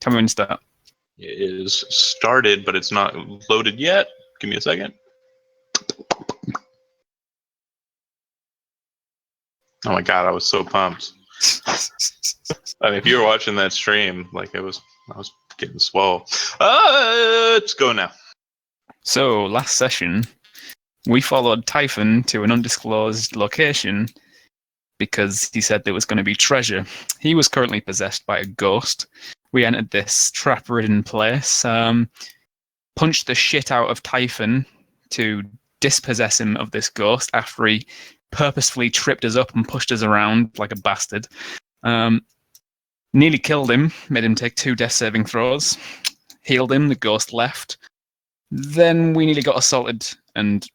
Tell me when to start. It is started, but it's not loaded yet. Give me a second. Oh my god, I was so pumped. I mean, if you were watching that stream, like I was getting swole. Let's go now. So, last session, we followed Typhon to an undisclosed location because he said there was going to be treasure. He was currently possessed by a ghost. We entered this trap-ridden place, punched the shit out of Typhon to dispossess him of this ghost after he purposefully tripped us up and pushed us around like a bastard. Nearly killed him, made him take 2 death saving throws, healed him, the ghost left. Then we nearly got assaulted and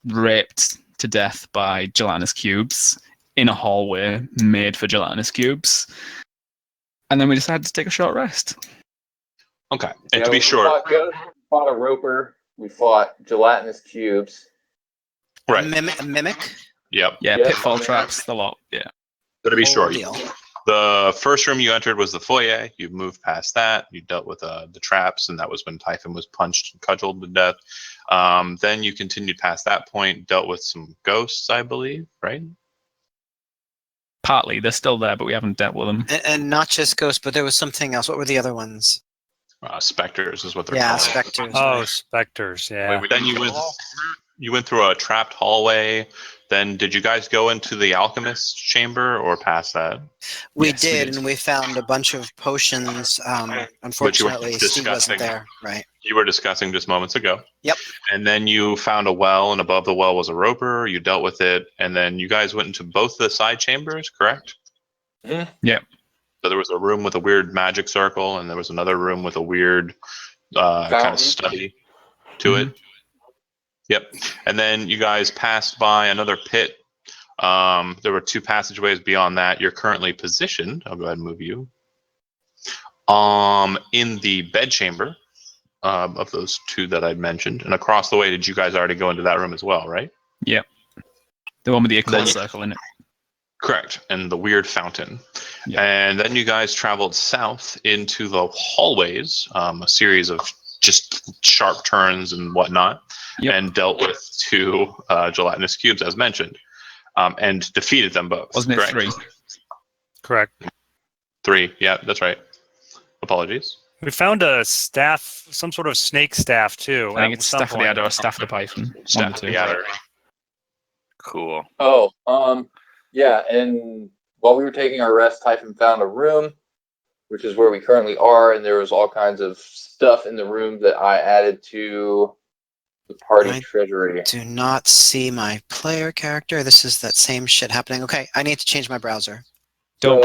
raped to death by gelatinous cubes in a hallway made for gelatinous cubes. And then we decided to take a short rest. Okay, and to be sure... We fought a roper, we fought gelatinous cubes. Right. Mimic? Yep. Yeah, pitfall traps, the lot, yeah. But to be sure, Deal. the first room you entered was the foyer. You moved past that. You dealt with the traps, and that was when Typhon was punched and cudgeled to death. Then you continued past that point, dealt with some ghosts, I believe, right? Partly, they're still there, but we haven't dealt with them. And not just ghosts, but there was something else. What were the other ones? Specters is what they're Yeah, called. specters. Oh, right. specters, yeah. Then you went through a trapped hallway. Then did you guys go into the alchemist's chamber or past that? We Yes, we did, did. and we found a bunch of potions. Unfortunately, Steve discussing. wasn't there. Right. You were discussing just moments ago. Yep. And then you found a well, and above the well was a roper. You dealt with it, and then you guys went into both the side chambers, correct? Mm-hmm. Yeah. So there was a room with a weird magic circle, and there was another room with a weird kind of study to it. Yep. And then you guys passed by another pit. There were 2 passageways beyond that. You're currently positioned. I'll go ahead and move you. In the bed chamber of those 2 that I'd mentioned. And across the way, did you guys already go into that room as well, right? Yep. The one with the occult circle in it. Correct. And the weird fountain. Yeah. And then you guys traveled south into the hallways, a series of just sharp turns and whatnot, and dealt with 2 gelatinous cubes, as mentioned, and defeated them both. Wasn't it 3? Correct. 3, yeah, that's right. Apologies. We found a staff, some sort of snake staff, too. I think it's Staff of the Adder or Staff of the Python. Staff of the Adder. Cool. Oh, yeah, and while we were taking our rest, Typhon found a room, which is where we currently are, and there was all kinds of stuff in the room that I added to the party treasury. Do not see my player character. This is that same shit happening. Okay, I need to change my browser. Don't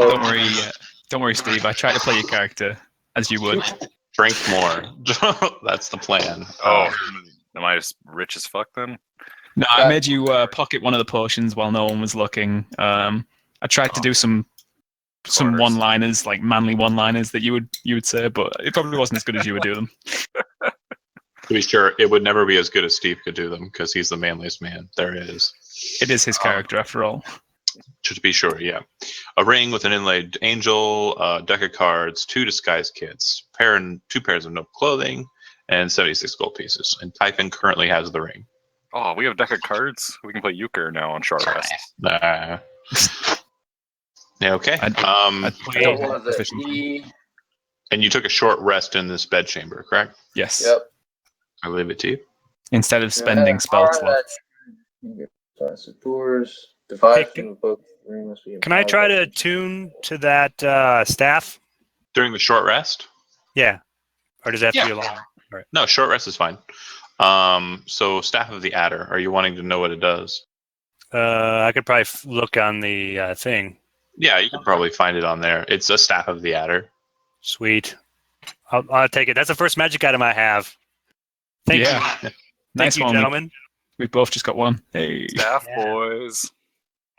worry, Steve. I tried to play your character as you would. Drink more. That's the plan. Oh, am I just rich as fuck then? No, I made you pocket one of the potions while no one was looking. I tried to do some one-liners, like manly one-liners that you would say, but it probably wasn't as good as you would do them. To be sure, it would never be as good as Steve could do them because he's the manliest man there is. It is his character, after all. To be sure, yeah. A ring with an inlaid angel, a deck of cards, 2 disguise kits, 2 pairs of noble clothing, and 76 gold pieces. And Typhon currently has the ring. Oh, we have a deck of cards. We can play euchre now on short rest. Yeah, okay. And you took a short rest in this bed chamber, correct? Yes. Yep. I leave it to you. Instead of spending spell slots. Can I try to attune to that staff? During the short rest? Yeah. Or does that have to be long? Right. No, short rest is fine. So Staff of the Adder, are you wanting to know what it does? I could probably look on the thing. Yeah, you could probably find it on there. It's a Staff of the Adder. Sweet. I'll take it. That's the first magic item I have. Thank you. Nice Thank you, one. gentlemen. We've both just got one. Hey. Staff, boys.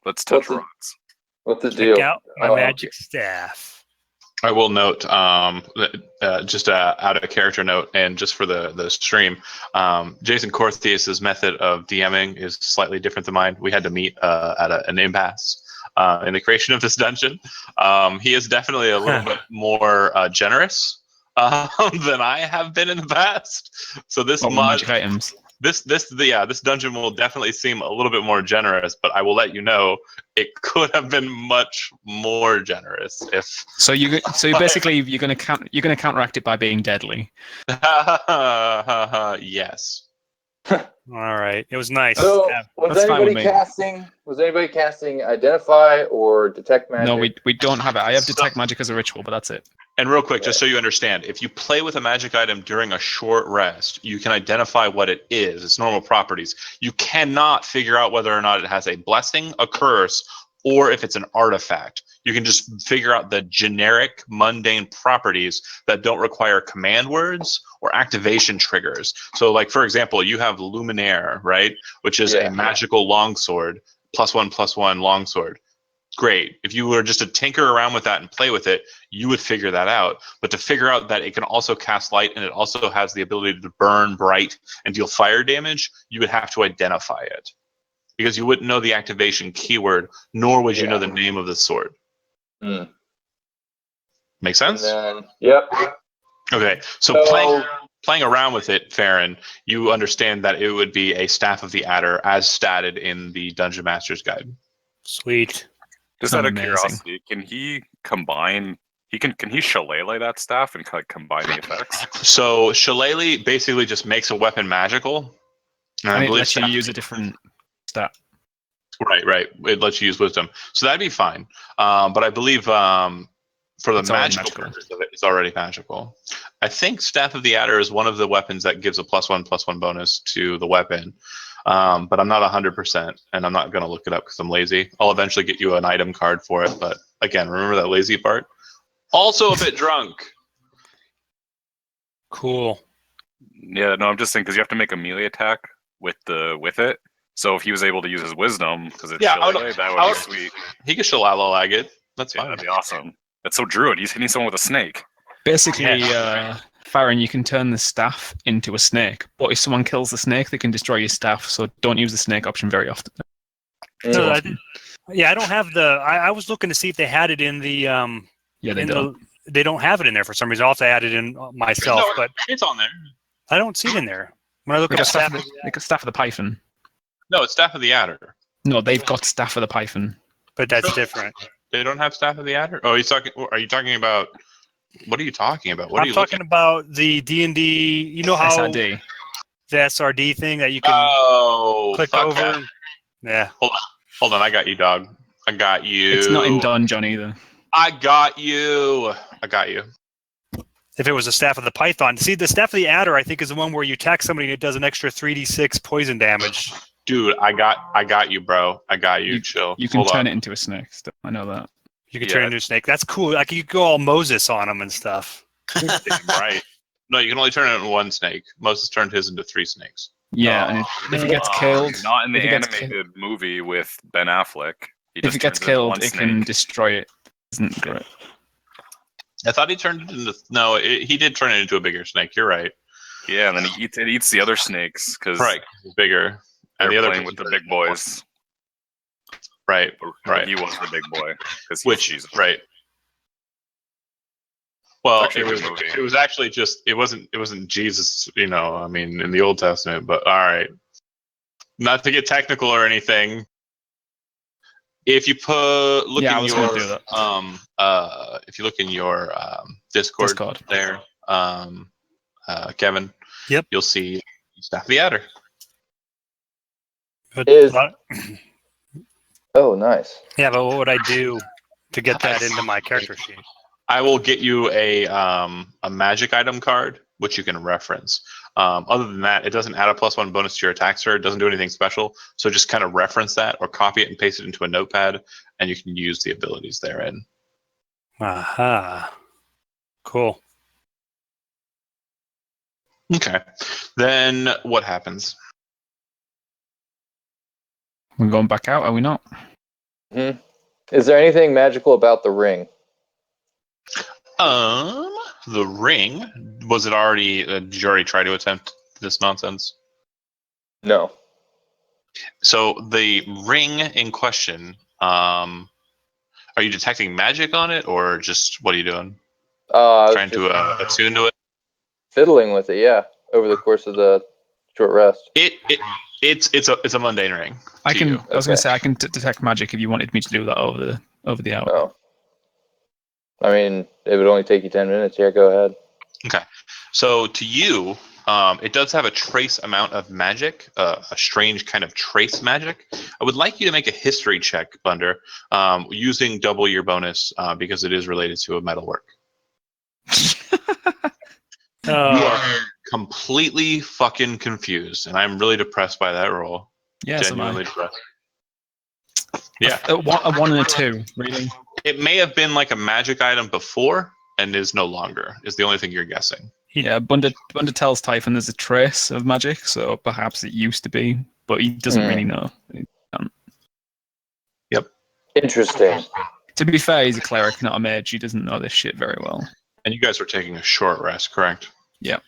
Let's touch rods. What's the deal? Check out my magic staff. I will note, just out of character note, and just for the stream, Jason Corthius's method of DMing is slightly different than mine. We had to meet at an impasse in the creation of this dungeon. He is definitely a little bit more generous than I have been in the past. So this What were mod, magic items? this dungeon will definitely seem a little bit more generous, but I will let you know it could have been much more generous if. So basically you're gonna counteract it by being deadly. Yes. All right. It was nice. So Yeah. was That's fine with anybody me. casting? Was anybody casting identify or detect magic? No, we don't have it. I have detect magic as a ritual, but that's it. And real quick, just so you understand, if you play with a magic item during a short rest, you can identify what it is, its normal properties. You cannot figure out whether or not it has a blessing, a curse, or if it's an artifact. You can just figure out the generic, mundane properties that don't require command words or activation triggers. So, like, for example, you have Luminaire, right? Which is a magical longsword, +1/+1 longsword. Great. If you were just to tinker around with that and play with it, you would figure that out. But to figure out that it can also cast light and it also has the ability to burn bright and deal fire damage, you would have to identify it. Because you wouldn't know the activation keyword, nor would you know the name of the sword. Make sense? And then, yep. Okay. So playing around with it, Farron, you understand that it would be a Staff of the Adder as statted in the Dungeon Master's Guide. Sweet. Just out of curiosity, can he combine? Can he shillelagh that staff and combine the effects? So shillelagh basically just makes a weapon magical. And it lets you use a different stat. Right. It lets you use wisdom, so that'd be fine. But I believe for the magical purpose of it, it's already magical. I think Staff of the Adder is one of the weapons that gives a +1/+1 bonus to the weapon. But I'm not 100%, and I'm not going to look it up because I'm lazy. I'll eventually get you an item card for it, but again, remember that lazy part. Also a bit drunk. Cool. Yeah, no, I'm just saying because you have to make a melee attack with it. So if he was able to use his wisdom, because it's shillelagh, that would be sweet. He could shillelagh it. That's fine. That'd be awesome. That's so druid. He's hitting someone with a snake. Basically, Farron, you can turn the staff into a snake, but if someone kills the snake, they can destroy your staff. So don't use the snake option very often. No, I don't have the. I was looking to see if they had it in the. Yeah, they don't. They don't have it in there for some reason. I'll have to add it in myself, but it's on there. I don't see it in there. When I look at Staff of the Python. No, it's Staff of the Adder. No, they've got Staff of the Python. But that's different. They don't have Staff of the Adder? Oh, are you talking about... What are you talking about? I'm talking about the D&D... You know how... SRD. The SRD thing that you can click over? That. Yeah. Hold on. I got you, dog. I got you. It's not in Dungeon either. I got you. If it was a Staff of the Python. See, the Staff of the Adder, I think, is the one where you attack somebody and it does an extra 3d6 poison damage. Dude, I got you, bro. I got you. Chill. You can turn it into a snake. I know that. You can turn it into a snake. That's cool. Like you go all Moses on them and stuff. Right. No, you can only turn it into one snake. Moses turned his into 3 snakes. Yeah, and if he gets killed... Not in the animated movie with Ben Affleck. If it gets killed, it can destroy it. Isn't great. I thought he turned it into... No, he did turn it into a bigger snake. You're right. Yeah, and then it eats the other snakes because it's bigger. And the other playing with the big boys. Right. He was the big boy. Right. Well, it was actually just it wasn't Jesus, in the Old Testament, but all right. Not to get technical or anything. If you if you look in your Discord there, Kevin, you'll see Staff of the Adder. Oh, nice. Yeah, but what would I do to get that into my character sheet? I will get you a magic item card, which you can reference. Other than that, it doesn't add a +1 bonus to your attack sir. It doesn't do anything special. So just kind of reference that or copy it and paste it into a notepad, and you can use the abilities therein. Aha. Cool. Okay. Then what happens? We're going back out, are we not? Mm-hmm. Is there anything magical about the ring? The ring, was it already, did you already try to attempt this nonsense? No. So the ring in question, are you detecting magic on it or just what are you doing? Trying to attune to it. Fiddling with it, yeah, over the course of the short rest. It's a mundane ring. I to you. was going to say I can detect magic if you wanted me to do that over the hour. Oh. I mean, it would only take you 10 minutes. Yeah, go ahead. Okay. So to you, it does have a trace amount of magic, a strange kind of trace magic. I would like you to make a history check, Bunder, using double your bonus because it is related to a metalwork. You are completely fucking confused, and I'm really depressed by that roll. Yes, Genuinely depressed. Yeah. A 1 and a 2, really. It may have been like a magic item before and is no longer, is the only thing you're guessing. Yeah, Bunder tells Typhon there's a trace of magic, so perhaps it used to be, but he doesn't really know. Yep. Interesting. To be fair, he's a cleric, not a mage. He doesn't know this shit very well. And you guys were taking a short rest, correct? Yeah.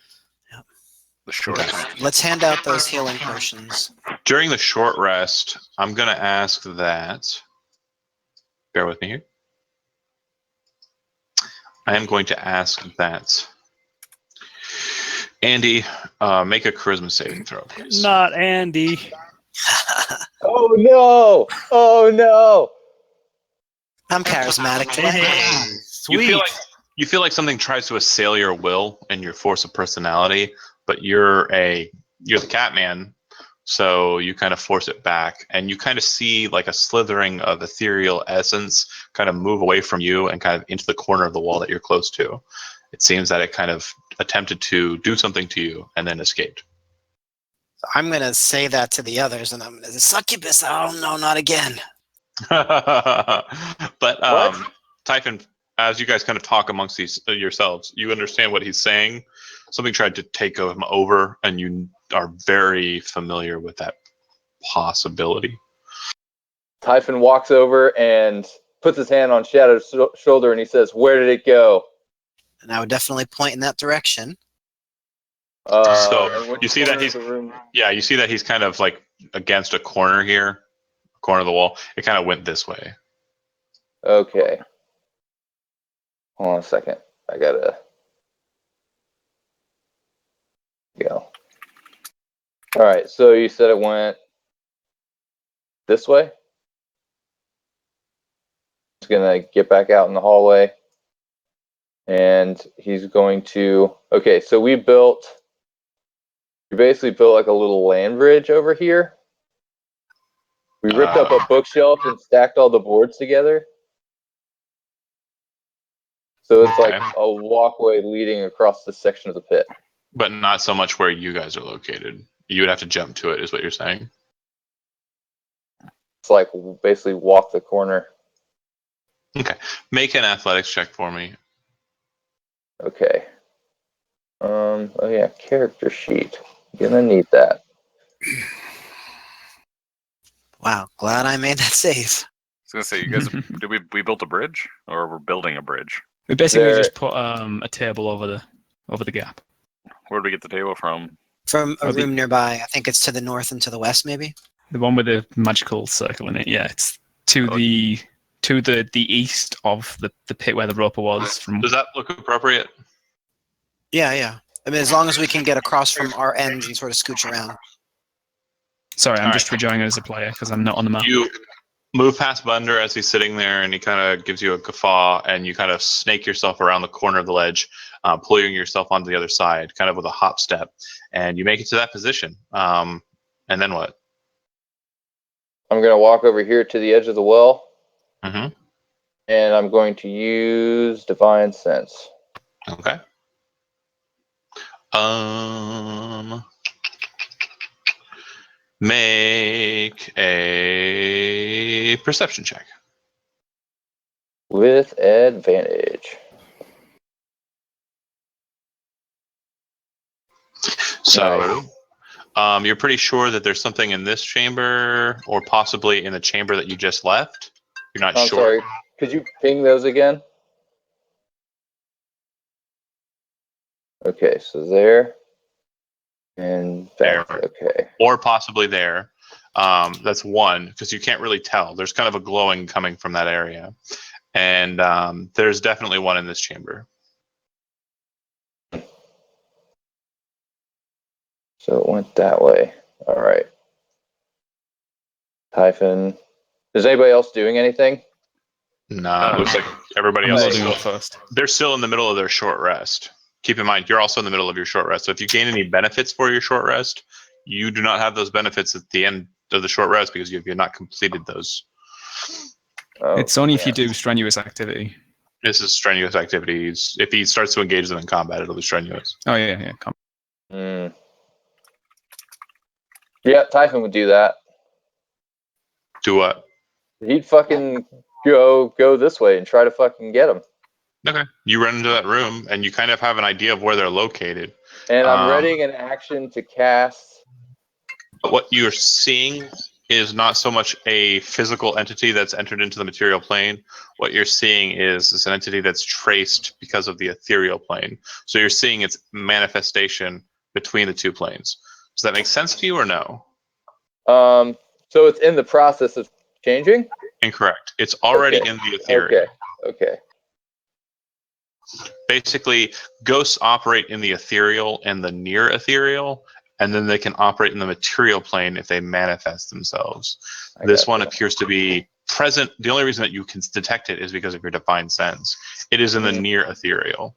The short. Let's hand out those healing potions. During the short rest, I'm going to ask that. Bear with me here. I am going to ask that. Andy, make a charisma saving throw, please. Not Andy. Oh no! Oh no! I'm charismatic today. Sweet. You feel like something tries to assail your will and your force of personality, but you're the Catman, so you kind of force it back, and you kind of see like a slithering of ethereal essence kind of move away from you and kind of into the corner of the wall that you're close to. It seems that it kind of attempted to do something to you and then escaped. I'm going to say that to the others, and I'm going to say, succubus, oh no, not again. But Typhon, as you guys kind of talk amongst yourselves, you understand what he's saying. Something tried to take him over, and you are very familiar with that possibility. Typhon walks over and puts his hand on Shadow's shoulder, and he says, "Where did it go?" And I would definitely point in that direction. So you see that you see that he's kind of like against a corner here, corner of the wall. It kind of went this way. Okay. Hold on a second. I gotta go. All right. So you said it went this way? He's gonna get back out in the hallway, and he's going to. Okay. So we basically built like a little land bridge over here. We ripped up a bookshelf and stacked all the boards together. So it's like a walkway leading across this section of the pit. But not so much where you guys are located. You would have to jump to it, is what you're saying? It's like basically walk the corner. Okay. Make an athletics check for me. Okay. Oh yeah, character sheet. Gonna need that. Wow, glad I made that save. I was gonna say, you guys, did we built a bridge, or we're building a bridge? We basically just put a table over the gap. Where did we get the table from? From a room nearby. I think it's to the north and to the west, maybe. The one with the magical circle in it. Yeah, it's to the east of the pit where the roper was. Does that look appropriate? Yeah. I mean, as long as we can get across from our ends and sort of scooch around. Sorry, I'm just rejoining as a player because I'm not on the map. You move past Bunder as he's sitting there, and he kind of gives you a guffaw, and you kind of snake yourself around the corner of the ledge, pulling yourself onto the other side, kind of with a hop step, and you make it to that position. And then what? I'm going to walk over here to the edge of the well, Mm-hmm. and I'm going to use Divine Sense. Okay. Make a perception check. With advantage. So, you're pretty sure that there's something in this chamber, or possibly in the chamber that you just left? You're not I'm sure? sorry. Could you ping those again? Okay, so there. And back. There. Okay. Or possibly there. That's one, because you can't really tell. There's kind of a glowing coming from that area. And there's definitely one in this chamber. So it went that way. All right. Typhon. Is anybody else doing anything? Nah, it looks like everybody else is Loading still, up first. they're still in the middle of their short rest. Keep in mind, you're also in the middle of your short rest. So if you gain any benefits for your short rest, you do not have those benefits at the end of the short rest because you've not completed those. Oh, It's only if you yeah. do strenuous activity. This is strenuous activities. If he starts to engage them in combat, it'll be strenuous. Oh yeah. Yeah, Typhon would do that. Do what? He'd fucking go this way and try to fucking get him. Okay. You run into that room and you kind of have an idea of where they're located. And I'm readying an action to cast. But what you're seeing is not so much a physical entity that's entered into the material plane. What you're seeing is an entity that's traced because of the ethereal plane. So you're seeing its manifestation between the two planes. Does that make sense to you or no? So it's in the process of changing? Incorrect. It's already in the ethereal. Okay. Basically, ghosts operate in the ethereal and the near ethereal, and then they can operate in the material plane if they manifest themselves. This one appears to be present. The only reason that you can detect it is because of your divine sense. It is in the near ethereal.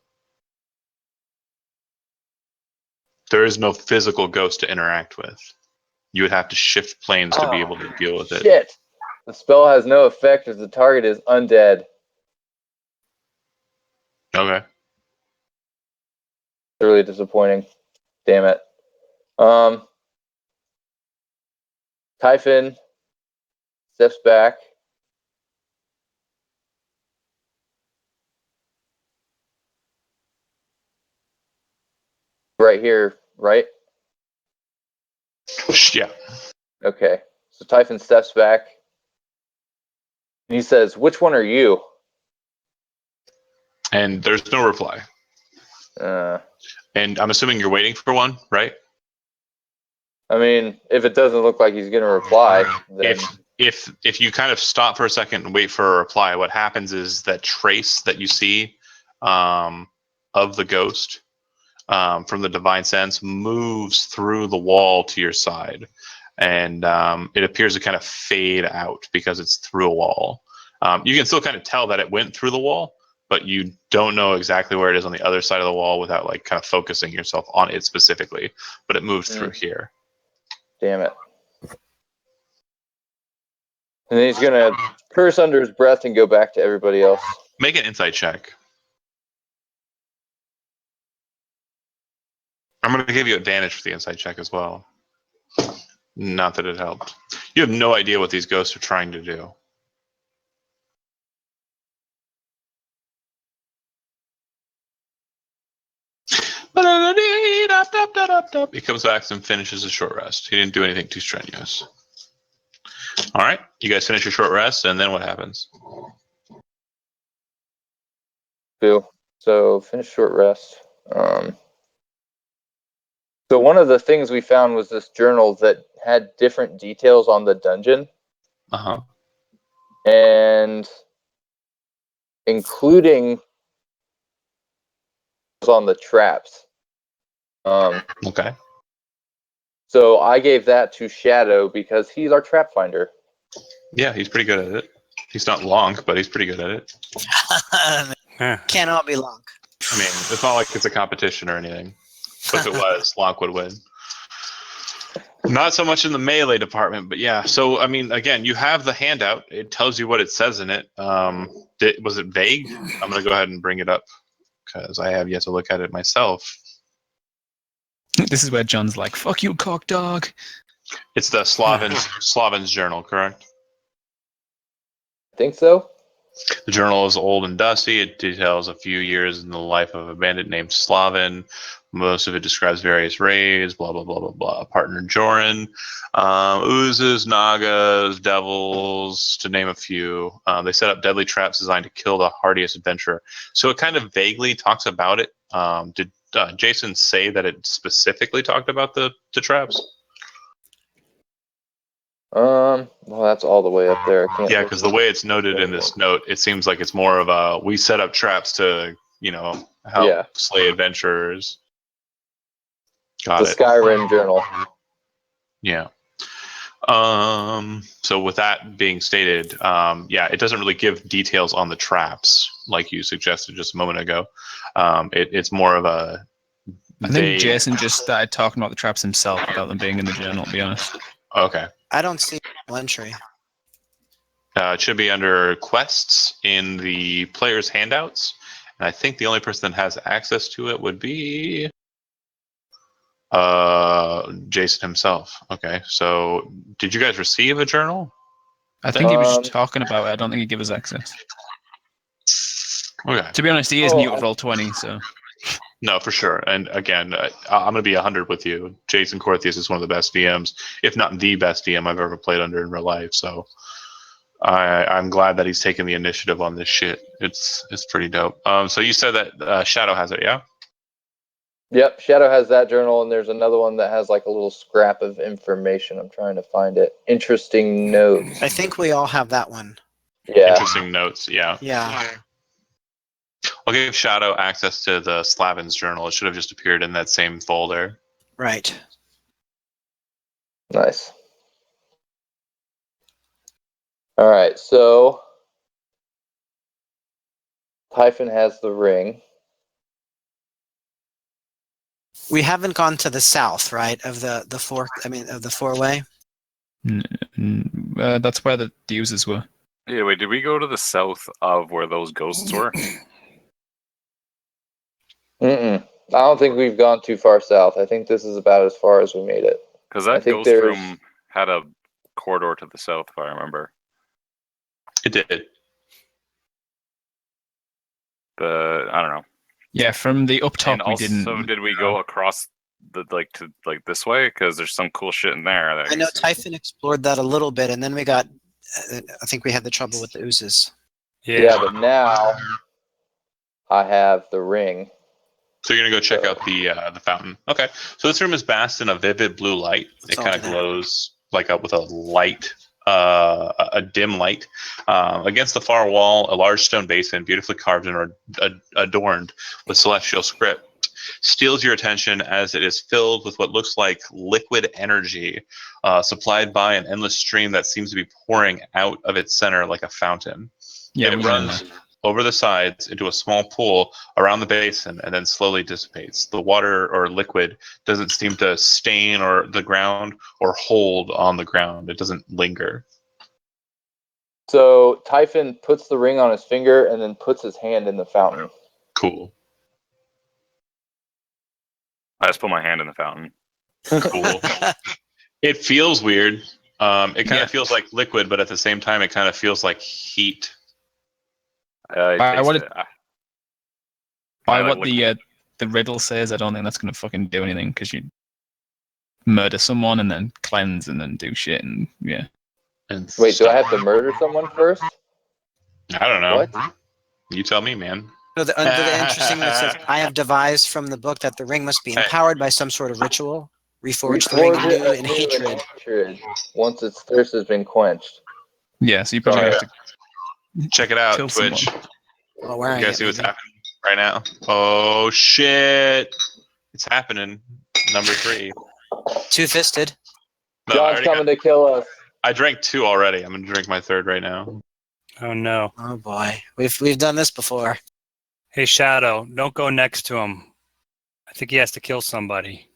There is no physical ghost to interact with. You would have to shift planes to be able to deal with it. Shit! The spell has no effect if the target is undead. Okay. It's really disappointing. Damn it. Typhon steps back. Right here, right? Yeah. Okay. So Typhon steps back. And he says, "Which one are you?" And there's no reply. And I'm assuming you're waiting for one, right? I mean, if it doesn't look like he's going to reply, then... If you kind of stop for a second and wait for a reply, what happens is that trace that you see of the ghost from the divine sense moves through the wall to your side, and it appears to kind of fade out because it's through a wall. You can still kind of tell that it went through the wall, but you don't know exactly where it is on the other side of the wall without like kind of focusing yourself on it specifically. But it moves through here. Damn it. And then he's going to curse under his breath and go back to everybody else. Make an insight check. I'm going to give you advantage for the insight check as well. Not that it helped. You have no idea what these ghosts are trying to do. He comes back and finishes his short rest. He didn't do anything too strenuous. All right, you guys finish your short rest, and then what happens? Cool. So finish short rest. So one of the things we found was this journal that had different details on the dungeon. And including on the traps. Okay. So I gave that to Shadow because he's our trap finder. Yeah, he's pretty good at it. He's not long, but he's pretty good at it. Cannot be long. I mean, it's not like it's a competition or anything. But if it was, Lonk would win. Not so much in the melee department, but yeah. So, I mean, again, you have the handout. It tells you what it says in it. Was it vague? I'm going to go ahead and bring it up because I have yet to look at it myself. This is where John's like, "Fuck you, cock dog." It's the Slavin's journal, correct? I think so. The journal is old and dusty. It details a few years in the life of a bandit named Slavin. Most of it describes various raids, blah, blah, blah, blah, blah. Partner Joran, oozes, nagas, devils, to name a few. They set up deadly traps designed to kill the hardiest adventurer. So it kind of vaguely talks about it. Did Jason say that it specifically talked about the traps? Well, that's all the way up there. I can't. Yeah, because the way it's noted in this note, it seems like it's more of a we set up traps to, help slay adventurers. Got the it. Skyrim journal. Yeah. So with that being stated, it doesn't really give details on the traps like you suggested just a moment ago. It's more of a. I think Jason just started talking about the traps himself without them being in the journal, to be honest. Okay. I don't see an entry. It should be under quests in the player's handouts. And I think the only person that has access to it would be Jason himself. Okay. So did you guys receive a journal? I think he was just talking about it. I don't think he gave us access. Okay. To be honest, he is new at Roll20, so. No, for sure. And again, I'm going to be 100 with you. Jason Corthius is one of the best DMs, if not the best DM I've ever played under in real life. So I'm glad that he's taking the initiative on this shit. It's pretty dope. So you said that Shadow has it, yeah? Yep, Shadow has that journal, and there's another one that has like a little scrap of information. I'm trying to find it. Interesting notes. I think we all have that one. Yeah. Interesting notes, yeah. Yeah. I'll give Shadow access to the Slavin's journal. It should have just appeared in that same folder. Right. Nice. All right, so Typhon has the ring. We haven't gone to the south, right, of the four-way. That's where the users were. Yeah, wait, did we go to the south of where those ghosts were? I don't think we've gone too far south. I think this is about as far as we made it. Because that ghost room had a corridor to the south, if I remember. It did. I don't know. Yeah, from the up top and we also, didn't. Did we go across to this way? Because there's some cool shit in there. I know Typhon explored that a little bit, and then we got. I think we had the trouble with the oozes. Yeah, but now I have the ring. So you're gonna go check out the fountain. Okay. So this room is basked in a vivid blue light. It kind of glows like with a light, a dim light. Against the far wall, a large stone basin, beautifully carved and adorned with celestial script, steals your attention as it is filled with what looks like liquid energy, supplied by an endless stream that seems to be pouring out of its center like a fountain. Yeah, it runs over the sides into a small pool around the basin and then slowly dissipates. The water or liquid doesn't seem to stain or the ground or hold on the ground. It doesn't linger. So Typhon puts the ring on his finger and then puts his hand in the fountain. Cool. I just put my hand in the fountain. Cool. It feels weird. It kind of feels like liquid, but at the same time, it kind of feels like heat. By what liquid. the riddle says, I don't think that's going to fucking do anything, because you murder someone and then cleanse and then do shit and And wait, do I have to murder someone first? I don't know. What? You tell me, man. No, the interesting note says, I have devised from the book that the ring must be empowered by some sort of ritual. Reforge the ring anew in hatred. Once its thirst has been quenched. Yeah, so you probably have to check it out, kill Twitch. someone. Well, where You guys see what's happening right now? Oh shit! It's happening. Number 3. Two-fisted. No, John's coming to kill us. I drank 2 already. I'm gonna drink my 3rd right now. Oh no. Oh boy, we've done this before. Hey Shadow, don't go next to him. I think he has to kill somebody.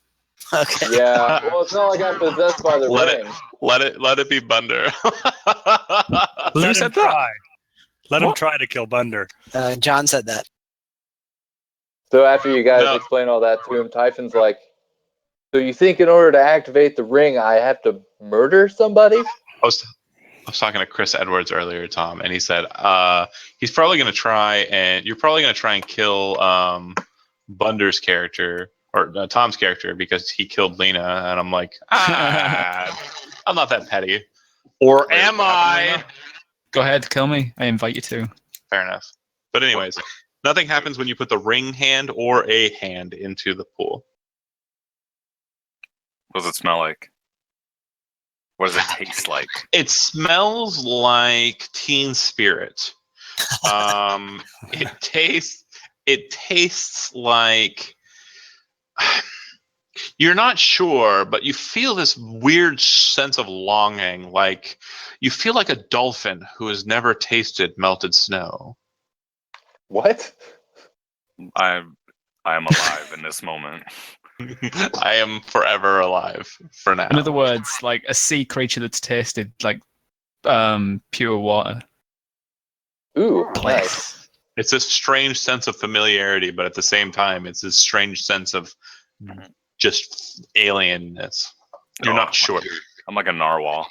Okay. Yeah. Well, it's not like I'm possessed by the ring. Let it be Bunder. Let him try. Let him try to kill Bunder. John said that. So after you guys explain all that to him, Typhon's like, so you think in order to activate the ring, I have to murder somebody? I was talking to Chris Edwards earlier, Tom, and he said he's probably going to try, and you're probably going to try and kill Bunder's character, or Tom's character, because he killed Lena. And I'm like, I'm not that petty. Or am I? Go ahead, kill me. I invite you to. Fair enough. But anyways, nothing happens when you put the ring hand or a hand into the pool. What does it smell like? What does it taste like? It smells like teen spirit. It tastes like, You're not sure, but you feel this weird sense of longing, like you feel like a dolphin who has never tasted melted snow. What? I am alive in this moment. I am forever alive for now. In other words, like a sea creature that's tasted like pure water. Ooh, nice. Bliss. It's a strange sense of familiarity, but at the same time, it's a strange sense of just alienness. You're not sure. I'm like a narwhal.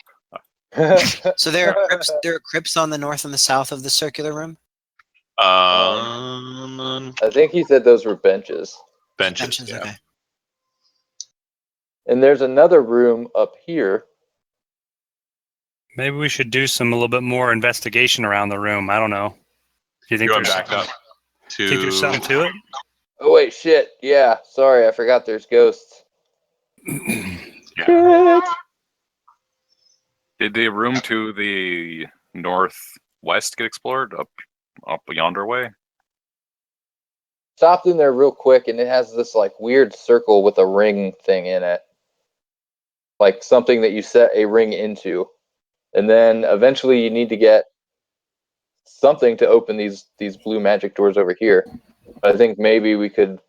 So there are crypts on the north and the south of the circular room? I I think he said those were benches. benches. Yeah. Okay. And there's another room up here. Maybe we should do a little bit more investigation around the room. I don't know. Do you think Going there's back up to. think there's something to it? Oh wait, shit. Yeah, sorry, I forgot there's ghosts. Yeah. Did the room to the northwest get explored up yonder way? Stopped in there real quick, and it has this like weird circle with a ring thing in it, like something that you set a ring into, and then eventually you need to get something to open these blue magic doors over here. I think maybe we could.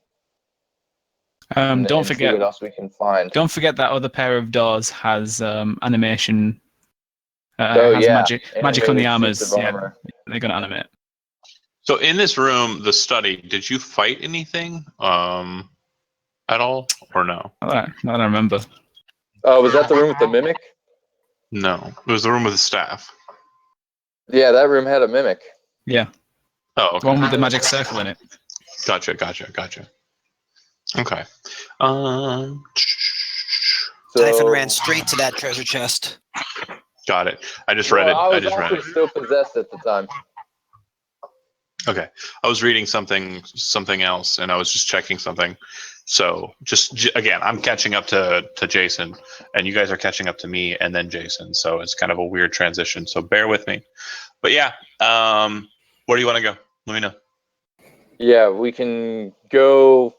Don't see forget. what else we can find. Don't forget that other pair of doors has animation. Oh, has yeah. magic on the Animated suits armors. of Yeah, armor. they're gonna animate. So in this room, the study, did you fight anything at all or no? Now that I remember. Oh, was that the room with the mimic? No, it was the room with the staff. Yeah, that room had a mimic. Yeah, Oh, the one okay. with the magic circle in it. Gotcha. Okay. Typhon ran straight to that treasure chest. Got it. I just read it. I was just read also it. still possessed at the time. Okay. I was reading something else, and I was just checking something. So again, I'm catching up to Jason, and you guys are catching up to me, and then Jason. So it's kind of a weird transition. So bear with me. But yeah, where do you want to go? Let me know. Yeah, we can go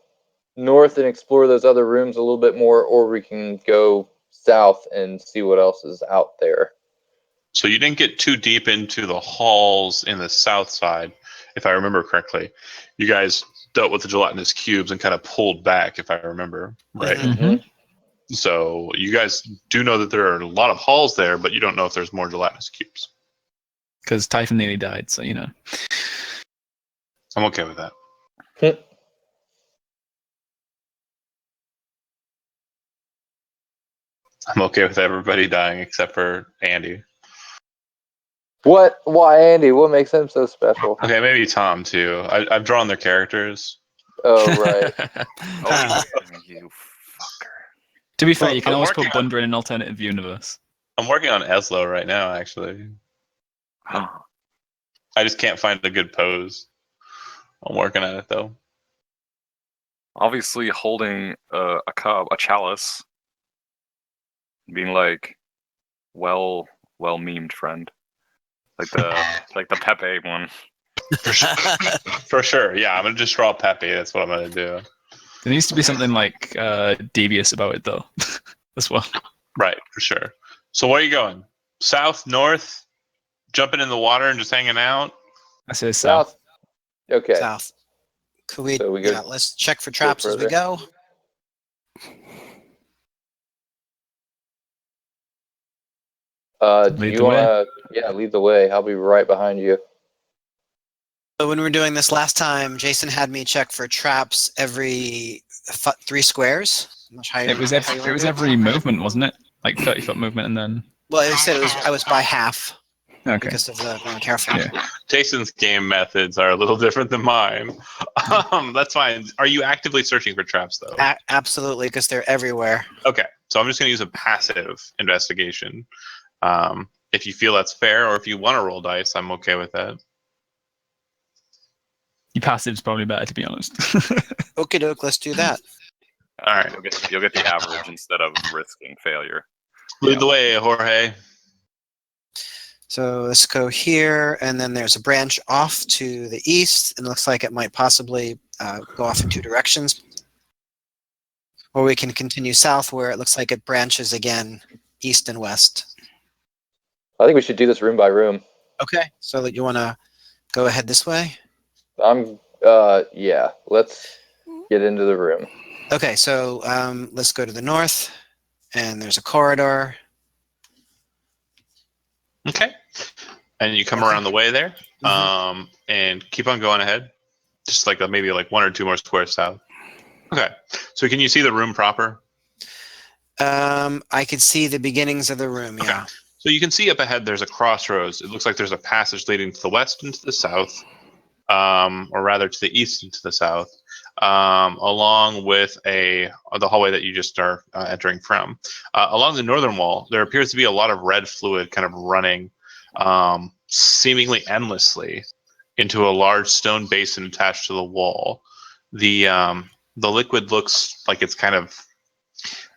north and explore those other rooms a little bit more, or we can go south and see what else is out there. So you didn't get too deep into the halls in the south side, if I remember correctly. You guys dealt with the gelatinous cubes and kind of pulled back, if I remember right. Mhm. So you guys do know that there are a lot of halls there, but you don't know if there's more gelatinous cubes. Because Typhon nearly died, so you know. I'm okay with that. I'm okay with everybody dying except for Andy. What? Why, Andy? What makes him so special? Okay, maybe Tom too. I've drawn their characters. Oh, right. Oh, you fucker. To be fair, you can I'm always working put Bunda in an alternative universe. I'm working on Eslo right now, actually. I just can't find a good pose. I'm working at it though. Obviously holding a cup, a chalice, being like, well memed friend, like the Pepe one. For sure. Yeah, I'm gonna just draw Pepe. That's what I'm gonna do. There needs to be something like devious about it, though, as well. Right, for sure. So where are you going? South, north? Jumping in the water and just hanging out? I say south. Okay. South. Could we? So we go- Let's check for traps as we further. go. Do Lead you the way. want to? Yeah, lead the way. I'll be right behind you. So when we were doing this last time, Jason had me check for traps every 3 squares. I'm not sure how It was every movement, wasn't it? Like 30-foot movement, and then. Well, it said I was by half Okay. because of the being careful. Yeah. Jason's game methods are a little different than mine. That's fine. Are you actively searching for traps though? Absolutely, because they're everywhere. Okay, so I'm just gonna use a passive investigation. If you feel that's fair, or if you want to roll dice, I'm okay with that. Your passive's probably better, to be honest. Okie doke, let's do that. All right. You'll get the average instead of risking failure. Lead the way, Jorge. So let's go here, and then there's a branch off to the east, and it looks like it might possibly go off in 2 directions. Or we can continue south where it looks like it branches again, east and west. I think we should do this room by room. Okay. So that you want to go ahead this way? Yeah. Let's get into the room. Okay, so let's go to the north, and there's a corridor. Okay. And you come around the way there, and keep on going ahead. Just like maybe like 1 or 2 more squares south. Okay. So can you see the room proper? I could see the beginnings of the room, yeah. Okay. So you can see up ahead there's a crossroads. It looks like there's a passage leading to the west and to the south, or rather to the east and to the south, along with the hallway that you just are entering from. Along the northern wall, there appears to be a lot of red fluid kind of running seemingly endlessly into a large stone basin attached to the wall. The liquid looks like it's kind of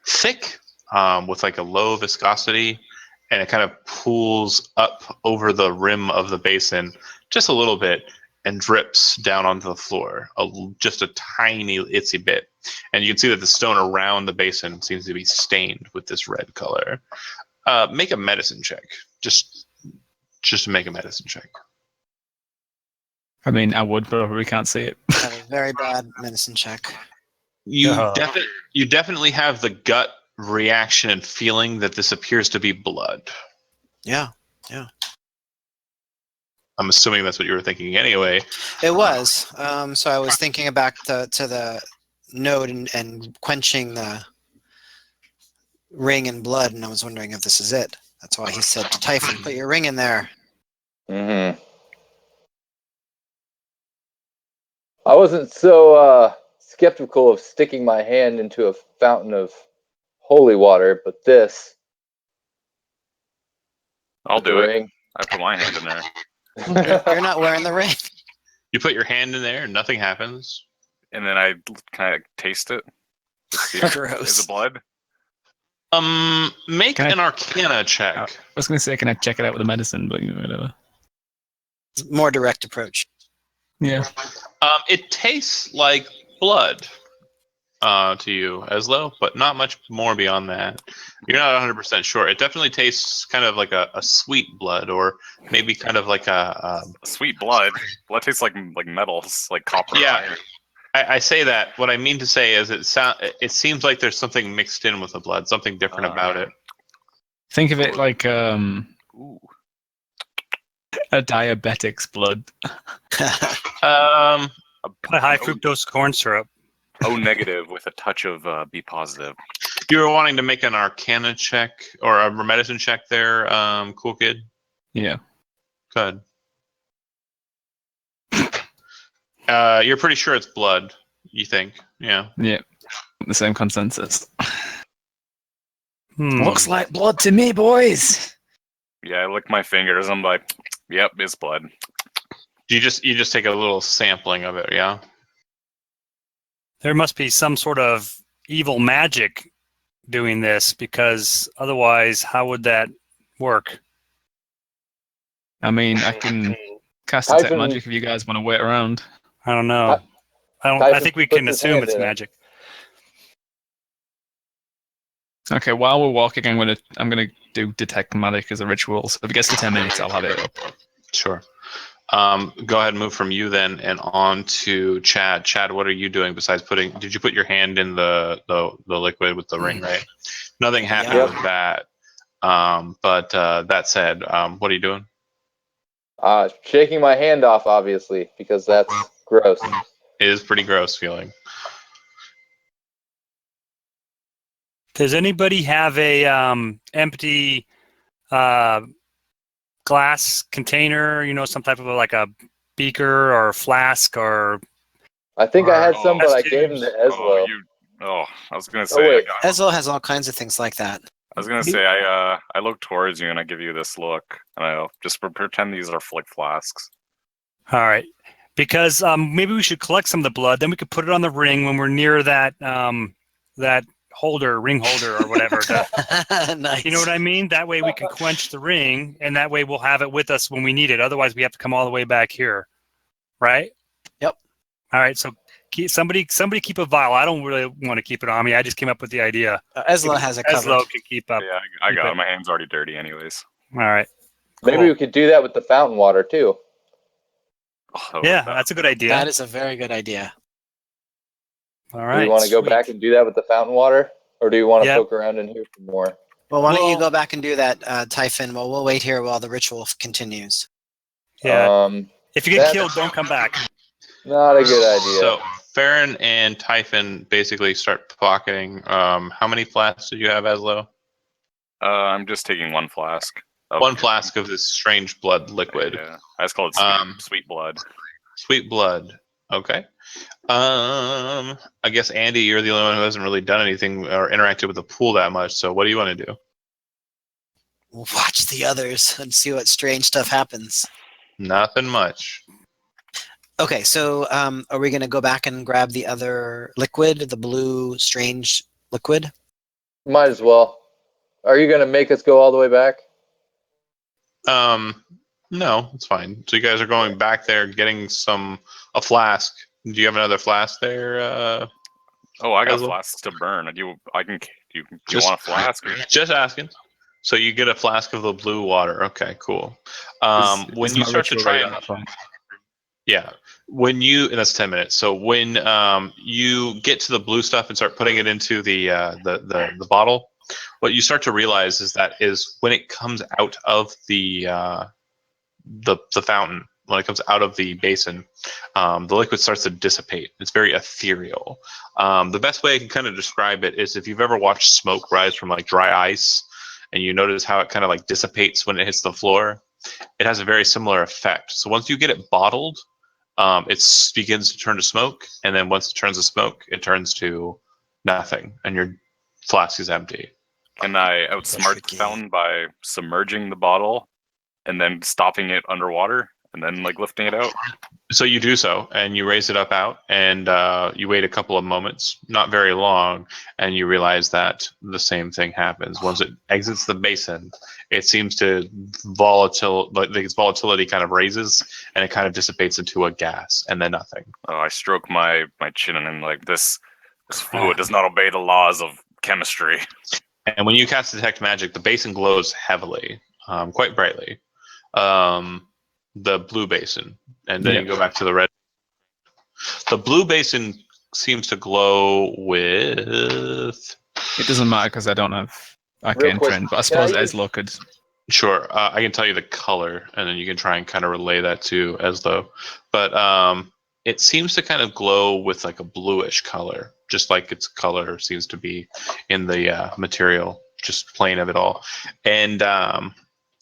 thick, with like a low viscosity, and it kind of pools up over the rim of the basin just a little bit and drips down onto the floor, just a tiny itsy bit. And you can see that the stone around the basin seems to be stained with this red color. Make a medicine check. Just to make a medicine check. I mean, I would, but I probably can't see it. Have a very bad medicine check. You definitely have the gut reaction and feeling that this appears to be blood. Yeah. I'm assuming that's what you were thinking anyway. It was. So I was thinking back to the note and quenching the ring in blood, and I was wondering if this is it. That's why he said to Typhon, put your ring in there. Mm-hmm. I wasn't so skeptical of sticking my hand into a fountain of holy water, but this... I'll do ring. it. I put my hand in there. You're not wearing the ring. You put your hand in there, nothing happens. And then I kind of taste it. To see Gross. Is it blood? Make an Arcana check. I was going to say, can I check it out with the medicine, but whatever. More direct approach. Yeah. It tastes like blood to you, Eslo, but not much more beyond that. You're not 100% sure. It definitely tastes kind of like a sweet blood, or maybe kind of like a Sweet blood. Blood tastes like metals, like copper. Yeah. Iron. I say that. What I mean to say is it seems like there's something mixed in with the blood, something different about it. Think of it like Ooh. a diabetic's blood. A high fructose corn syrup. O negative with a touch of B positive. You were wanting to make an Arcana check or a medicine check there, cool kid? Yeah. Good. You're pretty sure it's blood, you think. Yeah. Yeah. The same consensus. Looks like blood to me, boys. Yeah, I lick my fingers. I'm like, yep, it's blood. You just take a little sampling of it, yeah? There must be some sort of evil magic doing this, because otherwise, how would that work? I mean, I can cast detect Typhon- magic if you guys want to wait around. I don't know. I Typhon think we puts can his assume hand it's in it. magic. Okay, while we're walking, I'm gonna do detect magic as a ritual. So if it gets to 10 minutes, I'll have it up. Sure. Go ahead and move from you then and on to Chad. Chad, what are you doing besides did you put your hand in the liquid with the ring, right? Nothing happened Yeah. with that. But that said, what are you doing? Shaking my hand off, obviously, because that's gross. It is pretty gross feeling. Does anybody have a empty glass container? Some type of like a beaker or flask or. I think I had some, but I test gave them to tubes. Eslo. I was gonna say. wait. Ezlo has all kinds of things like that. I was gonna say I look towards you and I give you this look, and I just pretend these are like flasks. All right, because maybe we should collect some of the blood. Then we could put it on the ring when we're near that that ring holder or whatever. Nice. You know what I mean? That way we can quench the ring, and that way we'll have it with us when we need it. Otherwise, we have to come all the way back here, right? Yep. All right. So somebody keep a vial. I don't really want to keep it on me. I just came up with the idea. Eslo has it covered. Eslo can keep up. Yeah, I got it. My hand's already dirty, anyways. All right. Maybe Cool. we could do that with the fountain water too. Oh, Yeah, that's a good idea. That is a very good idea. All right. Do you want to go sweet. back and do that with the fountain water, or do you want to Yep. poke around in here for more? Well, why don't you Well- go back and do that, Typhon? Well, we'll wait here while the ritual continues. Yeah. If you get that's- killed, don't come back. Not a good idea. So Farron and Typhon basically start pocketing. How many flasks did you have, Aslo? I'm just taking one flask. One flask of this strange blood liquid. Yeah, I just call it sweet blood. Sweet blood. Okay. I guess Andy, you're the only one who hasn't really done anything or interacted with the pool that much. So what do you want to do? We'll watch the others and see what strange stuff happens. Nothing much. Okay, so are we going to go back and grab the other liquid, the blue strange liquid? Might as well. Are you going to make us go all the way back? No, it's fine. So you guys are going back there, getting a flask. Do you have another flask there? Oh, I got Aslo? flasks to burn. Do you Just- want a flask? Just asking. So you get a flask of the blue water. Okay, cool. When Is you my start to ritual try ready and at that point? yeah, and that's 10 minutes. So when you get to the blue stuff and start putting it into the bottle, what you start to realize is when it comes out of the fountain, when it comes out of the basin, the liquid starts to dissipate. It's very ethereal. The best way I can kind of describe it is if you've ever watched smoke rise from like dry ice, and you notice how it kind of like dissipates when it hits the floor. It has a very similar effect. So once you get it bottled, it begins to turn to smoke, and then once it turns to smoke, it turns to nothing, and your flask is empty. Can I outsmart the Tricky. fountain by submerging the bottle and then stopping it underwater and then like lifting it out? So you do so, and you raise it up out, and you wait a couple of moments, not very long, and you realize that the same thing happens. Once it exits the basin, it seems to its volatility kind of raises, and it kind of dissipates into a gas, and then nothing. Oh, I stroke my chin and I'm like, this fluid does not obey the laws of chemistry. And when you cast Detect Magic, the basin glows heavily, quite brightly. The blue basin, and then you go back to the red. The blue basin seems to glow with. It doesn't matter because I don't have Real arcane quick, trend, but I can I suppose use- Eslo could. Sure, I can tell you the color, and then you can try and kind of relay that to Eslo. But it seems to kind of glow with like a bluish color, just like its color seems to be in the material, just plain of it all. And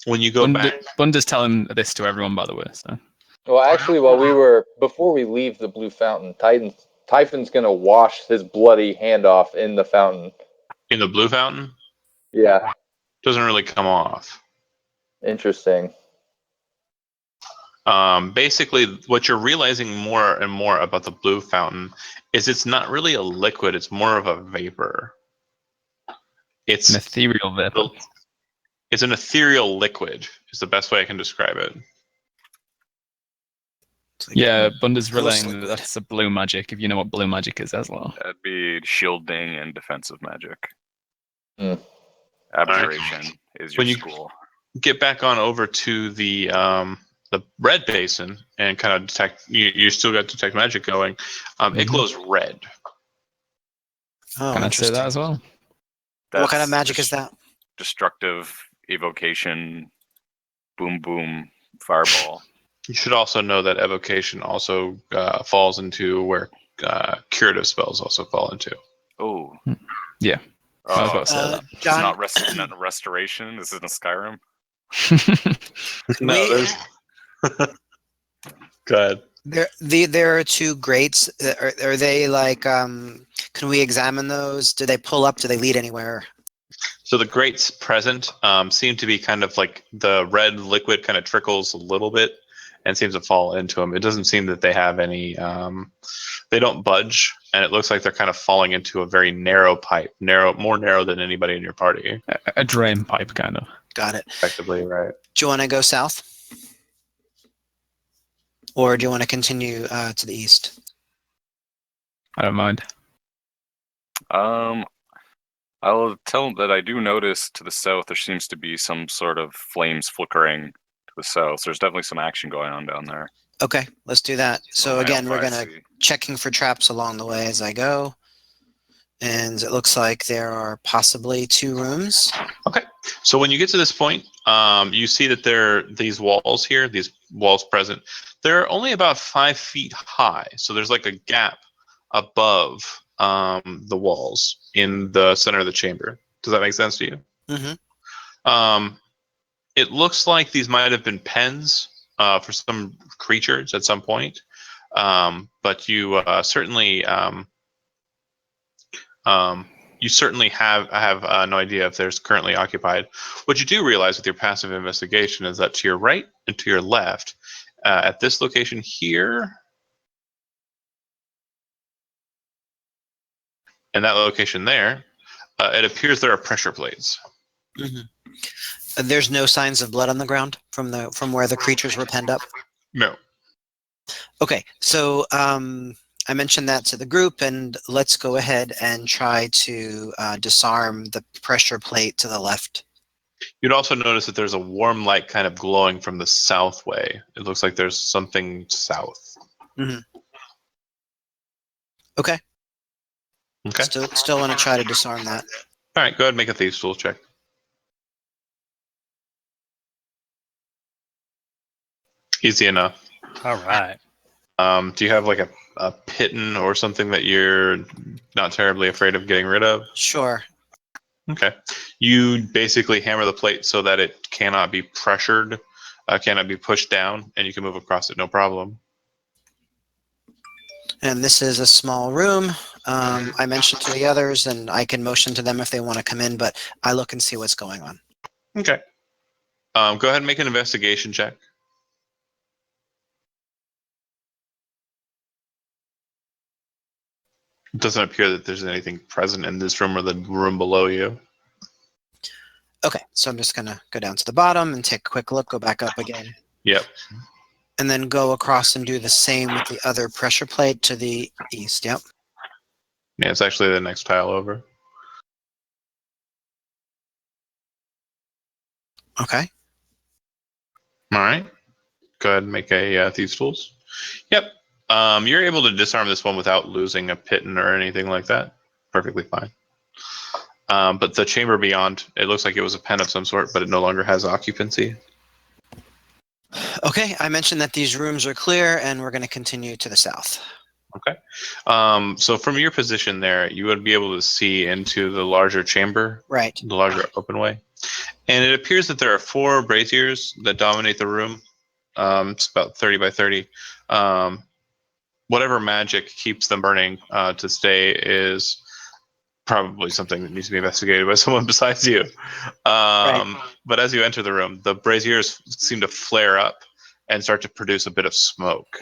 when you go back, Bunda's telling this to everyone, by the way. So Well, actually, before we leave the blue fountain, Typhon's going to wash his bloody hand off in the fountain. in the blue fountain, Yeah, doesn't really come off. interesting. Basically, what you're realizing more and more about the blue fountain is it's not really a liquid; it's more of a vapor. It's an ethereal vapor. It's an ethereal liquid. Is the best way I can describe it. It's like Yeah, Bunda's ghost relaying that liquid. that's a blue magic. If you know what blue magic is, Eslo. That'd be shielding and defensive magic. Hmm. Abjuration is your When you- school. Get back on over to the red basin and kind of detect. You still got detect magic going. It glows red. Oh, Can I say interesting. that as well? What kind of That's magic is that? Destructive evocation, boom boom, fireball. You should also know that evocation also falls into where curative spells also fall into. Oh. Yeah. I was about to say Uh, that. It's John, not not restoration. This isn't Skyrim. we, Go ahead. there are two grates. Are they like? Can we examine those? Do they pull up? Do they lead anywhere? So the grates present seem to be kind of like the red liquid kind of trickles a little bit and seems to fall into them. It doesn't seem that they have any. They don't budge, and it looks like they're kind of falling into a very narrow pipe, more narrow than anybody in your party. A drain pipe, kind of. Got it. Effectively, right? Do you want to go south, or do you want to continue to the east? I don't mind. I'll tell him that I do notice to the south there seems to be some sort of flames flickering to the south. There's definitely some action going on down there. Okay, let's do that. So I again, don't we're quite gonna see. checking for traps along the way as I go. And it looks like there are possibly 2 rooms. Okay. So when you get to this point, you see that these walls here, these walls present, they're only about 5 feet high. So there's like a gap above the walls in the center of the chamber. Does that make sense to you? Mm-hmm. It looks like these might have been pens for some creatures at some point, but you certainly have no idea if there's currently occupied. What you do realize with your passive investigation is that to your right and to your left, at this location here, and that location there, it appears there are pressure plates. Mm-hmm. There's no signs of blood on the ground from where the creatures were penned up? No. Okay, so I mentioned that to the group, and let's go ahead and try to disarm the pressure plate to the left. You'd also notice that there's a warm light kind of glowing from the south way. It looks like there's something south. Mm-hmm. Okay. Okay. Still want to try to disarm that. All right, go ahead and make a thieves' tool check. Easy enough. All right. Do you have like a pitten or something that you're not terribly afraid of getting rid of? Sure. Okay. You basically hammer the plate so that it cannot be pressured, cannot be pushed down, and you can move across it no problem. And this is a small room. I mentioned to the others, and I can motion to them if they want to come in, but I look and see what's going on. Okay. Go ahead and make an investigation check. It doesn't appear that there's anything present in this room or the room below you. Okay, so I'm just going to go down to the bottom and take a quick look, go back up again. Yep. And then go across and do the same with the other pressure plate to the east. Yep. Yeah, it's actually the next tile over. Okay. All right. Go ahead and make a thieves' tools. Yep. You're able to disarm this one without losing a pitten or anything like that. Perfectly fine. But the chamber beyond, it looks like it was a pen of some sort, but it no longer has occupancy. Okay, I mentioned that these rooms are clear, and we're going to continue to the south. Okay. So from your position there, you would be able to see into the larger chamber, Right. the larger open way. And it appears that there are 4 braziers that dominate the room. It's about 30 by 30. Whatever magic keeps them burning to stay is probably something that needs to be investigated by someone besides you. But as you enter the room, the braziers seem to flare up and start to produce a bit of smoke.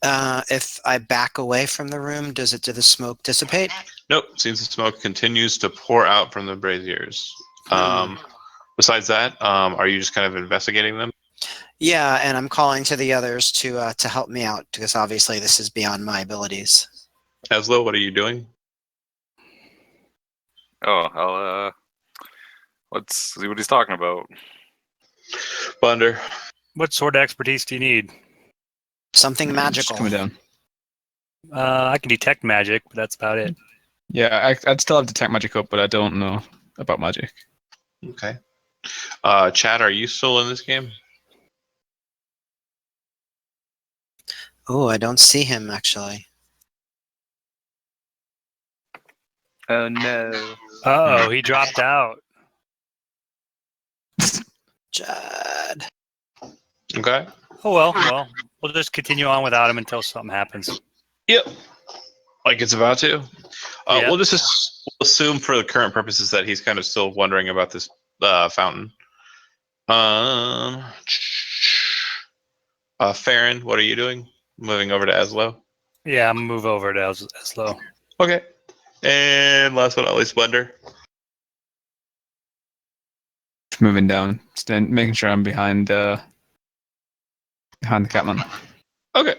If I back away from the room, do the smoke dissipate? Nope. Seems the smoke continues to pour out from the braziers. Besides that, are you just kind of investigating them? Yeah, and I'm calling to the others to help me out, because obviously this is beyond my abilities. Aslo, what are you doing? Oh, let's see what he's talking about. Blunder. What sort of expertise do you need? Something Just magical. coming down. I can detect magic, but that's about it. Yeah, I'd still have detect magic up, but I don't know about magic. Okay. Chad, are you still in this game? Oh, I don't see him, actually. Oh no. Uh-oh, he dropped out. Chad. Okay. Oh, well, we'll just continue on without him until something happens. Yep. Like it's about to. Yep. We'll just assume for the current purposes that he's kind of still wondering about this fountain. Farron, what are you doing? Moving over to Aslo. Yeah, I'm going to move over to Eslo. Okay. And last but not least, Blender. Moving down, making sure I'm behind the Catman. Okay.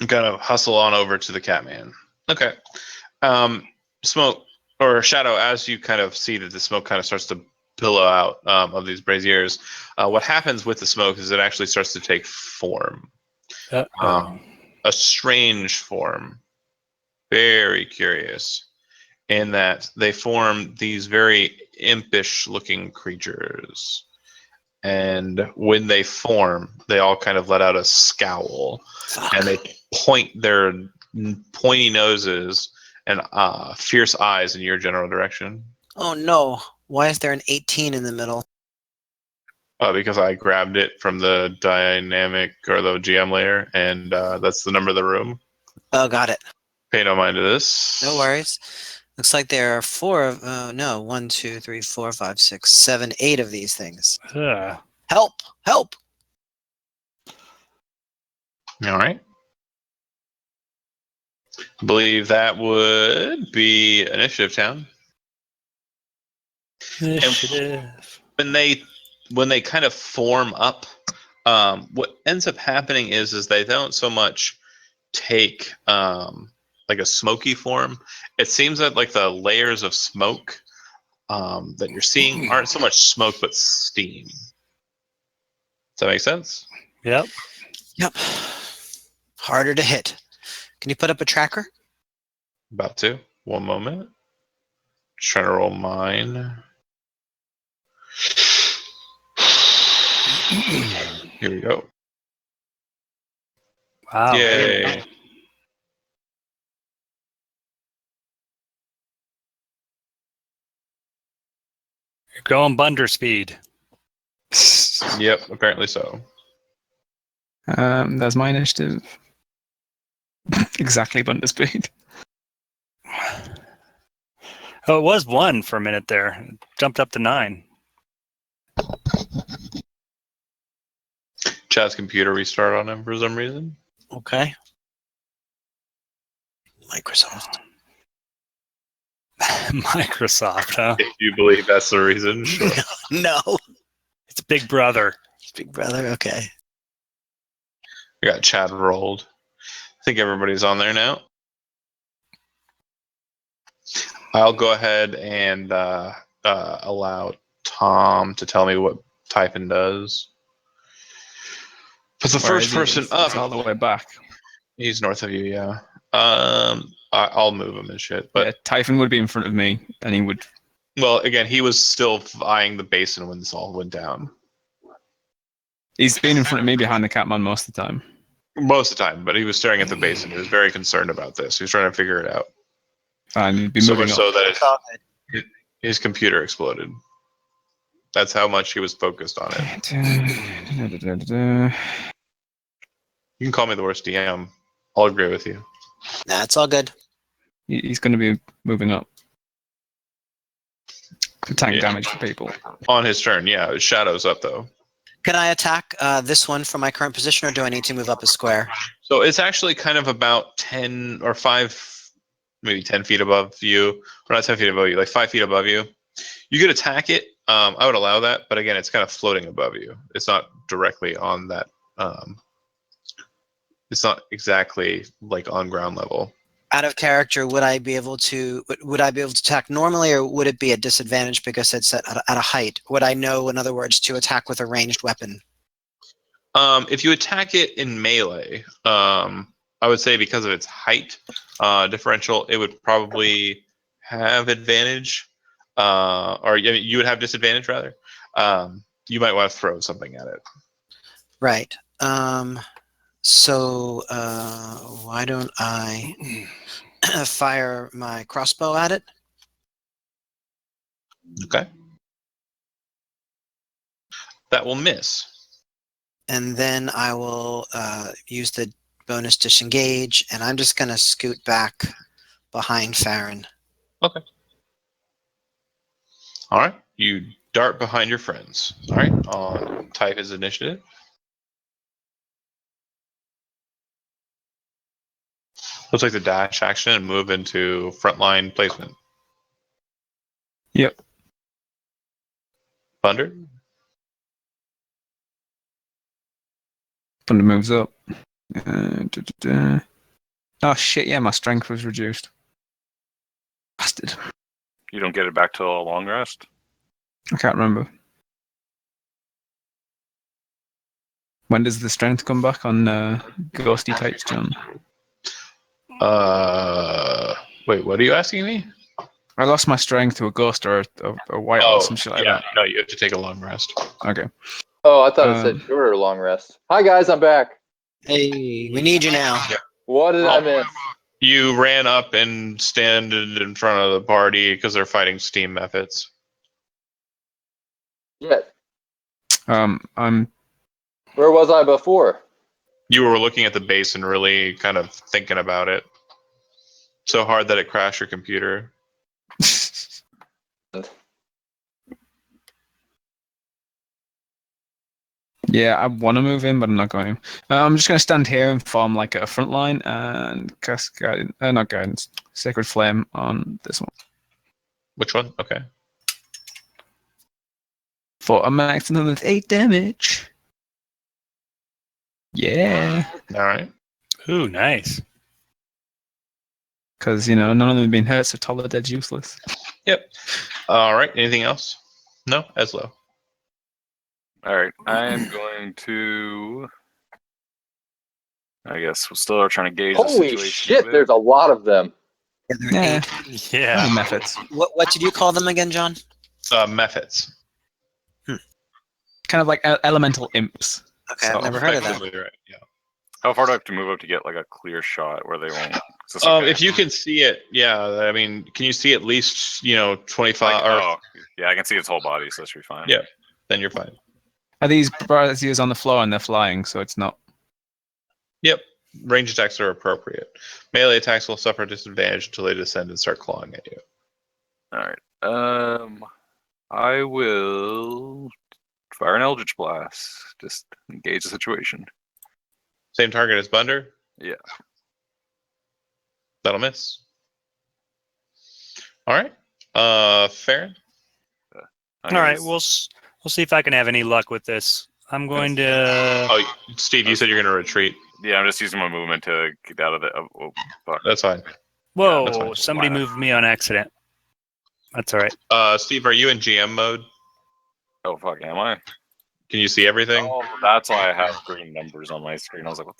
and kind of hustle on over to the Catman. Okay. Smoke or Shadow, as you kind of see that the smoke kind of starts to billow out of these braziers, what happens with the smoke is it actually starts to take form. A strange form. Very curious. In that they form these very impish looking creatures. And when they form, they all kind of let out a scowl. And they point their pointy noses and fierce eyes in your general direction. Oh no! Why is there an 18 in the middle? Because I grabbed it from the dynamic or the GM layer, and that's the number of the room. Oh, got it. Pay no mind to this. No worries. Looks like there are 4 of, no, 1, 2, 3, 4, 5, 6, 7, 8 of these things. Help! Help! All right. I believe that would be Initiative Town. Initiative. When they kind of form up, what ends up happening is they don't so much take like a smoky form. It seems that like the layers of smoke that you're seeing aren't so much smoke but steam. Does that make sense? Yep. Yep. Harder to hit. Can you put up a tracker? About to. One moment. Just trying to roll mine. Here we go. Wow. Yay. You're going bunder speed. Yep, apparently so. There's my initiative. Exactly Bunder speed. Oh, it was 1 for a minute there. It jumped up to 9. Chad's computer restart on him for some reason. Okay. Microsoft. Microsoft, huh? If you believe that's the reason, sure. No. It's Big Brother. Big brother, okay. We got Chad rolled. I think everybody's on there now. I'll go ahead and allow Tom to tell me what Typhon does. But the Where first is he? person It's up, all the way back. he's north of you, yeah. I'll move him and shit. But Yeah, Typhon would be in front of me, and he would. well, again, he was still eyeing the basin when this all went down. He's been in front of me behind the Catman most of the time. Most of the time, but he was staring at the basin. He was very concerned about this. He was trying to figure it out. And he'd be So moving much up. so that his computer exploded. That's how much he was focused on it. You can call me the worst DM. I'll agree with you. Nah, it's all good. He's going to be moving up. To tank Yeah. damage for people. On his turn, yeah. Shadow's up, though. Can I attack this one from my current position, or do I need to move up a square? So it's actually kind of about 10 or 5, maybe 10 feet above you. Or not 10 feet above you, like 5 feet above you. You could attack it. I would allow that. But again, it's kind of floating above you. It's not directly on that. It's not exactly like on ground level. Out of character, would I be able to attack normally, or would it be a disadvantage because it's at a height? Would I know, in other words, to attack with a ranged weapon? If you attack it in melee, I would say because of its height differential, it would probably have advantage, or you would have disadvantage rather. You might want to throw something at it. Right. So why don't I fire my crossbow at it? Okay. That will miss. And then I will use the bonus disengage, and I'm just going to scoot back behind Farron. Okay. All right. You dart behind your friends. All right. On type his initiative. Looks like the dash action and move into frontline placement. Yep. Thunder. Thunder moves up. Oh shit! Yeah, my strength was reduced. Bastard. You don't get it back till a long rest. I can't remember. When does the strength come back on ghosty types, John? Wait, what are you asking me? I lost my strength to a ghost or a white or some shit like that. No, you have to take a long rest. Okay. Oh, I thought it said short or long rest. Hi guys, I'm back. Hey, we need you now. What did I miss? You ran up and standed in front of the party because they're fighting steam methods. Yeah. I'm. Where was I before? You were looking at the base and really kind of thinking about it. So hard that it crashed your computer. Yeah, I want to move in, but I'm not going. I'm just going to stand here and form like a front line and cast guidance, not guidance, Sacred Flame on this one. Which one? Okay. For a maximum of 8 damage. Yeah. All right. Ooh, nice. Because, none of them have been hurt, so Toller Dead's useless. Yep. All right. Anything else? No? Eslo. All right, I'm going to. I guess we're still trying to gauge the Holy situation. shit, there's a lot of them. Yeah. Yeah. Many methods. What did you call them again, John? Methods. Kind of like elemental imps. Okay, I've never heard of that. Effectively, right, yeah. How far do I have to move up to get like a clear shot where they won't? Is this okay? If you can see it, yeah. I mean, can you see at least 25? Yeah, I can see its whole body, so that should be fine. Yeah. Then you're fine. Are these braziers on the floor and they're flying, so it's not. Yep. Range attacks are appropriate. Melee attacks will suffer disadvantage until they descend and start clawing at you. All right. I will fire an Eldritch Blast. Just engage the situation. Same target as Bunder? Yeah. That'll miss. All right. Farron? All right, we'll see if I can have any luck with this. I'm going to. Oh, Steve, you said you're going to retreat. Yeah, I'm just using my movement to get out of the. Oh, fuck. That's fine. Whoa! that's fine. Somebody moved me on accident. That's all right. Steve, are you in GM mode? Oh fuck, am I? Can you see everything? Oh, that's why I have green numbers on my screen. I was like, what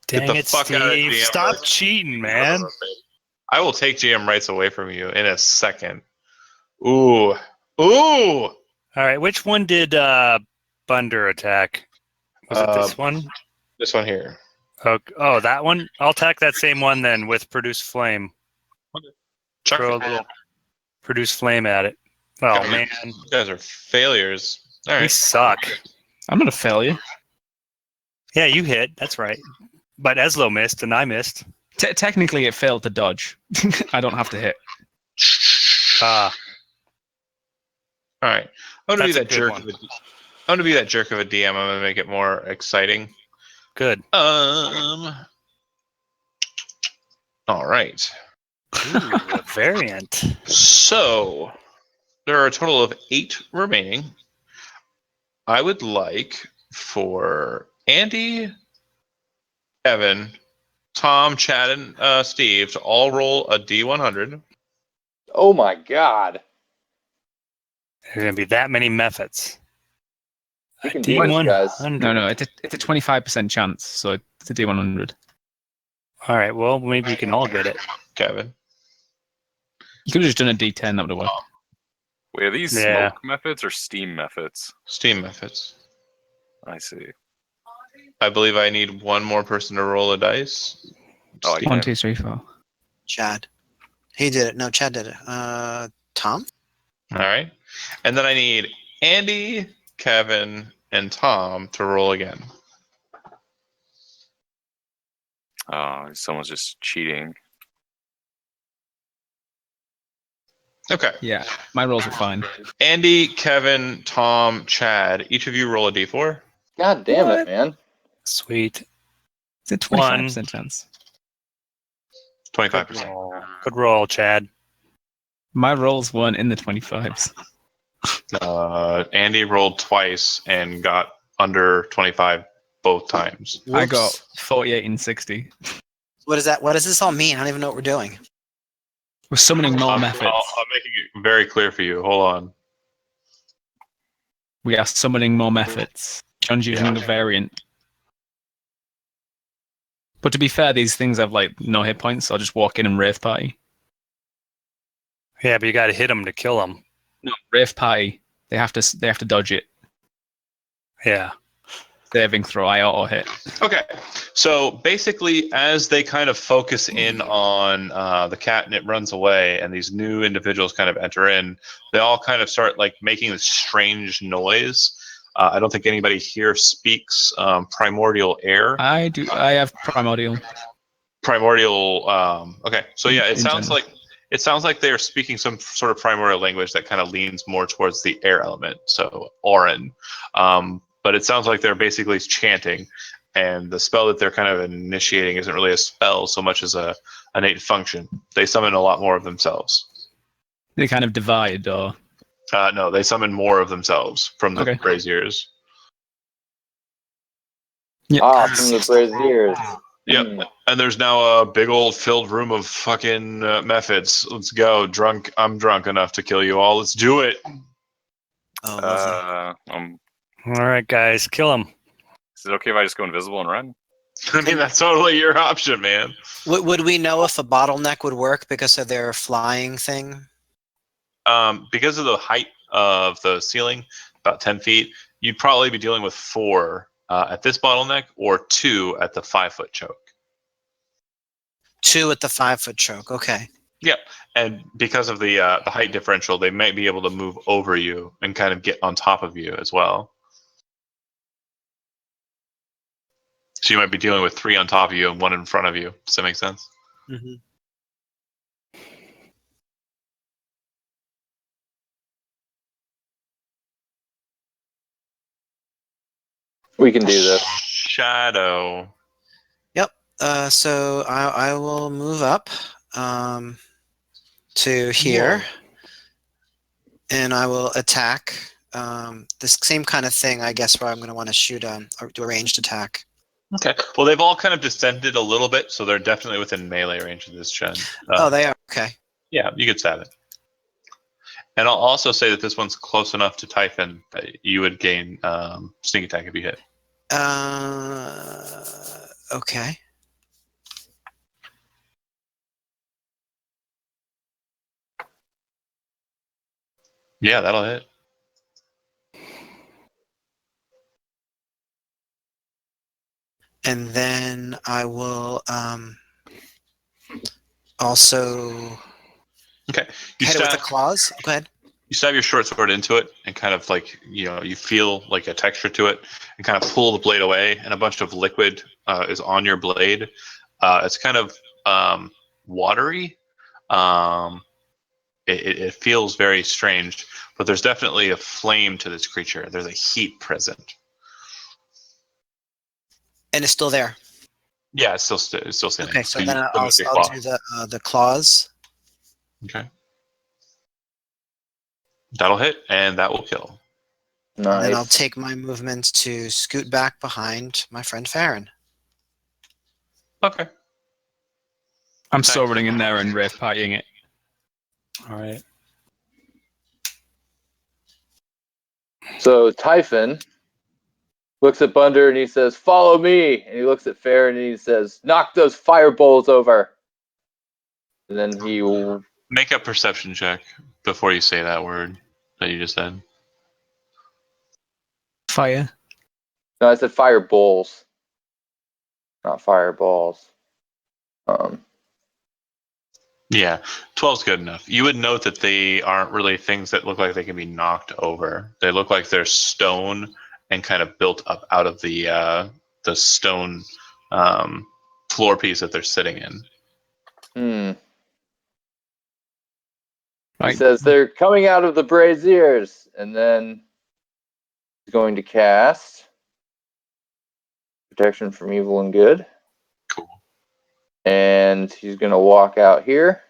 the Dang the it, fuck out of Steve! GM Stop mode. cheating, man. I will take GM rights away from you in a second. Ooh. Ooh! All right, which one did Bunder attack? Was it this one? This one here. Oh, that one? I'll attack that same one then with Produce Flame. Chuck Throw a it. little Produce Flame at it. Oh, God, man. You guys are failures. All We right. suck. I'm not a failure. Yeah, you hit. That's right. But Eslo missed, and I missed. Technically, it failed to dodge. I don't have to hit. Ah, All right. I'm gonna be That's that a good jerk. one. I'm gonna be that jerk of a DM. I'm gonna make it more exciting. good. All right. Ooh, a variant. So there are a total of 8 remaining. I would like for Andy, Kevin, Tom, Chad, and Steve to all roll a D100. Oh my god. There's going to be that many methods. We can do this, guys. D100. No, it's a 25% chance, so it's a D100. All right, well, maybe we can all get it. Kevin. You could have just done a D10, that would have worked. Wait, are these Yeah. smoke methods or steam methods? Steam methods. I see. I believe I need one more person to roll a dice. Oh, I Steve. 1, 2, 3, 4. Chad. He did it. No, Chad did it. Tom? All right. And then I need Andy, Kevin, and Tom to roll again. Oh, someone's just cheating. Okay. Yeah, my rolls are fine. Andy, Kevin, Tom, Chad, each of you roll a d4. God damn What? it, man. Sweet. It's a 25% chance. 25%. Good roll, Chad. My rolls weren't in the 25s. Andy rolled twice and got under 25. both times. I got Whoops. 48 and 60. What is that? What does this all mean? I don't even know what we're doing. We're summoning more I'm methods. making it very clear for you. Hold on. We are summoning more methods. John's using Yeah. the variant. But to be fair, these things have like no hit points, so I'll just walk in and Wraith Party. Yeah, but you got to hit them to kill them. No, Wraith Party. They have to dodge it. Yeah. Saving throw, I auto hit. Okay, so basically, as they kind of focus in on the cat and it runs away, and these new individuals kind of enter in, they all kind of start like making this strange noise. I don't think anybody here speaks primordial air. I do. I have primordial. Primordial. Okay, so yeah, it In sounds general. like they are speaking some sort of primordial language that kind of leans more towards the air element. So Auran. But it sounds like they're basically chanting, and the spell that they're kind of initiating isn't really a spell so much as a innate function. They summon a lot more of themselves. They kind of divide, or No, they summon more of themselves from the Okay. braziers. yeah. From the braziers. Yep. And there's now a big old filled room of fucking methods. Let's go. Drunk. I'm drunk enough to kill you all. Let's do it. Oh, lovely. All right, guys, kill them. Is it okay if I just go invisible and run? I mean, that's totally your option, man. Would we know if a bottleneck would work because of their flying thing? Because of the height of the ceiling, about 10 feet, you'd probably be dealing with 4 at this bottleneck or 2 at the 5-foot choke. 2 at the 5-foot choke. Okay. Yep. And because of the height differential, they might be able to move over you and kind of get on top of you as well. So you might be dealing with 3 on top of you and 1 in front of you. Does that make sense? Mm-hmm. We can do this. Shadow. So I will move up to here, and I will attack. This same kind of thing, I guess, where I'm going to want to shoot or do a ranged attack. Okay. Well, they've all kind of descended a little bit, so they're definitely within melee range of this Shen. Oh, they are. Okay. Yeah, you could stab it. And I'll also say that this one's close enough to Typhon that you would gain sneak attack if you hit. Okay. Yeah, that'll hit. And then I will also Okay. hit it with the claws. Go ahead. You stab your short sword into it and kind of like, you feel like a texture to it and kind of pull the blade away, and a bunch of liquid is on your blade. It's kind of watery. It feels very strange, but there's definitely a flame to this creature. There's a heat present. And it's still there. Yeah, it's still standing. Okay, so you then put it I'll with your do claw. the claws. Okay. That'll hit, and that will kill. And then I'll Nice. take my movement to scoot back behind my friend Farron. Okay. I'm still running in there and Wraith Partying it. All right. So Typhon looks at Bunder and he says, "Follow me." And he looks at Farron and he says, "Knock those fireballs over." And then he will. Make a perception check before you say that word that you just said. Fire. No, I said fireballs, not fireballs. Yeah, 12's good enough. You would note that they aren't really things that look like they can be knocked over. They look like they're stone and kind of built up out of the stone floor piece that they're sitting in. He Right. says they're coming out of the braziers, and then he's going to cast protection from evil and good. Cool. And he's going to walk out here.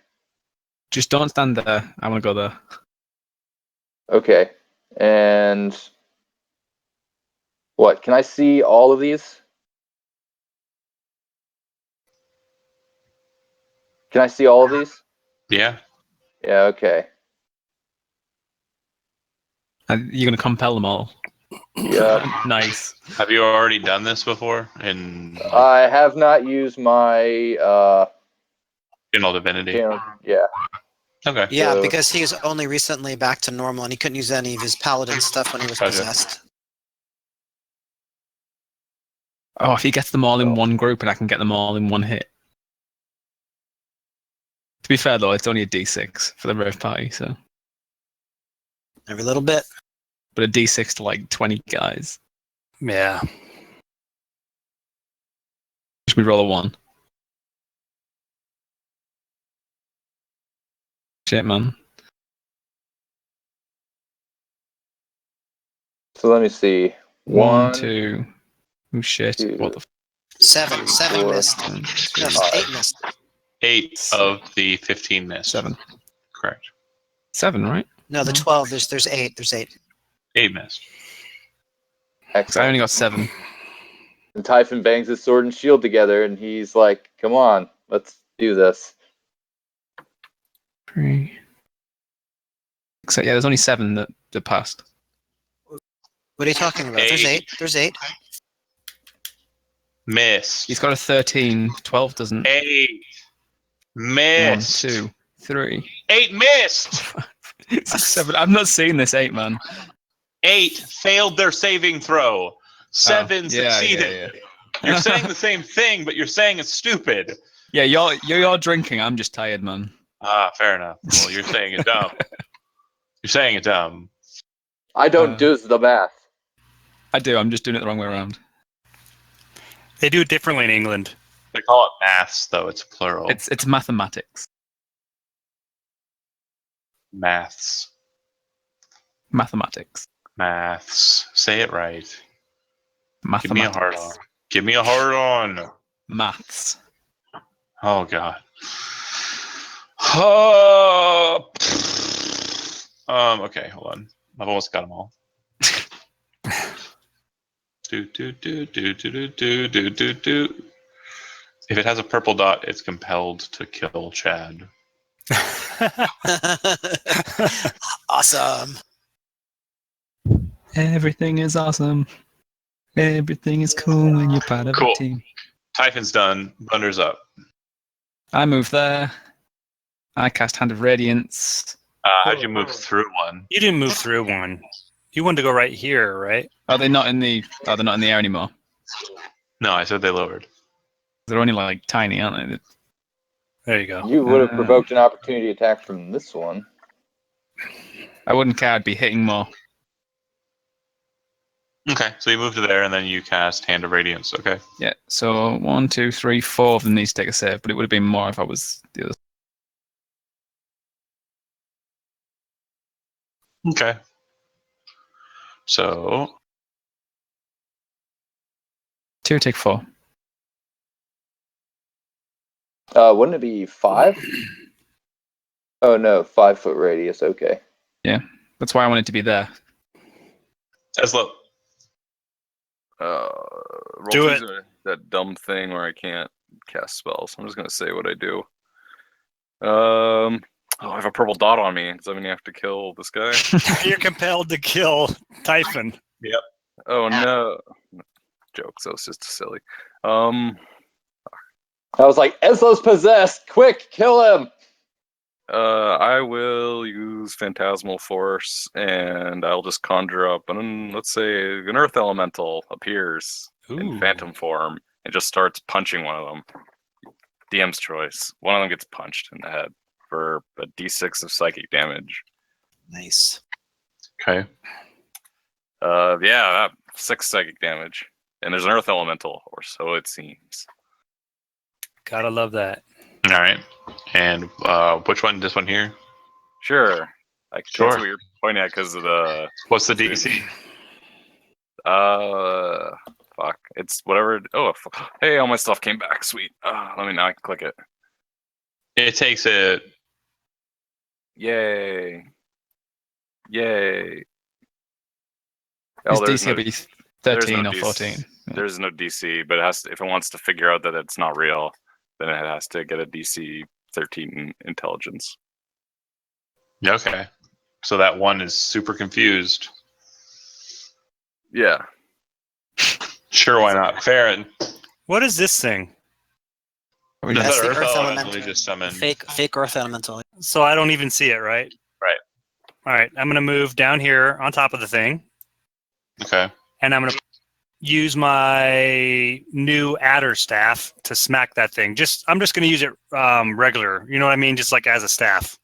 Just don't stand there. I want to go there. Okay. And what? Can I see all of these? Can I see all of these? Yeah. Yeah, okay. You're going to compel them all. Yeah. Nice. Have you already done this before in I have not used my Channel Divinity? yeah. Okay. Yeah, So- because he's only recently back to normal, and he couldn't use any of his paladin stuff when he was Gotcha. possessed. Oh, if he gets them all in one group and I can get them all in one hit. To be fair, though, it's only a D6 for the rave party, so. Every little bit. But a D6 to like 20 guys. Yeah. Should we roll a 1? Shit, man. So let me see. 1, 2. Oh, shit. 2, What the f? 7. 7 4, missed. 1, 2, No, 5. 8 missed. 8 of the 15 missed. 7. Correct. 7, right? No, the 12. There's 8. There's 8. 8 missed. So I Excellent. only got 7. And Typhon bangs his sword and shield together, and he's like, "Come on, let's do this." 3. So, yeah, there's only 7 that passed. What are you talking about? There's 8. There's 8. Missed. He's got a 13. 12 doesn't. 8 1, missed. 2, 3. 8 missed. 6, 7. I'm not seeing this 8, man. 8 failed their saving throw. 7 succeeded. You're saying the same thing, but you're saying it's stupid. Yeah, you're drinking. I'm just tired, man. Ah, fair enough. Well, you're saying it dumb. You're saying it dumb. I don't do the math. I do. I'm just doing it the wrong way around. They do it differently in England. They call it maths, though. It's plural. It's mathematics. Maths. Mathematics. Maths. Say it right. Mathematics. Give me a hard on. Give me a hard on. Maths. Oh, God. Oh. Okay, hold on. I've almost got them all. Do. If it has a purple dot, it's compelled to kill Chad. Awesome. Everything is awesome. Everything is cool when you're part of Cool. a team. Typhon's done. Bunder's up. I move there. I cast Hand of Radiance. How'd you move through one? You didn't move through one. You wanted to go right here, right? Are they not in the? Oh, they're not in the air anymore. No, I said they lowered. They're only like tiny, aren't they? There you go. You would have provoked an opportunity attack from this one. I wouldn't care. I'd be hitting more. Okay, so you move to there, and then you cast Hand of Radiance. Okay. Yeah. So 1, 2, 3, 4 of them need to take a save, but it would have been more if I was the other. Okay. So 2 take 4. Wouldn't it be 5? Oh no, 5-foot radius. Okay. That's why I wanted to be there. Tesla. Roll Do twos it. are that dumb thing where I can't cast spells. I'm just gonna say what I do. I have a purple dot on me. Does that mean you have to kill this guy? You're compelled to kill Typhon. Oh no! Jokes. That was just silly. I was like, Eslo's possessed! Quick, kill him! I will use Phantasmal Force, and I'll just conjure up, and let's say an Earth Elemental appears in Ooh. Phantom form and just starts punching one of them. DM's choice. One of them gets punched in the head for a D6 of psychic damage. Nice. Okay. Yeah, 6 psychic damage, and there's an Earth Elemental, or so it seems. Gotta love that. All right. And which one? This one here? Sure. I can Sure. see what you're pointing at because of the. What's the DC? Fuck. It's whatever. Oh, hey, all my stuff came back. Sweet. Let me now. I can click it. It takes it. Yay. Yay. His Oh, there's DC no, will be there's 13 no or DC. 14. Yeah. There's no DC, but it has to, if it wants to figure out that it's not real, then it has to get a DC 13 intelligence. Okay. So that one is super confused. Yeah. Sure, why not? Farron. What is this thing? Is That's that the Earth Earth Elemental Elemental. you just summoned? Fake Earth Elemental. So I don't even see it, right? Right. All right. I'm going to move down here on top of the thing, Okay. and I'm going to use my new adder staff to smack that thing. I'm just going to use it regular. You know what I mean? Just like as a staff,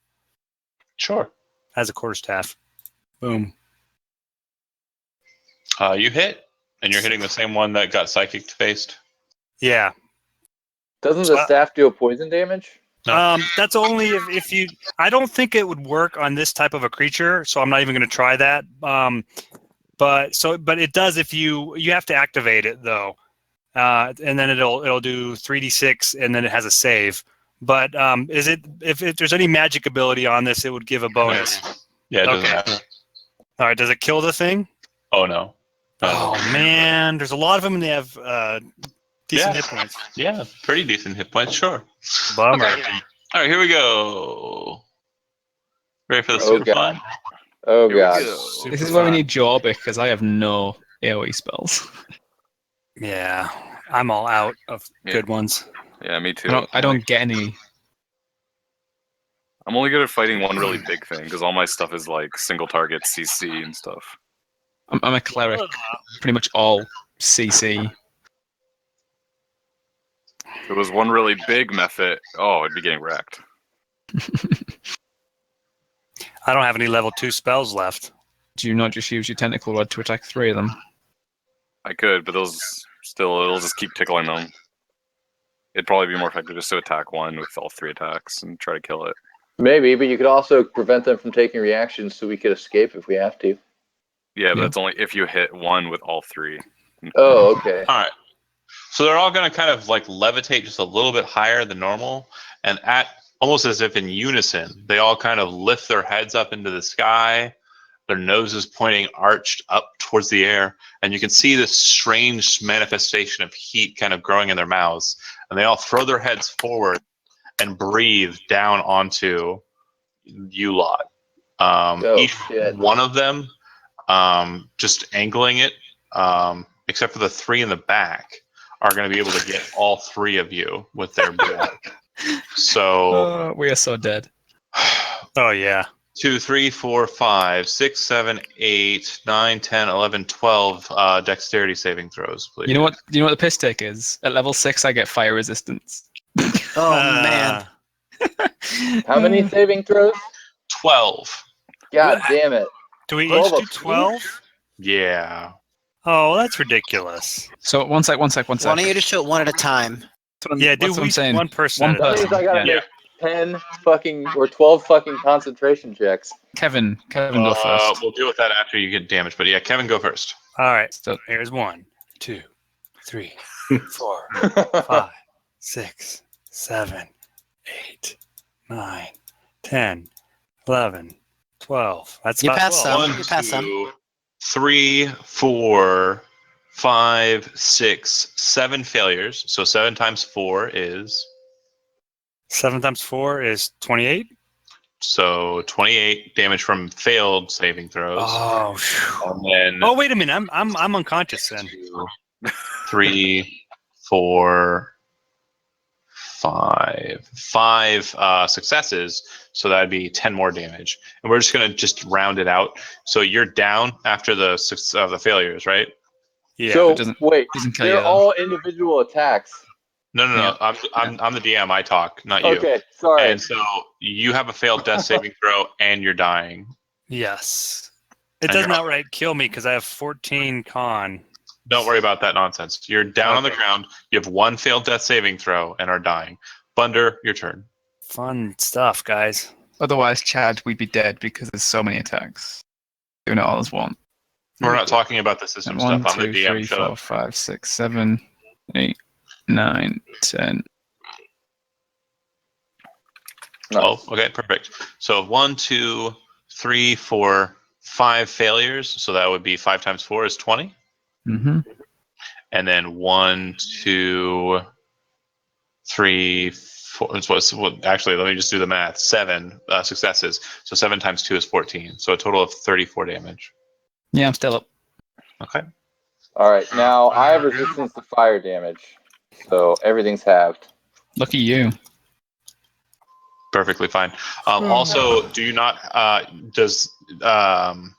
Sure. as a quarterstaff. Boom. You hit, and you're hitting the same one that got psychic faced. Yeah. Doesn't So the staff deal poison damage? No. That's only if you. I don't think it would work on this type of a creature, so I'm not even going to try that. But it does if you have to activate it though, and then it'll do 3d6, and then it has a save. But if there's any magic ability on this, it would give a bonus. Yeah, it doesn't Okay. matter. All right, does it kill the thing? Oh, no. Oh man, there's a lot of them, and they have decent Yeah. hit points. Yeah, pretty decent hit points, sure. Bummer. Okay. All right, here we go. Ready for the Oh, super God. fun? Oh Here we god. go. This is where we need Jorbic, because I have no AoE spells. Yeah, I'm all out of Yeah. good ones. Yeah, me too. I don't get any. I'm only good at fighting one really big thing because all my stuff is like single target CC and stuff. I'm a cleric, pretty much all CC. If it was one really big method, I'd be getting wrecked. I don't have any level 2 spells left. Do you not just use your tentacle rod to attack 3 of them? I could, but those it'll just keep tickling them. It'd probably be more effective just to attack one with all 3 attacks and try to kill it. Maybe, but you could also prevent them from taking reactions so we could escape if we have to. Yeah, but Yeah. that's only if you hit one with all 3. Oh, okay. All right. So they're all going to kind of like levitate just a little bit higher than normal, and at almost as if in unison, they all kind of lift their heads up into the sky, their noses pointing arched up towards the air, and you can see this strange manifestation of heat kind of growing in their mouths, and they all throw their heads forward and breathe down onto you lot. Each shit. one of them, just angling it, except for the 3 in the back, are going to be able to get all 3 of you with their breath. So We are so dead. Oh yeah. 2, 3, 4, 5, 6, 7, 8, 9, 10, 11, 12 dexterity saving throws, please. You know what the piss take is? At level 6, I get fire resistance. Oh man. How many saving throws? 12. God damn it. Do we 12 each do apiece? 12? Yeah. Oh, that's ridiculous. So one sec. Why don't you just show it one at a time? Yeah, do That's what I'm we saying. one person One at a That person. means I gotta Yeah. make 10 fucking or 12 fucking concentration checks. Kevin go first. We'll deal with that after you get damaged. But yeah, Kevin, go first. All right. So Here's 1, 2, 3, 4, 5, 6, 7, 8, 9, 10, 11, 12. That's You about passed 12. some. 1, You passed some. 2, 3, 4, 5, 6, 7 failures. So 7 times 4 is 7 times 4 is 28. so 28 damage from failed saving throws. Oh, phew. And then Oh, wait a minute. I'm unconscious then. 2, 3, 4, 5 successes, so that'd be 10 more damage, and we're just gonna round it out. So you're down after the failures, right? Yeah. So doesn't wait, kill you, they're though. all individual attacks. No. Yeah. I'm the DM. I talk, not you. Okay, sorry. And so you have a failed death saving throw, and you're dying. Yes. It And doesn't you're- outright kill me because I have 14 con. Don't worry about that nonsense. You're down on the Okay. ground. You have 1 failed death saving throw and are dying. Bunder, your turn. Fun stuff, guys. otherwise, Chad, we'd be dead because there's so many attacks. Doing it all as one. We're not talking about the system And stuff. 1, I'm the 2, DM. 3, Shut 4, up. 5, 6, 7, 8, 9, 10. 12. Okay, perfect. So 1, 2, 3, 4, 5 failures. So that would be 5 times 4 is 20. Mm-hmm. And then 1, 2, 3, Actually, let me just do the math. 7 successes. So 7 times 2 is 14. So a total of 34 damage. Yeah, I'm still up. Okay. All right, now I have resistance to fire damage, so everything's halved. Lucky you. Perfectly fine. Also, do you not does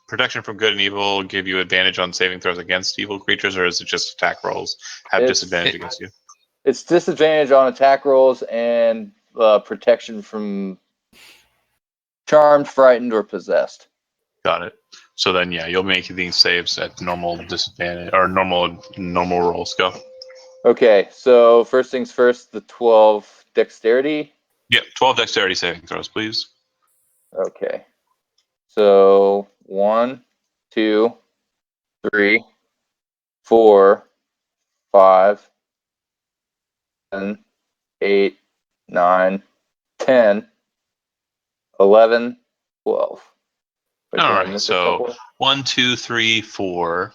protection from good and evil give you advantage on saving throws against evil creatures, or is it just attack rolls have disadvantage against you? It's disadvantage on attack rolls and protection from charmed, frightened, or possessed. Got it. So then, yeah, you'll make these saves at normal disadvantage or normal rolls. Go. Okay, so first things first, the 12 dexterity. Yep, 12 dexterity saving throws, please. Okay. So 1, 2, 3, 4, 5, 7, 8, 9, 10, 11, 12. Wait, All did I right, miss a so couple? 1, 2, 3, 4,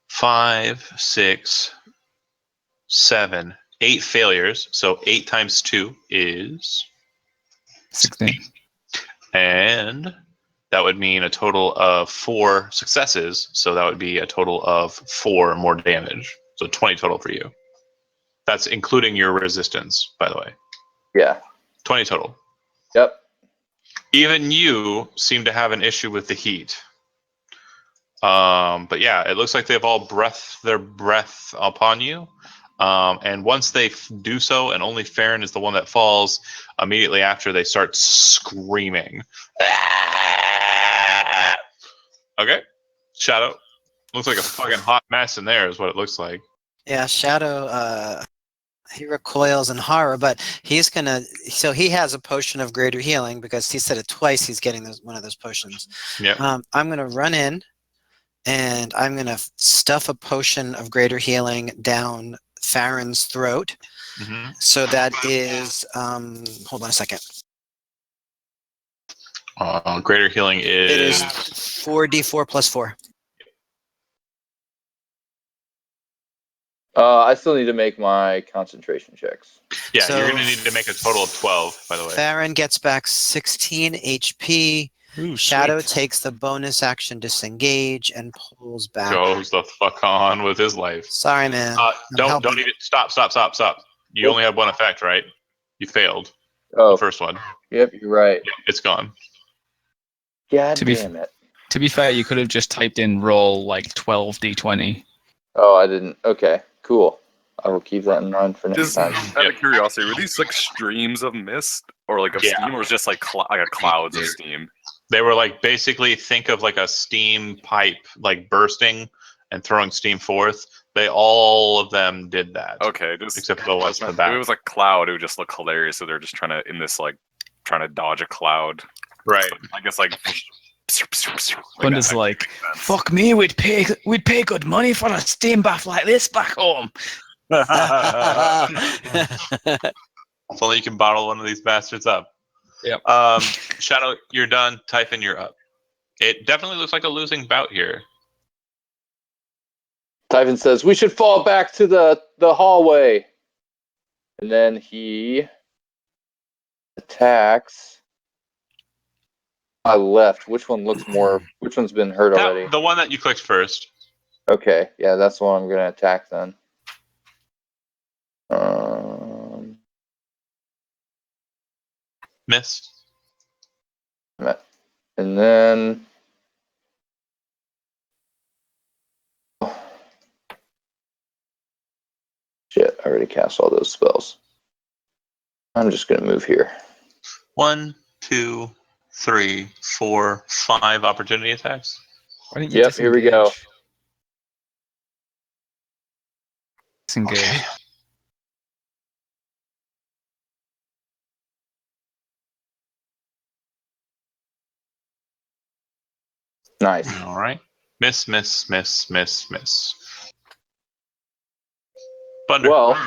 5, 6, 7, 8 failures. So 8 times 2 is 16. And that would mean a total of 4 successes. So that would be a total of 4 more damage. So 20 total for you. That's including your resistance, by the way. Yeah. 20 total. Yep. Even you seem to have an issue with the heat. But yeah, it looks like they've all breathed their breath upon you. And once they do so, and only Farron is the one that falls, immediately after they start screaming. Okay. Shadow. Looks like a fucking hot mess in there is what it looks like. Yeah, Shadow, he recoils in horror, but he's gonna. So he has a potion of greater healing because he said it twice. He's getting one of those potions. Yeah. I'm gonna run in, and I'm gonna stuff a potion of greater healing down Farron's throat. Mm-hmm. So that is. Hold on a second. Greater healing is. It is 4d4 plus 4. I still need to make my concentration checks. Yeah, So you're going to need to make a total of 12, by the way. Farron gets back 16 HP. Ooh, Shadow sweet. takes the bonus action disengage and pulls back. Goes the fuck on with his life. Sorry, man. Don't even. Stop. You only have one effect, right? You failed. Oh, The first one. yep, you're right. Yeah, it's gone. God To be damn it. To be fair, you could have just typed in roll like 12d20. Oh, I didn't. Okay, cool. I will keep that in mind for next Just time. out of curiosity, were these like streams of mist or like of steam, or was it just like like a clouds of steam? They were like basically think of like a steam pipe like bursting and throwing steam forth. All of them did that. Okay, just Except the ones in the if back. it was like cloud, it would just look hilarious. So they're just trying to dodge a cloud. Right. I guess like. Bunda's like, fuck me, we'd pay good money for a steam bath like this back home. If only you can bottle one of these bastards up. Yep. Shadow, you're done. Typhon, you're up. It definitely looks like a losing bout here. Typhon says, we should fall back to the hallway. And then he attacks my left. Which one looks more... Which one's been hurt already? The one that you clicked first. Okay, yeah, that's the one I'm going to attack then. Miss. And then... Shit, I already cast all those spells. I'm just going to move here. 1, 2, 3, 4, 5 opportunity attacks. Why didn't you Yep, here we go. Disengage. Okay. Nice. All right. Miss. Thunder. Well,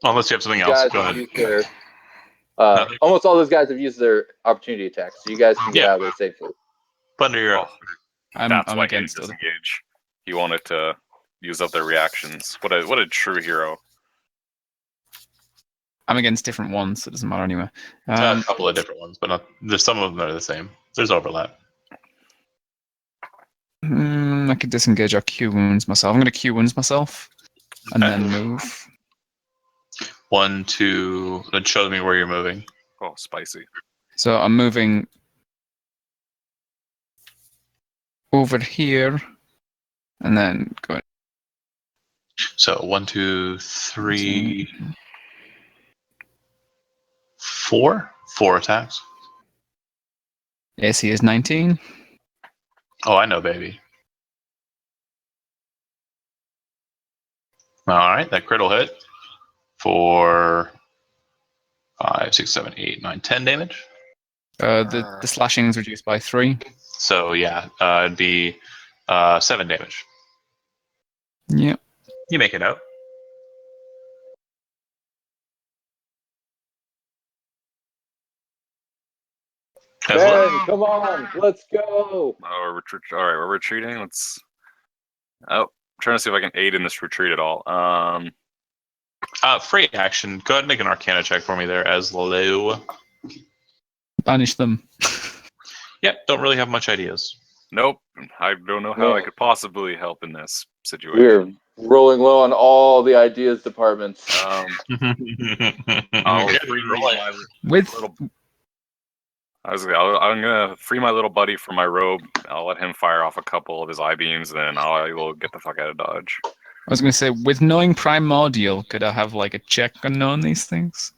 unless you have something else. Go ahead. Their, almost all those guys have used their opportunity attacks, so you guys can get out of there safely. Thunder, you're up. That's I'm why against he it. disengage. He wanted to use up their reactions. What a true hero. I'm against different ones, so it doesn't matter anyway. A couple of different ones, but there's some of them that are the same. There's overlap. I could disengage or Q wounds myself. I'm going to Q wounds myself and Okay. then move. 1, 2. That shows me where you're moving. Oh, spicy. So I'm moving over here and then going. So 1, 2, 3, 4. 4 attacks. AC is 19. Oh, I know, baby. All right, that crit will hit for 5, 6, 7, 8, 9, 10 damage. The slashing is reduced by 3. So yeah, it'd be 7 damage. Yep. You make it out. Ben, come on, let's go. Oh, we're retreating. Let's. Oh, I'm trying to see if I can aid in this retreat at all. Free action. Go ahead and make an Arcana check for me there, Aslo. Banish them. Yep, don't really have much ideas. Nope. I don't know how I Man. could possibly help in this situation. We're rolling low on all the ideas departments. I'll Yeah, free roll it. my With little. I'm gonna free my little buddy from my robe. I'll let him fire off a couple of his eye beams, then I will get the fuck out of Dodge. I was going to say, with knowing Primordial, could I have like a check on knowing these things?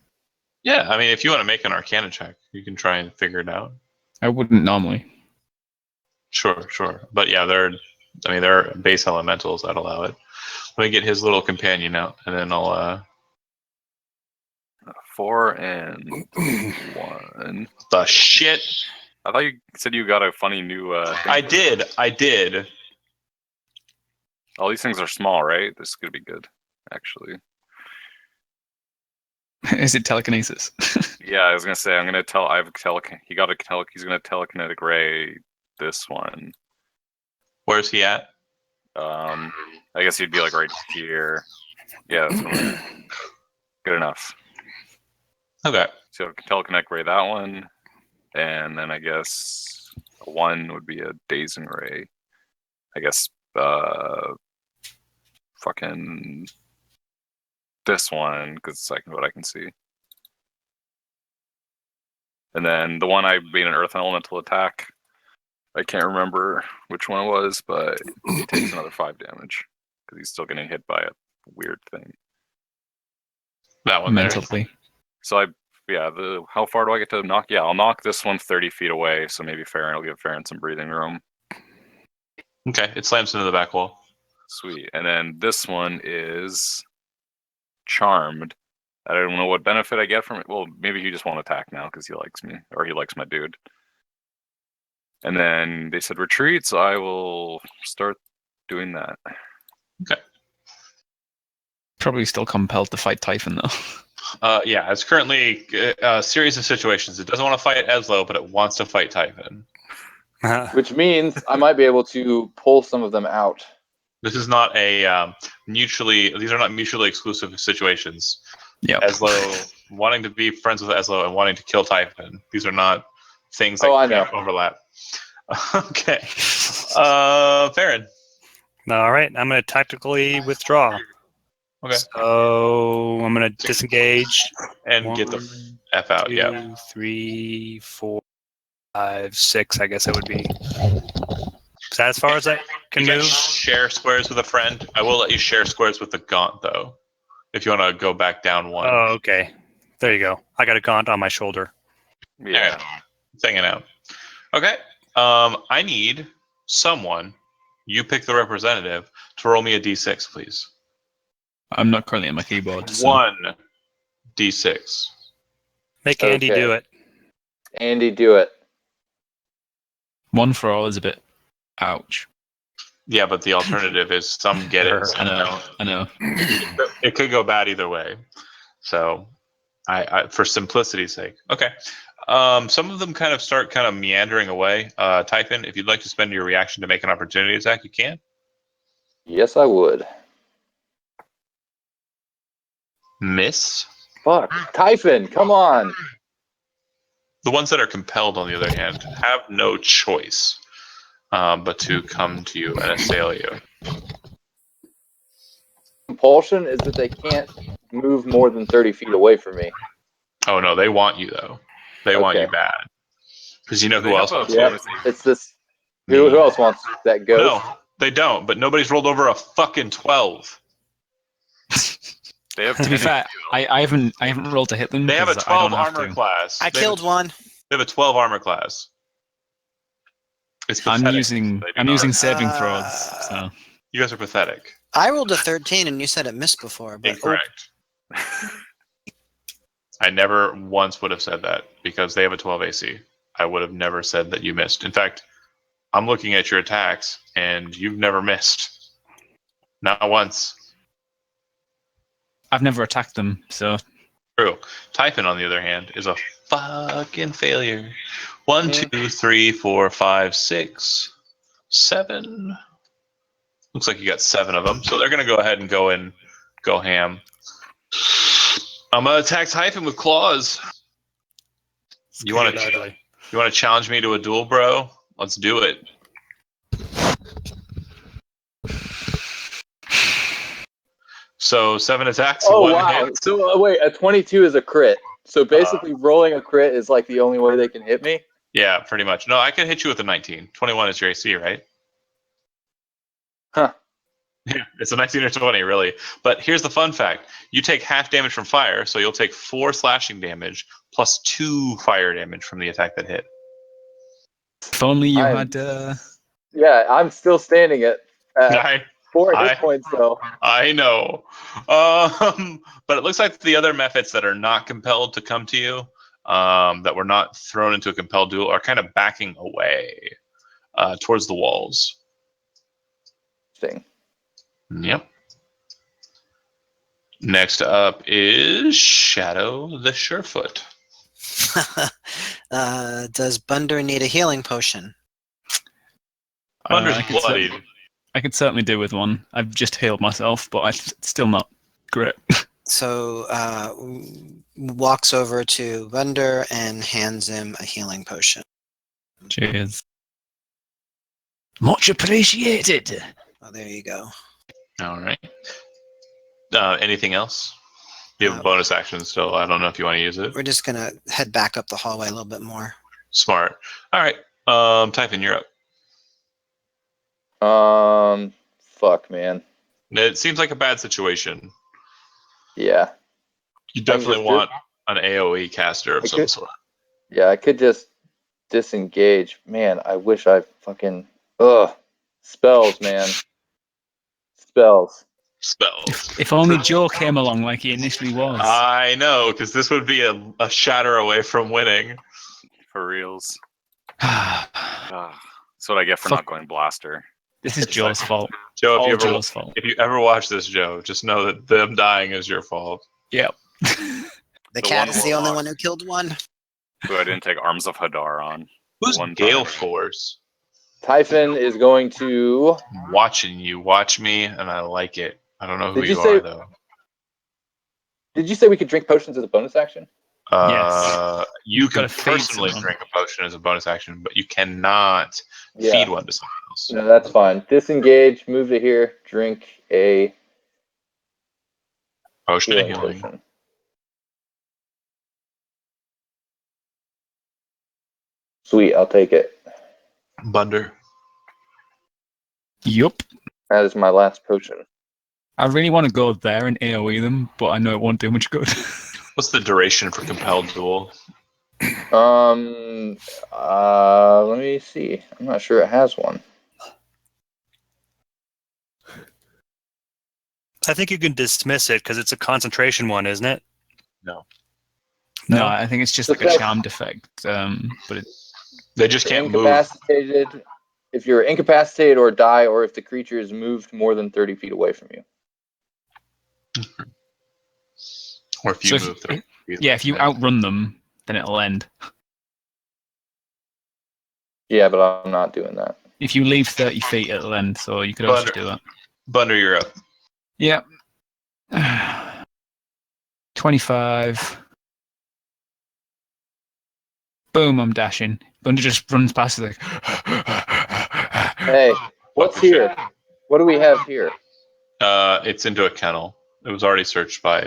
Yeah, I mean, if you want to make an Arcana check, you can try and figure it out. I wouldn't normally. Sure. But yeah, they're base elementals that allow it. Let me get his little companion out, and then I'll 4 and 1. the shit. I thought you said you got a funny new. Thing. I did. All these things are small, right? This is gonna be good, actually. Is it telekinesis? Yeah, I was gonna say I'm gonna tell. He got a He's gonna telekinetic ray this one. Where's he at? I guess he'd be like right here. Yeah, that's good enough. Okay. So telekinetic ray that one, and then I guess 1 would be a dazing ray. I guess fucking this one because it's like what I can see. And then the one I made an earth elemental attack. I can't remember which one it was, but he takes another 5 damage because he's still getting hit by a weird thing. That one there. Mentally. So how far do I get to knock? Yeah, I'll knock this one 30 feet away. So maybe Farron will give Farron some breathing room. Okay, it slams into the back wall. Sweet. And then this one is charmed. I don't know what benefit I get from it. Well, maybe he just won't attack now because he likes me or he likes my dude. And then they said retreat, so I will start doing that. Okay. Probably still compelled to fight Typhon, though. Yeah, it's currently a series of situations. It doesn't want to fight Eslo, but it wants to fight Typhon. Which means I might be able to pull some of them out. This is not a these are not mutually exclusive situations. Yeah. Eslo wanting to be friends with Eslo and wanting to kill Typhon. These are not things that can't overlap. Okay. Farron. All right, I'm going to tactically withdraw. Okay. So I'm going to disengage. And get the F out, 2, 3, 4, 5, 6, I guess it would be. Is that as far as I can You can move? share squares with a friend. I will let you share squares with the gaunt, though, if you want to go back down 1. Oh, okay. There you go. I got a gaunt on my shoulder. Yeah. Okay. It's hanging out. Okay. I need someone, you pick the representative, to roll me a d6, please. I'm not currently on my keyboard. So. 1 d6. Make Andy Okay. do it. Andy, do it. 1 for all is a bit. Ouch. Yeah, but the alternative is some get it. Some I know. It could go bad either way. So, I for simplicity's sake, okay. Some of them kind of meandering away. Typhon, if you'd like to spend your reaction to make an opportunity attack, you can. Yes, I would. Miss. Fuck. Typhon, come on. The ones that are compelled, on the other hand, have no choice but to come to you and assail you. Compulsion is that they can't move more than 30 feet away from me. Oh no, they want you though. They want Okay. you bad. Because you know They who have else a wants Yeah, you? it's this. Who else wants that ghost? No, they don't. But nobody's rolled over a fucking 12. They have To be 10 fair, HP. I haven't rolled to hit them. They have a 'cause I 12 don't have armor to. class. I killed one. They have a 12 armor class. It's pathetic. I'm using They do not. saving throws. So You guys are pathetic. I rolled a 13, and you said it missed before. But Incorrect. I never once would have said that because they have a 12 AC. I would have never said that you missed. In fact, I'm looking at your attacks, and you've never missed. Not once. I've never attacked them. So True. Typhon, on the other hand, is a fucking failure. 1, 2, 3, 4, 5, 6, 7. Looks like you got 7 of them. So they're going to go ahead and go ham. I'm going to attack Typhon with claws. You want to challenge me to a duel, bro? Let's do it. So 7 attacks. Oh, 1 wow. hit. So, wait, a 22 is a crit. So basically, rolling a crit is like the only way they can hit me? Yeah, pretty much. No, I can hit you with a 19. 21 is your AC, right? Huh. Yeah, it's a 19 or 20, really. But here's the fun fact. You take half damage from fire, so you'll take 4 slashing damage plus 2 fire damage from the attack that hit. if only you I'm- had. Yeah, I'm still standing at 4 hit I- points, though. I know. But it looks like the other methods that are not compelled to come to you, that were not thrown into a compelled duel, are kind of backing away towards the walls. Thing. Yep. Next up is Shadow the Surefoot. does Bunder need a healing potion? Bunder's I could bloodied. I could certainly do with one. I've just healed myself, but it's still not great. So walks over to Bunder and hands him a healing potion. Cheers. Much appreciated. Oh, there you go. All right. Anything else? You have a bonus action still. I don't know if you want to use it. We're just gonna head back up the hallway a little bit more. Smart. All right. Typhon, you're up. Fuck, man. It seems like a bad situation. Yeah. You definitely just want an AoE caster of I some could- sort. Yeah, I could just disengage. Man, I wish I fucking... Ugh. Spells, man. Spells. Spells. If only Joe came along like he initially was. I know, because this would be a shatter away from winning. For reals. That's what I get for Fuck. not going blaster. This is Joe's fault. Joe, All Joe's fault. if you ever watch this, Joe, just know that them dying is your fault. Yep. The The cat one is the only warlock. one who killed one. Who I didn't take Arms of Hadar on. Who's One Gale time. Force? Typhon is going to... Watching you watch me, and I like it. I don't know who Did you you say- are, though. Did you say we could drink potions as a bonus action? Yes. You can gotta feed personally someone. drink a potion as a bonus action, but you cannot Yeah. feed one to someone else. No, that's fine. Disengage, move to here, drink a Potion of healing healing. potion. Sweet, I'll take it. Bunder. Yup. That is my last potion. I really want to go there and AoE them, but I know it won't do much good. What's the duration for compelled duel? Let me see. I'm not sure it has one. I think you can dismiss it because it's a concentration one, isn't it? No, No? I think it's just like a Okay. charmed effect. But it, They just can't move. Incapacitated. If you're incapacitated or die, or if the creature is moved more than 30 feet away from you. Or if you So if- move through. yeah, if you outrun them, then it'll end. Yeah, but I'm not doing that. If you leave 30 feet, it'll end. So you could also Bunder. do that. Bunder, you're up. Yeah. 25. Boom, I'm dashing. Bundy just runs past it like, Hey, what's here? What do we have here? It's into a kennel. It was already searched by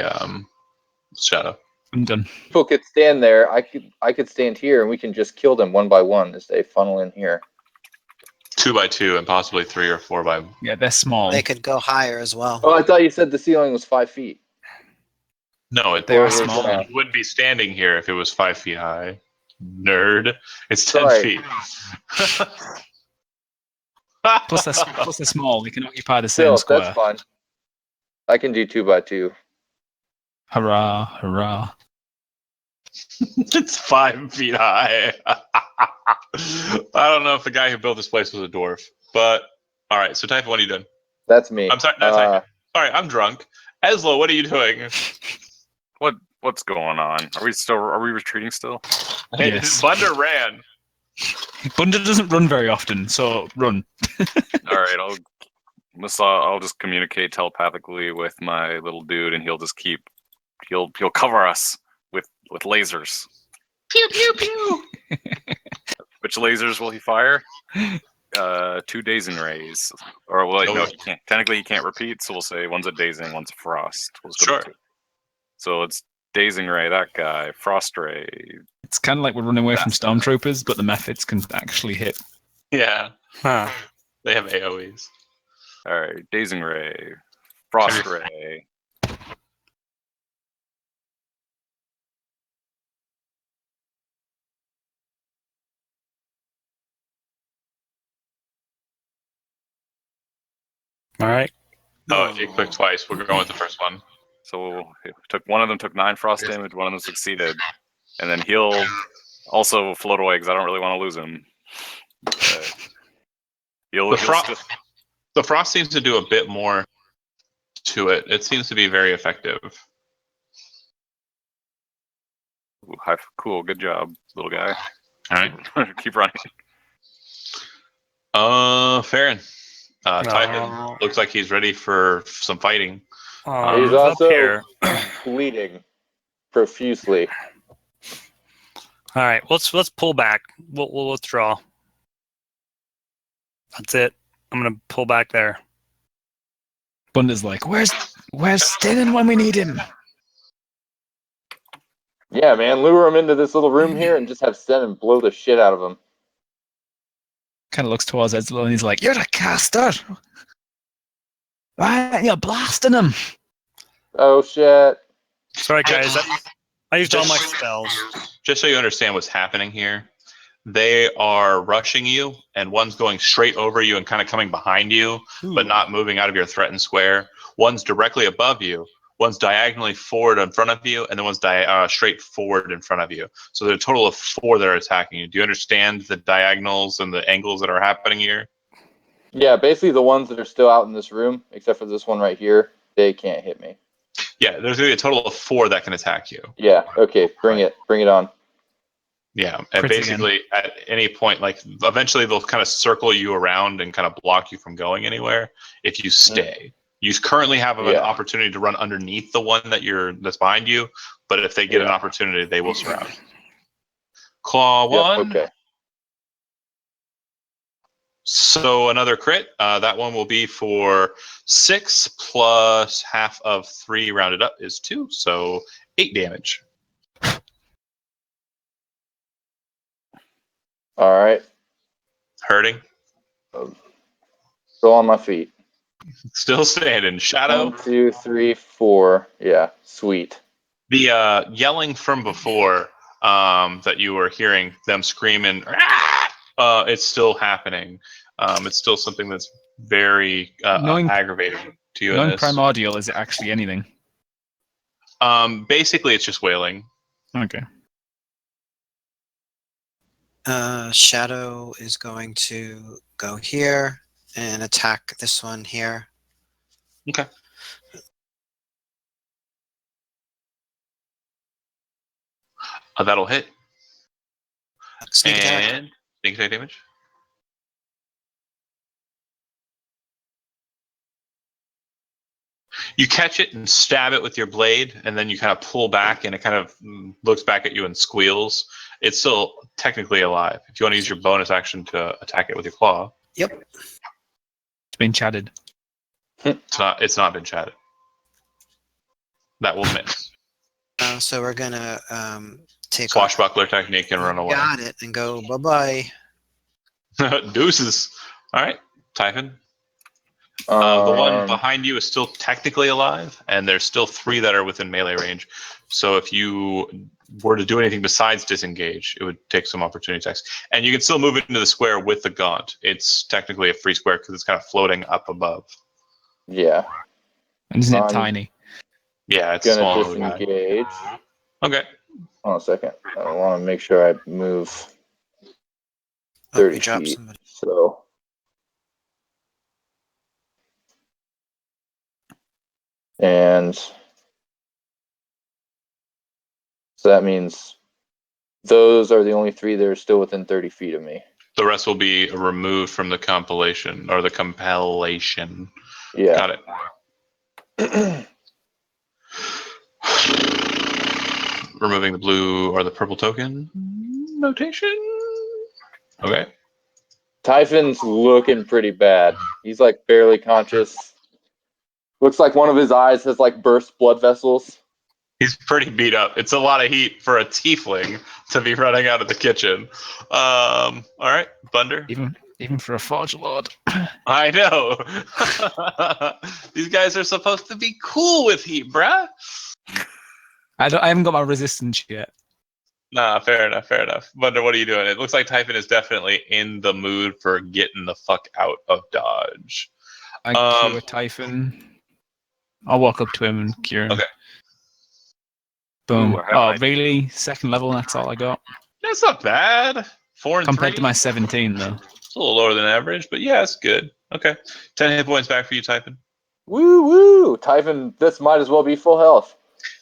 Shadow. I'm done. People could stand there. I could stand here, and we can just kill them one by one as they funnel in here. 2 by 2 and possibly 3 or 4 by. Yeah, they're small. They could go higher as well. Oh, I thought you said the ceiling was 5 feet. No, They are Or is it, small. You wouldn't be standing here if it was 5 feet high. Nerd. It's 10 Sorry. feet. Plus they're small. They can occupy the Still, same square. that's fine. I can do 2 by 2. Hurrah, hurrah. It's 5 feet high. I don't know if the guy who built this place was a dwarf, but all right. So, Typhon, what are you doing? That's me. I'm sorry, not Typhon. Sorry, I'm drunk. Eslo, what are you doing? What's going on? Are we retreating still? Hey, Yes. Bunder ran. Bunda doesn't run very often, so run. All right, I'll just communicate telepathically with my little dude, and he'll cover us with lasers. Pew pew pew. Which lasers will he fire? 2 dazing rays. Or no, he can't. Technically, he can't repeat. So we'll say one's a dazing, one's a frost. We'll just go to Sure. 2. So it's dazing ray, that guy. Frost ray. It's kind of like we're running away from stormtroopers, but the methods can actually hit. Yeah, Huh. they have AOE's. All right, dazing ray, frost ray. All right. Oh, it clicked twice. We're going with the first one. So one of them took 9 frost damage. One of them succeeded, and then he'll also float away because I don't really want to lose him. The frost seems to do a bit more to it. It seems to be very effective. Cool, good job, little guy. All right. Keep running. Farron. Typhon looks like he's ready for some fighting. He's Up also here. bleeding profusely. All right, let's pull back. We'll withdraw. That's it. I'm gonna pull back there. Bunda's like, where's Stinnon when we need him? Yeah, man, lure him into this little room here and just have Sten blow the shit out of him. Kind of looks towards Ezlo and he's like, you're the caster. Why aren't you blasting him? Oh shit. Sorry, guys. I used all my spells. Just so you understand what's happening here, they are rushing you, and one's going straight over you and kind of coming behind you, but not moving out of your threatened square. One's directly above you. One's diagonally forward in front of you, and then one's straight forward in front of you. So there's a total of 4 that are attacking you. Do you understand the diagonals and the angles that are happening here? Yeah, basically the ones that are still out in this room, except for this one right here, they can't hit me. Yeah, there's going to be a total of 4 that can attack you. Yeah, okay, bring it on. Yeah, and Crits basically at any point, like eventually they'll kind of circle you around and kind of block you from going anywhere if you stay. You currently have an opportunity to run underneath the one that's behind you, but if they get an opportunity, they will surround. Claw 1. Okay. So another crit. That one will be for 6 plus half of 3 rounded up is 2, so 8 damage. All right. Hurting. Still on my feet. Still standing. Shadow. 1, 2, 3, 4. Yeah, sweet. The yelling from before that you were hearing them screaming, it's still happening. It's still something that's very aggravating to you. Non-primordial, is it actually anything? Basically, it's just wailing. Okay. Shadow is going to go here and attack this one here. Okay. That'll hit. Sneak attack. And sneak attack damage. You catch it and stab it with your blade, and then you kind of pull back, and it kind of looks back at you and squeals. It's still technically alive. If you want to use your bonus action to attack it with your claw. Yep. It's been chatted. It's not been chatted. That will miss. So we're gonna take Swashbuckler technique and run away. Got it, and go bye-bye. Deuces. All right, Typhon. The one behind you is still technically alive, and there's still 3 that are within melee range. So if you were to do anything besides disengage, it would take some opportunity attacks. And you can still move into the square with the gaunt. It's technically a free square because it's kind of floating up above. Yeah. And isn't it tiny? Yeah, it's Gonna small. disengage. Okay. Hold on a second. I want to make sure I move 30 you dropped feet. somebody. So. And so that means those are the only 3 that are still within 30 feet of me. The rest will be removed from the compilation or the compilation. Yeah. Got it. Removing the blue or the purple token notation. Okay. Typhon's looking pretty bad. He's like barely conscious. Looks like one of his eyes has like burst blood vessels. He's pretty beat up. It's a lot of heat for a tiefling to be running out of the kitchen. All right, Bunder. Even for a Forge Lord. I know. These guys are supposed to be cool with heat, bruh. I haven't got my resistance yet. Nah, fair enough. Bunder, what are you doing? It looks like Typhon is definitely in the mood for getting the fuck out of Dodge. I cure Typhon. I'll walk up to him and cure him. Okay. Boom. Ooh, Really? 2nd level, that's all I got? That's not bad. 4 and Compared 3. to my 17, though. It's a little lower than average, but yeah, it's good. Okay. 10 hit points back for you, Typhon. Woo woo! Typhon, this might as well be full health.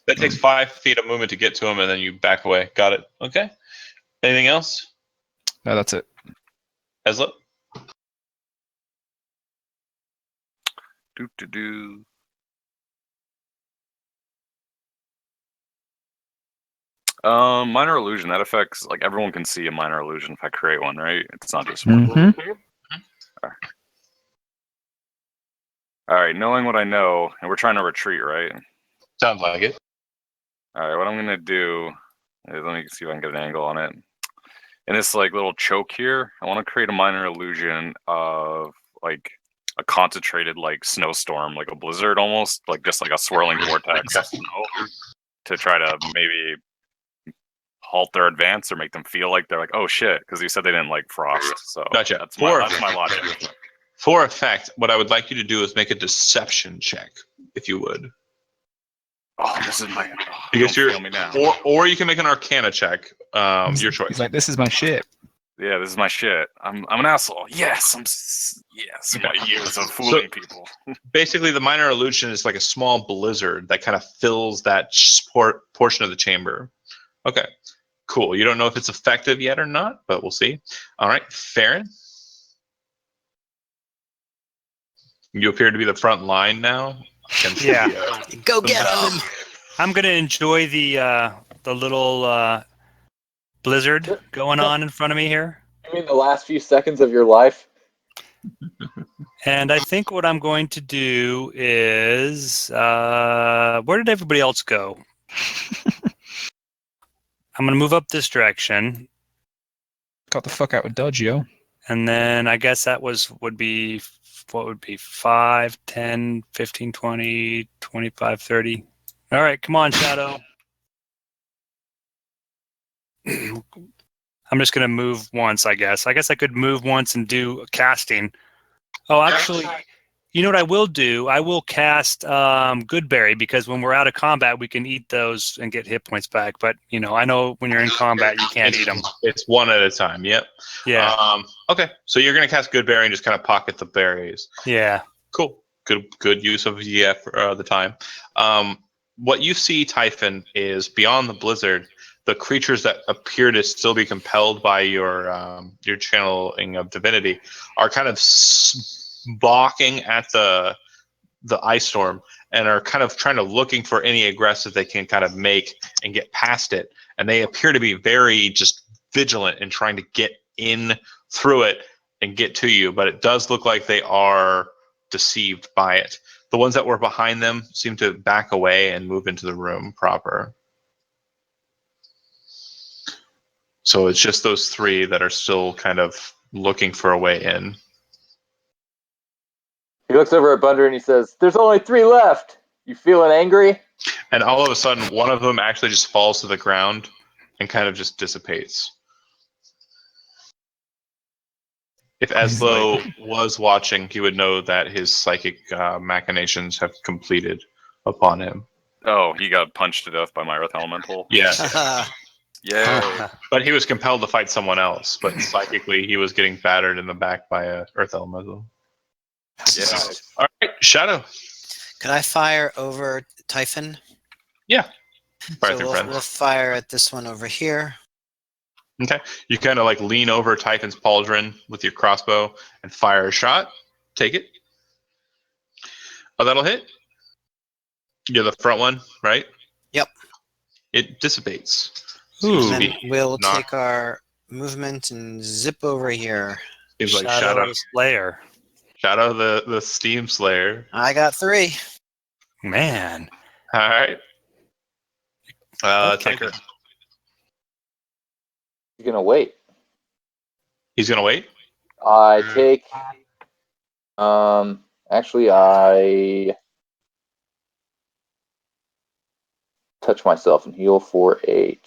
That takes 5 feet of movement to get to him, and then you back away. Got it. Okay. Anything else? No, that's it. Ezla? Do. Minor illusion. That affects, like, everyone can see a minor illusion if I create one, right? It's not just one. Mm-hmm. All right, knowing what I know, and we're trying to retreat, right? Sounds like it. All right, what I'm gonna do is, let me see if I can get an angle on it. In this like little choke here, I want to create a minor illusion of like a concentrated like snowstorm, like a blizzard almost, like just like a swirling vortex of snow, to try to maybe halt their advance or make them feel like they're like, oh shit, because you said they didn't like frost. So Gotcha. that's my logic. For effect, what I would like you to do is make a deception check, if you would. Oh, this is my. Because don't you're, feel me now. or you can make an Arcana check. Your choice. He's like, this is my shit. Yeah, this is my shit. I'm an asshole. Yes, yes. My years of fooling people. Basically, the minor illusion is like a small blizzard that kind of fills that portion of the chamber. Okay, cool. You don't know if it's effective yet or not, but we'll see. All right, Farron. You appear to be the front line now. Yeah. Go get him! I'm gonna enjoy the little blizzard going on in front of me here. You mean the last few seconds of your life? And I think what I'm going to do is, where did everybody else go? I'm gonna move up this direction. Got the fuck out of Dodge, yo. And then I guess that would be 5, 10, 15, 20, 25, 30. All right, come on, Shadow. I'm just going to move once, I guess. I guess I could move once and do a casting. Oh, actually, you know what I will do? I will cast Goodberry, because when we're out of combat, we can eat those and get hit points back. But, you know, I know when you're in combat, you can't eat them. It's one at a time. Yep. Yeah. Okay, so you're going to cast Goodberry and just kind of pocket the berries. Yeah. Cool. Good use of the time. What you see, Typhon, is beyond the blizzard, the creatures that appear to still be compelled by your channeling of divinity are kind of balking at the ice storm, and are kind of trying to looking for any aggressive they can kind of make and get past it. And they appear to be very just vigilant in trying to get in through it and get to you. But it does look like they are deceived by it. The ones that were behind them seem to back away and move into the room proper. So it's just those three that are still kind of looking for a way in. He looks over at Bunder and he says, "There's only 3 left. You feeling angry?" And all of a sudden, one of them actually just falls to the ground and kind of just dissipates. If Eslo was watching, he would know that his psychic machinations have completed upon him. Oh, he got punched to death by my Earth Elemental. Yeah. Yeah. But he was compelled to fight someone else. But psychically, he was getting battered in the back by a Earth Elemental. Yeah. All right, Shadow. Could I fire over Typhon? Yeah. Fire So through friends. we'll fire at this one over here. Okay. You kind of like lean over Typhon's pauldron with your crossbow and fire a shot. Take it. Oh, that'll hit. You're the front one, right? Yep. It dissipates. Ooh. And then we'll Knock. take our movement and zip over here. Seems like Shadow Slayer. Shadow the Steam Slayer. I got 3. Man. All right. Okay. Typhon. He's gonna wait. He's gonna wait. I take. Actually, I touch myself and heal for 8.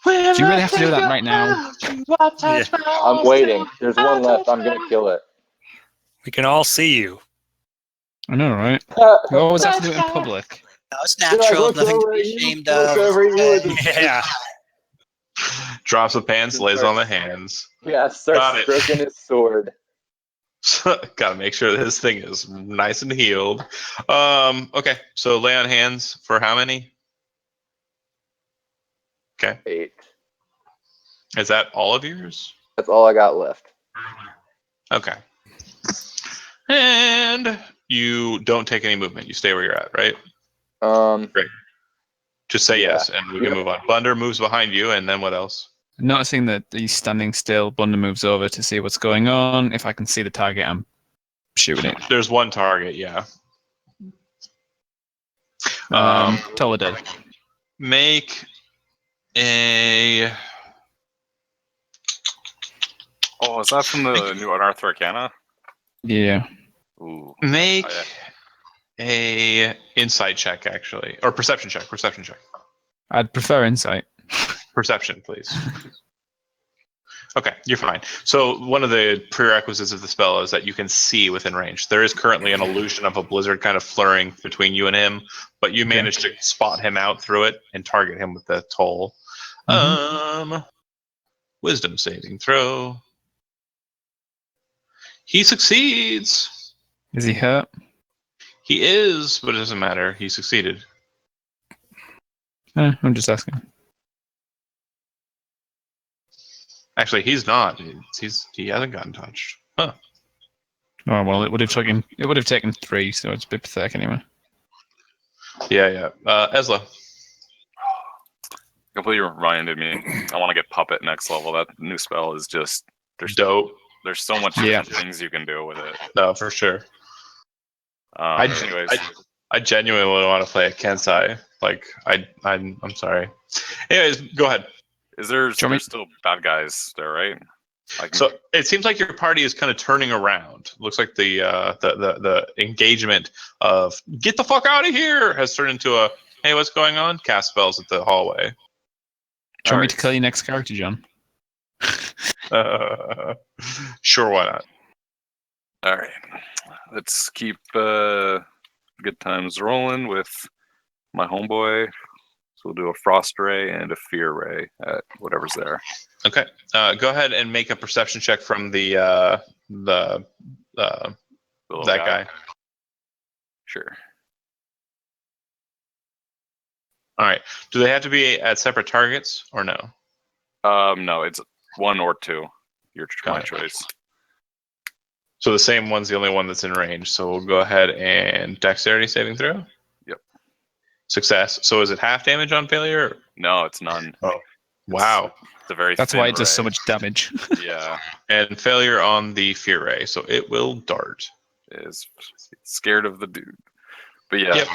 Do you really have to do that right now? Yeah. I'm waiting. There's one left. I'm gonna kill it. We can all see you. I know, right? You always have to do it in public. No, it's natural. Nothing to be ashamed of. Yeah. Drops the pants, lays on the hands. Yeah, Got starts it. stroking his sword. Gotta make sure this thing is nice and healed. Okay, so lay on hands for how many? Okay. 8. Is that all of yours? That's all I got left. Okay. And you don't take any movement. You stay where you're at, right? Just say Yeah. yes, and we can move on. Bunder moves behind you, and then what else? Noticing that he's standing still, Bunder moves over to see what's going on. If I can see the target, I'm shooting it. There's one target, yeah. Totally dead. Make a... Oh, is that from the new Unearthed Arcana? Yeah. Ooh. Make Oh, a insight check, actually. Or perception check. Perception check. I'd prefer insight. Perception, please. Okay, you're fine. So one of the prerequisites of the spell is that you can see within range. There is currently an illusion of a blizzard kind of flurrying between you and him, but you managed to spot him out through it and target him with the toll. Wisdom saving throw. He succeeds. Is he hurt? He is, but it doesn't matter. He succeeded. I'm just asking. Actually, he's not. He hasn't gotten touched. Huh. Oh well, it would have taken 3, so it's a bit pathetic anyway. Yeah. Esla. Completely reminded me. I want to get Puppet next level. That new spell is just Dope. There's so much different things you can do with it. No, for sure. Anyways, I genuinely want to play a Kensai. Like, I'm sorry. Anyways, go ahead. there's still bad guys there, right? So it seems like your party is kind of turning around. Looks like the engagement of "get the fuck out of here" has turned into a "hey, what's going on?" Cast spells at the hallway. Do you want me to kill your next character, John? Sure, why not? All right, let's keep good times rolling with my homeboy. So we'll do a Frost Ray and a Fear Ray at whatever's there. Okay, go ahead and make a perception check from that guy. Sure. All right. Do they have to be at separate targets or no? No, it's 1 or 2. My choice. So the same one's the only one that's in range. So we'll go ahead and dexterity saving throw. Success. So is it half damage on failure? No, it's none. Oh, wow. It's a very. That's thin why it does so ray. much damage. Yeah, And failure on the fear ray, so it will dart. is scared of the dude. But yeah, Yep.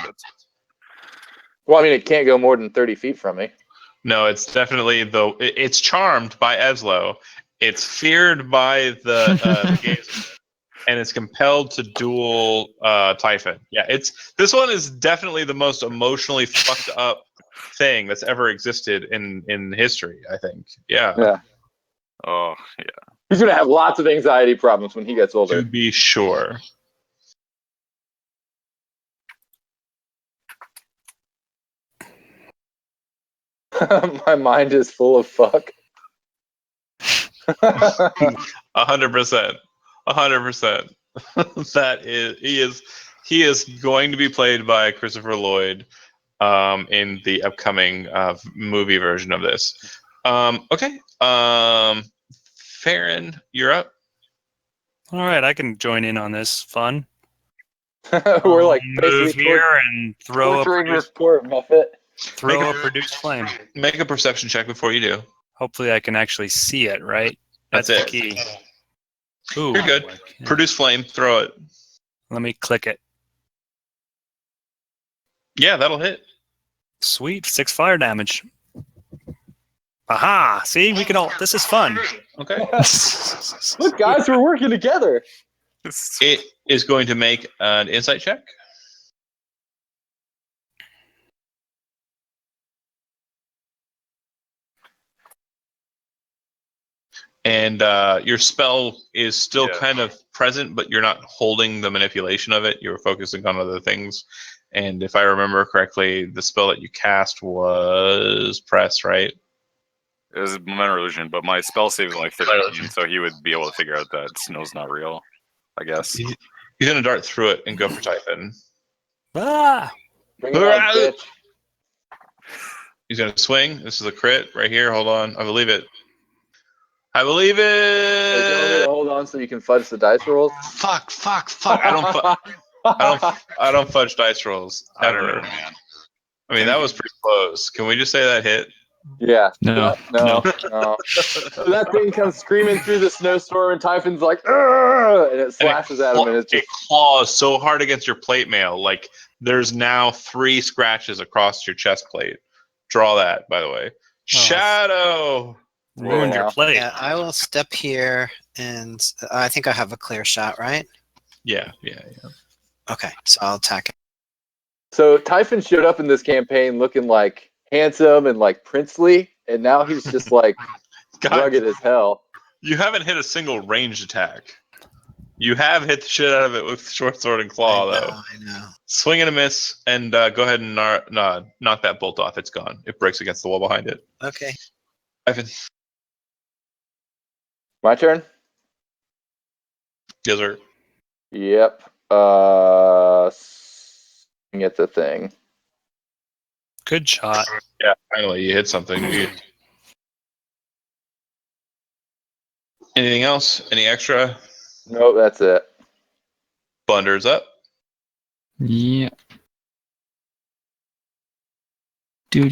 Well, I mean, it can't go more than 30 feet from me. No, it's definitely it's charmed by Eslo. It's feared by the gazer, and it's compelled to duel Typhon. Yeah, this one is definitely the most emotionally fucked up thing that's ever existed in history. I think. Yeah. Yeah. Oh yeah. He's going to have lots of anxiety problems when he gets older. To be sure. My mind is full of fuck. 100%. 100%. That is he is going to be played by Christopher Lloyd in the upcoming movie version of this. Okay. Farron, you're up. All right, I can join in on this fun. We're like Move basically here and throw a torturing produce, this poor Muffet. throw a produce flame. Make a perception check before you do. Hopefully, I can actually see it. Right, That's the it. key. Ooh, You're good. yeah. Produce flame, throw it. Let me click it. Yeah, that'll hit. Sweet, 6 fire damage. Aha! See, we can all. This is fun. Okay. Look, guys, we're working together. It is going to make an insight check. And your spell is still kind of present, but you're not holding the manipulation of it. You're focusing on other things. And if I remember correctly, the spell that you cast was press, right? It was a momentum illusion, but my spell save is only 15, so he would be able to figure out that snow's not real, I guess. He's going to dart through it and go for Typhon. Ah! Bring it on, bitch. He's going to swing. This is a crit right here. Hold on. I believe it. I believe it. Hey, do you want me to hold on so you can fudge the dice rolls? Fuck. I don't fudge dice rolls I don't ever. know, man. I mean, that was pretty close. Can we just say that hit? Yeah. No. No. So that thing comes screaming through the snowstorm, and Typhon's like, "Argh!" and it slashes at him, and it's just it claws so hard against your plate mail. Like there's now 3 scratches across your chest plate. Draw that, by the way. Shadow. Ruined your plate. Yeah, I will step here, and I think I have a clear shot, right? Yeah. Okay, so I'll attack it. So Typhon showed up in this campaign looking like handsome and like princely, and now he's just like rugged as hell. You haven't hit a single ranged attack. You have hit the shit out of it with short sword and claw, though. I know. Swing and a miss, and go ahead and knock that bolt off. It's gone. It breaks against the wall behind it. Okay. Ivan. My turn? Yes, sir. Yep. Get the thing. Good shot. Yeah, finally you hit something. Anything else? Any extra? Nope, that's it. Bunder's up. Yeah. Do.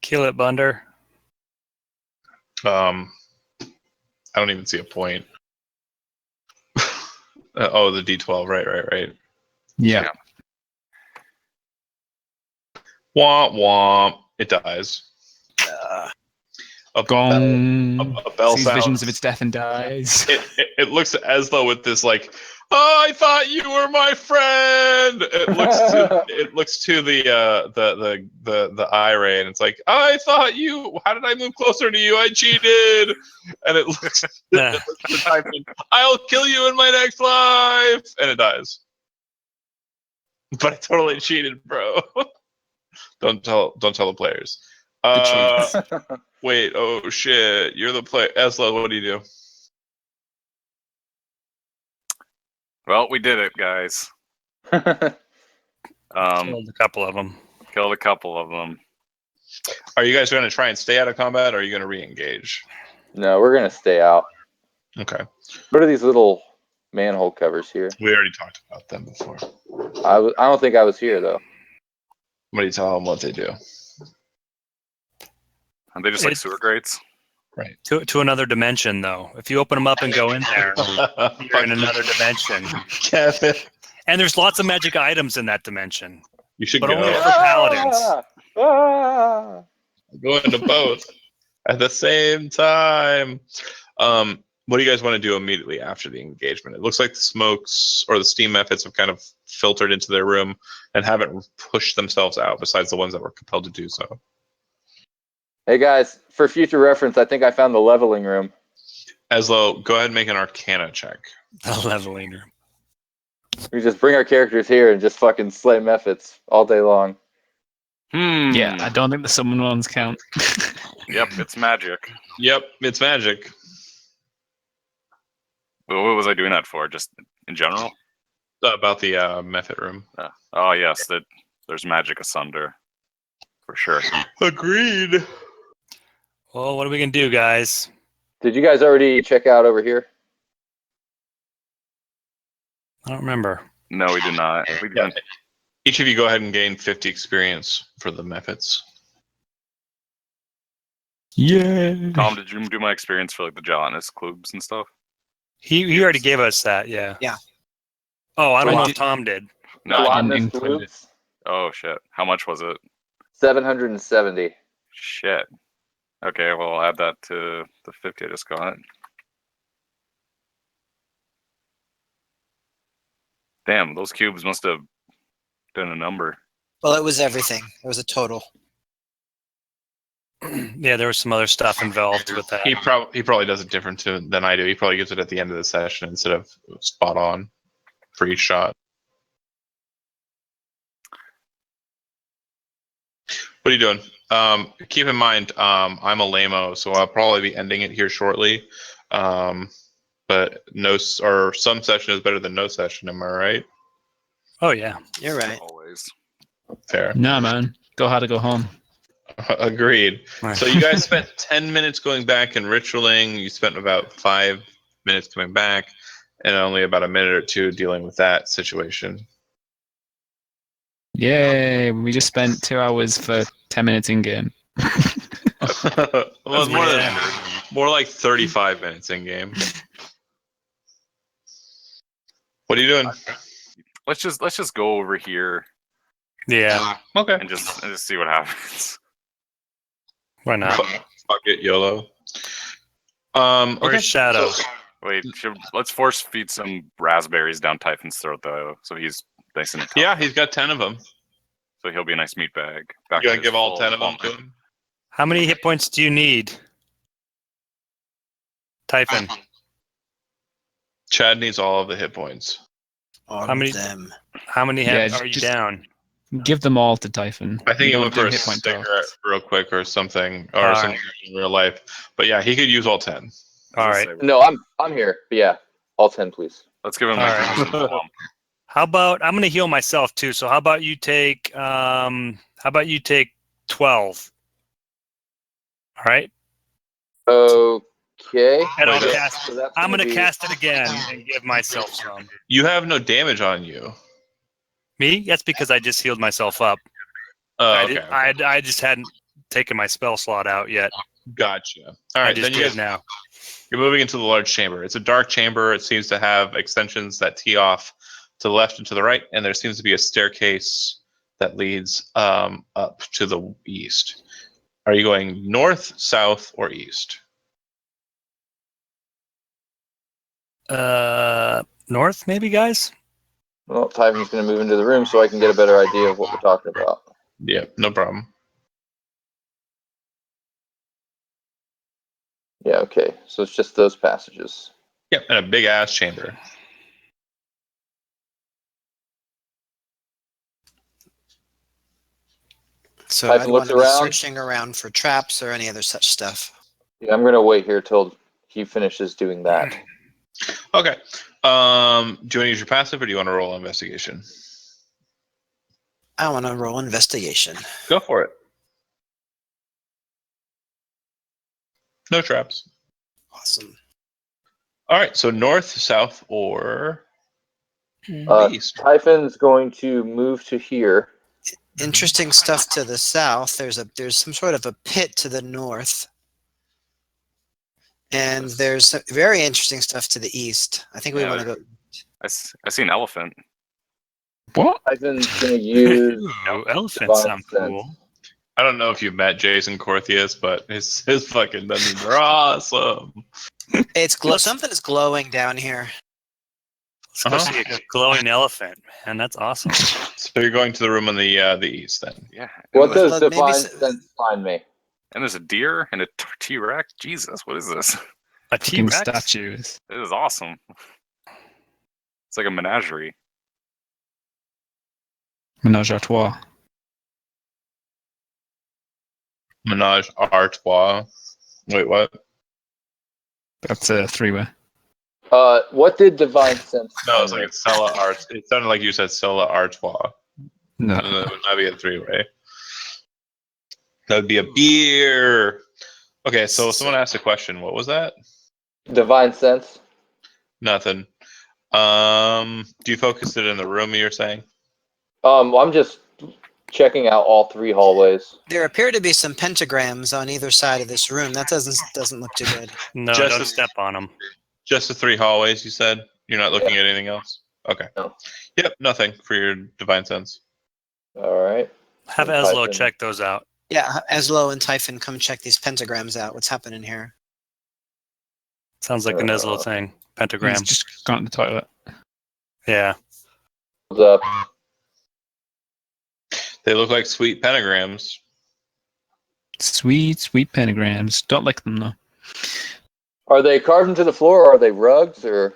Kill it, Bunder. I don't even see a point. Oh, the D12. Right. Yeah. Womp womp. It dies. A Gong. a bell Sees sounds. visions of its death and dies. It looks as though with this like, oh, I thought you were my friend. It looks to the eye ray, and it's like, I thought you. How did I move closer to you? I cheated. And it looks to Typhon, I'll kill you in my next life, and it dies. But I totally cheated, bro. Don't tell the players. Wait, oh shit! You're the player. Esla, what do you do? Well, we did it, guys. Killed a couple of them. Killed a couple of them. Are you guys going to try and stay out of combat, or are you going to re-engage? No, we're gonna stay out. Okay. What are these little manhole covers here? We already talked about them before. I don't think I was here though. Somebody tell them what they do. Are they just like sewer grates? Right. To another dimension, though. If you open them up and go in there, you're in another dimension. Kevin. And there's lots of magic items in that dimension, You should but go. only for paladins. Go into both at the same time. What do you guys want to do immediately after the engagement? It looks like the smokes or the steam methods have kind of filtered into their room and haven't pushed themselves out, besides the ones that were compelled to do so. Hey guys, for future reference, I think I found the leveling room. Aslo, go ahead and make an Arcana check. The leveling room. We just bring our characters here and just fucking slay methods all day long. Yeah, I don't think the summon ones count. Yep, it's magic. Yep, it's magic. What was I doing that for? Just in general? About the method room. Oh yes, that there's magic asunder, for sure. Agreed. Well, what are we gonna do, guys? Did you guys already check out over here? I don't remember. No, we do not. We Yeah. didn't. Each of you go ahead and gain 50 experience for the methods. Yeah. Tom, did you do my experience for like the gelatinous clubs and stuff? He already gave us that. Yeah. Yeah. Oh, I don't know Wait, if Tom did. No. I Gelatinous didn't include flutes, Oh shit. How much was it? 770. Shit. Okay, well I'll add that to the 50 I just got. Damn, those cubes must have been a number. Well, it was everything. It was a total. Yeah, there was some other stuff involved with that. He probably does it different than I do. He probably gives it at the end of the session instead of spot on for each shot. What are you doing? Keep in mind, I'm a lame-o, so I'll probably be ending it here shortly. But some session is better than no session. Am I right? Oh yeah. You're right. Always. Fair. Nah, man. Go hard to go home. Agreed. So you guys spent 10 minutes going back and ritualing. You spent about 5 minutes coming back, and only about a minute or two dealing with that situation. Yay. We just spent 2 hours for 10 minutes in game. Well, it's Yeah. more like 35 minutes in game. What are you doing? Let's just go over here Yeah. Okay. and just see what happens. Why not? Fuck it, YOLO. Where's Okay. Shadow? So, Wait, let's force feed some raspberries down Typhon's throat though, so he's nice and tough. yeah, he's got 10 of them. So he'll be a nice meat bag. You Back gonna to his give all full 10 of them to complement. him? How many hit points do you need? Typhon. Chad needs all of the hit points. All How many- of them. How many Yeah, are you just- down? Give them all to Typhon. I think We he don't went for do a hit point cigarette talks. real quick or something, or All something in real life. But yeah, he could use all 10. All Let's right. say- No, I'm here. But yeah, all 10, please. Let's give him All like right. nice and plump. How about I'm gonna heal myself too. So how about you take 12? All right. Okay. And I'll Wait, cast. So that's I'm gonna be- cast it again and give myself some. You have no damage on you. Me? That's because I just healed myself up. Oh, okay. I just hadn't taken my spell slot out yet. Gotcha. All I right, just then you did guys, now. you're moving into the large chamber. It's a dark chamber. It seems to have extensions that tee off to the left and to the right, and there seems to be a staircase that leads up to the east. Are you going north, south, or east? North, maybe, guys. Well, Typhon's going to move into the room so I can get a better idea of what we're talking about. Yep, no problem. Yeah, okay. So it's just those passages. Yep, and a big ass chamber. So Typhon I'd want looks to be around. searching around for traps or any other such stuff. Yeah, I'm going to wait here till he finishes doing that. Okay. Do you want to use your passive or do you want to roll investigation? I want to roll investigation. Go for it. No traps. Awesome. All right, so north, south, or Beast. Typhon's going to move to here. Interesting stuff to the south. There's some sort of a pit to the north. And there's some very interesting stuff to the east. I think we want to go. I see an elephant. What? Typhon's going to use Ooh, elephants Divine sound Sense. cool. I don't know if you met Jason Corthius, but his fucking dungeons are awesome. It's something is glowing down here. Let's go see a glowing elephant, man. That's awesome. So you're going to the room on the east then. Yeah. What does Maybe Divine Sense find me? And there's a deer and a T-Rex. Jesus, what is this? A Fucking T-Rex? statues. This is awesome. It's like a menagerie. Menage a trois. Menage a trois. Wait, what? That's a three-way. What did Divine Sense No, it's find like a Cella Art. It sounded like you said Cella Artois. No. That would not be a three-way. That would be a beer. Okay, so someone asked a question. What was that? me? Divine Sense? Nothing. Do you focus it in the room you're saying? I'm just checking out all 3 hallways. There appear to be some pentagrams on either side of this room. That doesn't look too good. No, Just don't a- step on them. Just the 3 hallways, you said? You're not looking at anything else? Okay. No. Yep, nothing for your divine sense. All right. Have And Eslo Typhon. check those out. Yeah, Eslo and Typhon, come check these pentagrams out. What's happening here? Sounds like an Eslo thing. Pentagram. He's just gone to the toilet. Yeah. What's up? They look like sweet pentagrams. Sweet, sweet pentagrams. Don't like them though. Are they carved into the floor, or are they rugs, or?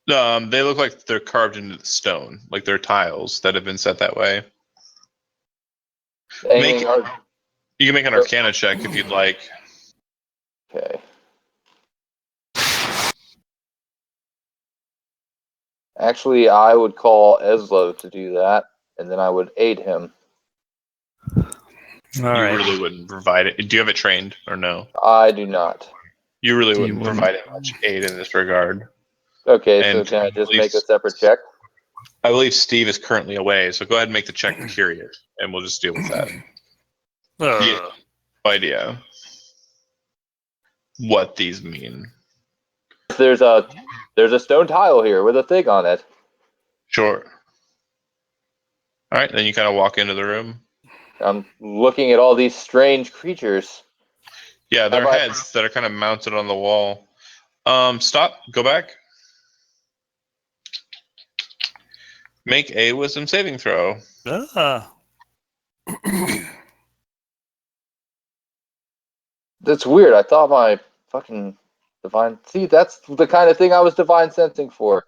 They look like they're carved into the stone, like they're tiles that have been set that way. Hanging You can make an Arcana check if you'd like. Okay. Actually, I would call Eslo to do that, and then I would aid him. All You right. really wouldn't provide it. Do you have it trained or no? I do not. You really You wouldn't wouldn't. provide it much aid in this regard. Okay, so And can I just at make a least- separate check? I believe Steve is currently away, so go ahead and make the check, period, and we'll just deal with that. Yeah. No idea what these mean. There's a stone tile here with a thing on it. Sure. All right, then you kind of walk into the room. I'm looking at all these strange creatures. Yeah, they're How about- heads that are kind of mounted on the wall. Stop. Go back. Make a wisdom saving throw. That's weird. I thought my fucking divine. See, that's the kind of thing I was divine sensing for.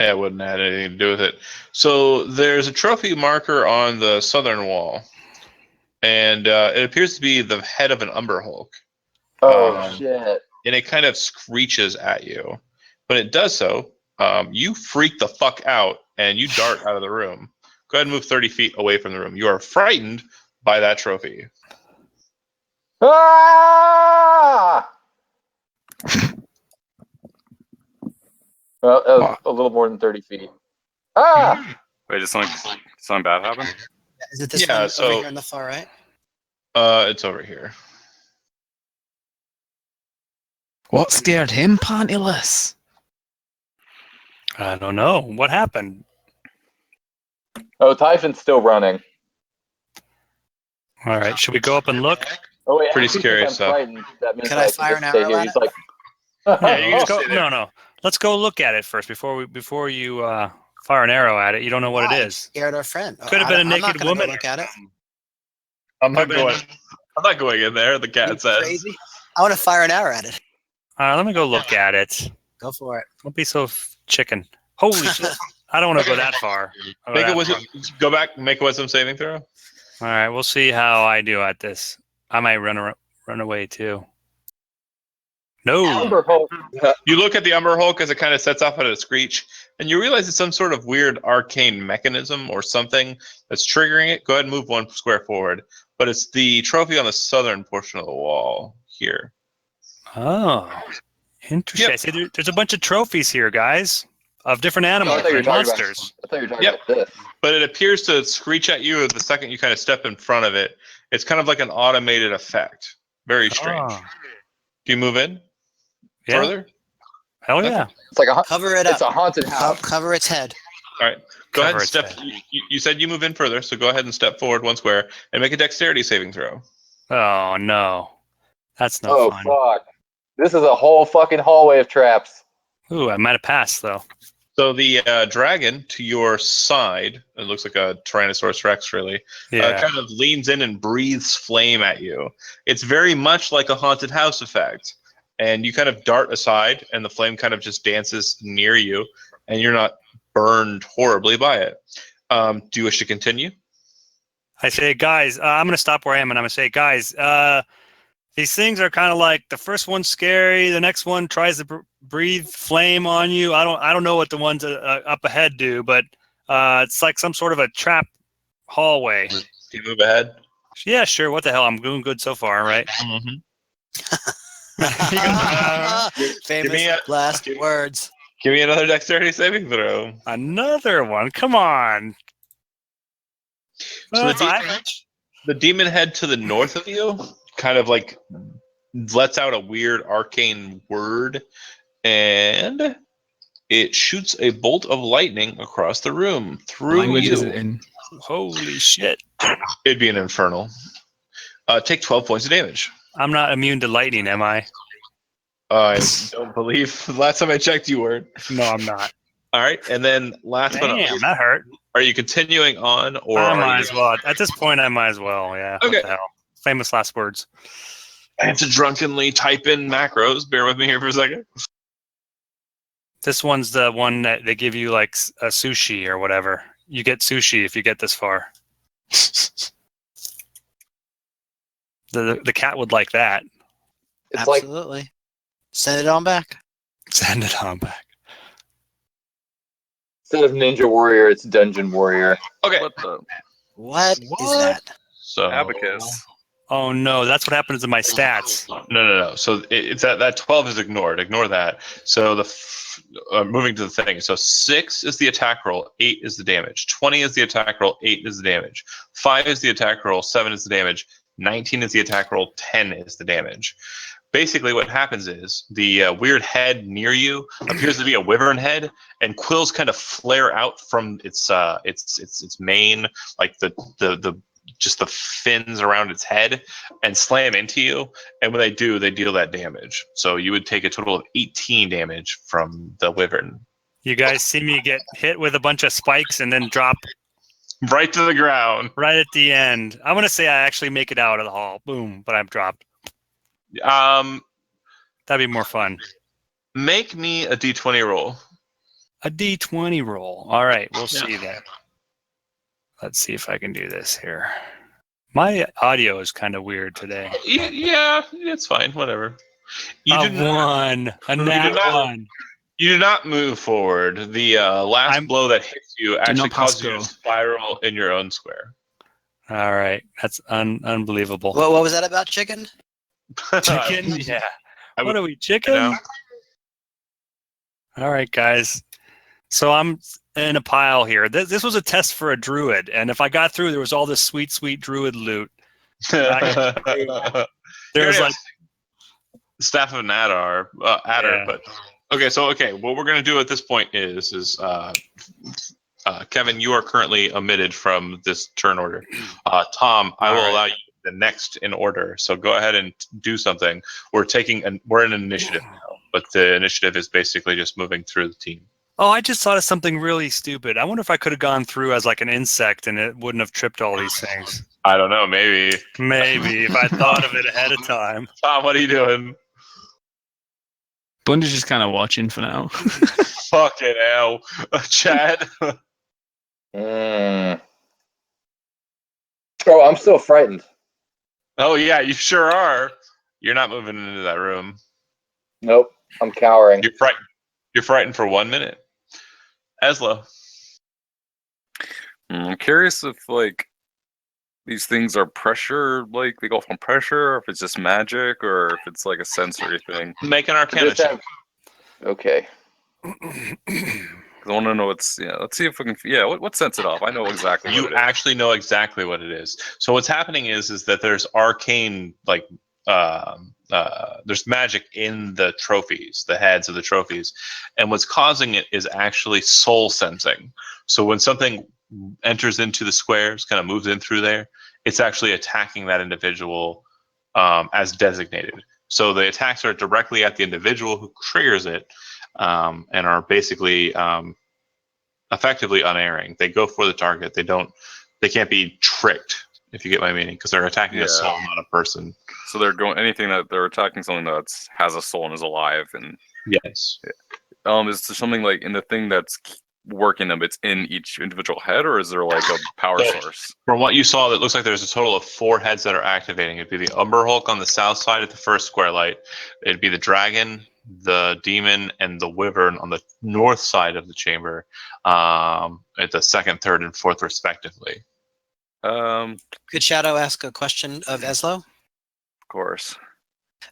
Yeah, it wouldn't have anything to do with it. So there's a trophy marker on the southern wall, and it appears to be the head of an Umber Hulk. Oh shit! And it kind of screeches at you. When it does so, you freak the fuck out and you dart out of the room. Go ahead and move 30 feet away from the room. You are frightened by that trophy. Ah! Well, that was a little more than 30 feet. Ah! Wait, did something bad happen? Is it this Yeah, one so- over here on the far right? It's over here. What scared him, Pantyless? I don't know. What happened? Oh, Typhon's still running. All right. Should we go up and look? Oh wait, Pretty actually, scary since I'm stuff. frightened, that means Can I can fire just an stay arrow here. at He's it? like, Yeah, you just go. stay there. No. Let's go look at it first before you fire an arrow at it. You don't know what Why? it is. Scared our friend. Could have been a I'm not naked gonna go woman. look at it. I'm not going in there, the You cat says. crazy? I want to fire an arrow at it. Let me go look at it. Go for it. Don't be so chicken. Holy shit! I don't want to go that far. I'll go Make a that wisdom. far. Go back. Make a wisdom saving throw. All right, we'll see how I do at this. I might run away too. No. Umber Hulk. You look at the Umber Hulk as it kind of sets off at a screech, and you realize it's some sort of weird arcane mechanism or something that's triggering it. Go ahead and move 1 square forward. But it's the trophy on the southern portion of the wall here. Oh. Interesting. Yep. I see there's a bunch of trophies here, guys, of different I animals thought you were and talking monsters. I thought you were talking Yep. about this. But it appears to screech at you the second you kind of step in front of it. It's kind of like an automated effect. Very strange. Oh, Do you move in yeah. further? Hell Okay. yeah. It's like Cover it it's up. a haunted house. Cover its head. All right. Go ahead Cover and its step. head. You said you move in further, so go ahead and step forward one square and make a dexterity saving throw. Oh no, that's no Oh fun. fuck! This is a whole fucking hallway of traps. Ooh, I might have passed though. So the dragon to your side, it looks like a Tyrannosaurus Rex, really, Yeah. kind of leans in and breathes flame at you. It's very much like a haunted house effect. And you kind of dart aside, and the flame kind of just dances near you, and you're not burned horribly by it. Do you wish to continue? I say, guys, I'm gonna stop where I am, and I'm gonna say, guys, these things are kind of like the first one's scary, the next one tries to breathe flame on you. I don't know what the ones up ahead do, but it's like some sort of a trap hallway. Do you move ahead? Yeah, sure. What the hell? I'm doing good so far, right? Mm-hmm. Famous last words. Give me another dexterity saving throw. Another one. Come on. So Well, the demon head to the north of you kind of like lets out a weird arcane word, and it shoots a bolt of lightning across the room through Language you. is it in? holy shit. It'd be an infernal. Take 12 points of damage. I'm not immune to lightning, am I? I don't believe. The last time I checked, you weren't. No, I'm not. All right, and then last but not Damn, least, that hurt. are you continuing on, or I are might you? as well. At this point, I might as well. Yeah. Okay. What the hell? Famous last words. I have to drunkenly type in macros. Bear with me here for a second. This one's the one that they give you like a sushi or whatever. You get sushi if you get this far. The cat would like that. It's like Absolutely. Send it on back. Send it on back. instead of Ninja Warrior, it's Dungeon Warrior. Okay. What the What is that? So abacus? Oh no, that's what happens to my stats. No. So it's that 12 is ignored. Ignore that. So moving to the thing. So 6 is the attack roll, 8 is the damage. 20 is the attack roll, 8 is the damage. 5 is the attack roll, 7 is the damage. 19 is the attack roll, 10 is the damage. Basically, what happens is the weird head near you appears to be a wyvern head, and quills kind of flare out from its mane, like the just the fins around its head, and slam into you. And when they do, they deal that damage. So you would take a total of 18 damage from the wyvern. You guys see me get hit with a bunch of spikes and then drop Right to the ground. right at the end. I want to say I actually make it out of the hall. Boom, but I'm dropped. That'd be more fun. Make me a d20 roll. A D20 roll. All right, we'll see that. Let's see if I can do this here. My audio is kind of weird today. Yeah, it's fine. Whatever. You A do not- one. A nat one. You do not move forward. The last blow that hits you actually not pass causes you to go. spiral in your own square. All right, that's unbelievable. What was that about, chicken? Chicken? Yeah. I What would- are we, chicken? know. All right, guys. So I'm in a pile here. This was a test for a druid, and if I got through, there was all this sweet, sweet druid loot. There was like, Staff of Adder, Yeah. but okay. What we're gonna do at this point is Kevin, you are currently omitted from this turn order. Tom, I will All right. allow you the next in order. So go ahead and do something. We're in an initiative now, but the initiative is basically just moving through the team. oh, I just thought of something really stupid. I wonder if I could have gone through as like an insect and it wouldn't have tripped all these things. I don't know, maybe. Maybe if I thought of it ahead of time. Tom, what are you doing? Bundy's just kind of watching for now. Fucking hell. Chad? Oh, I'm still frightened. Oh, yeah, you sure are. You're not moving into that room. Nope, I'm cowering. You're frightened for 1 minute. Eslo. I'm curious if, like, these things are pressure, like they go off on pressure, or if it's just magic, or if it's like a sensory thing. Make an Arcana check. Okay. I want to know what's let's see if we can. Yeah, what sets it off? I know exactly. You what it is. actually know exactly what it is. So what's happening is that there's arcane there's magic in the trophies, the heads of the trophies, and what's causing it is actually soul sensing. So when something enters into the squares, kind of moves in through there, it's actually attacking that individual as designated. So the attacks are directly at the individual who triggers it, and are basically effectively unerring. They go for the target. They can't be tricked, if you get my meaning, because they're attacking a soul, not a person. So they're going anything that they're attacking something that has a soul and is alive. And yes, is there something like in the thing that's working them? It's in each individual head, or is there like a power source? From what you saw, it looks like there's a total of 4 heads that are activating. It'd be the Umber Hulk on the south side at the first square light. It'd be the dragon, the demon, and the wyvern on the north side of the chamber, at the second, third, and fourth, respectively. Could Shadow ask a question of Eslo? Of course.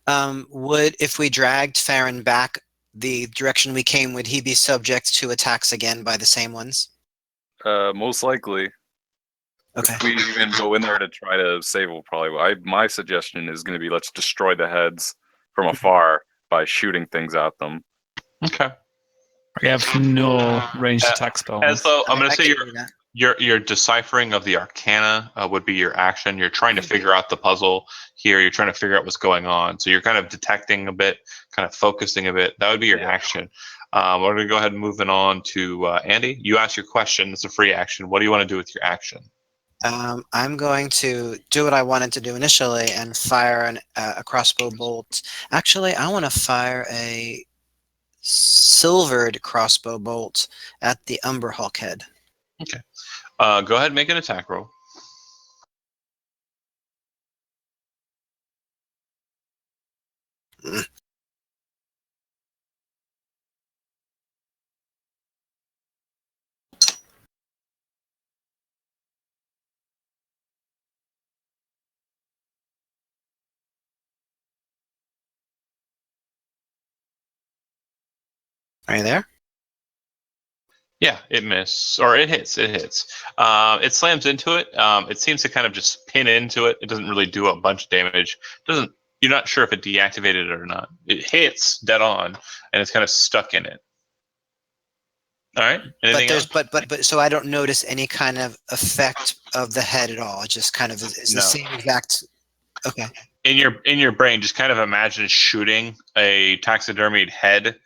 Would, if we dragged Farron back the direction we came, would he be subject to attacks again by the same ones? Most likely. Okay. If we even go in there to try to save, we'll probably. My suggestion is going to be let's destroy the heads from afar by shooting things at them. Okay. We have no ranged attack spells. As though I'm going to say your your deciphering of the Arcana would be your action. You're trying to figure out the puzzle here. You're trying to figure out what's going on. So you're kind of detecting a bit, kind of focusing a bit. That would be your action. We're going to go ahead and moving on to Andy. You ask your question. It's a free action. What do you want to do with your action? I'm going to do what I wanted to do initially and fire a crossbow bolt. Actually, I want to fire a silvered crossbow bolt at the Umber Hulk head. Okay. Go ahead and make an attack roll. Are you there? Yeah, it hits. It slams into it. It seems to kind of just pin into it. It doesn't really do a bunch of damage. You're not sure if it deactivated it or not. It hits dead on, and it's kind of stuck in it. All right. Anything else? But so I don't notice any kind of effect of the head at all. It just kind of is the same exact. Okay. In your brain, just kind of imagine shooting a taxidermied head,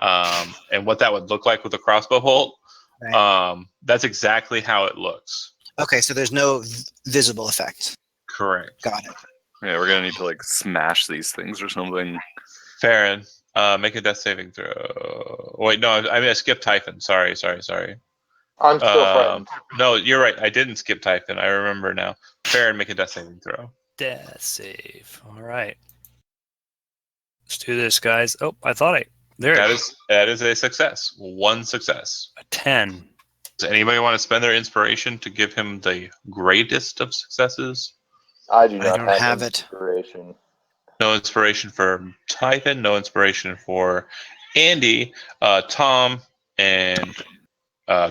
and what that would look like with a crossbow bolt. Right. That's exactly how it looks. Okay, so there's no visible effect. Correct. Got it. Yeah, we're gonna need to like smash these things or something. Farron, make a death saving throw. Wait, no, I skipped Typhon. Sorry. I'm still frightened. No, you're right. I didn't skip Typhon. I remember now. Farron, make a death saving throw. Death save. All right. Let's do this, guys. Oh, I thought that is a success. 1 success. A 10. Does anybody want to spend their inspiration to give him the greatest of successes? I do not have inspiration. No inspiration for Typhon. No inspiration for Andy, Tom, and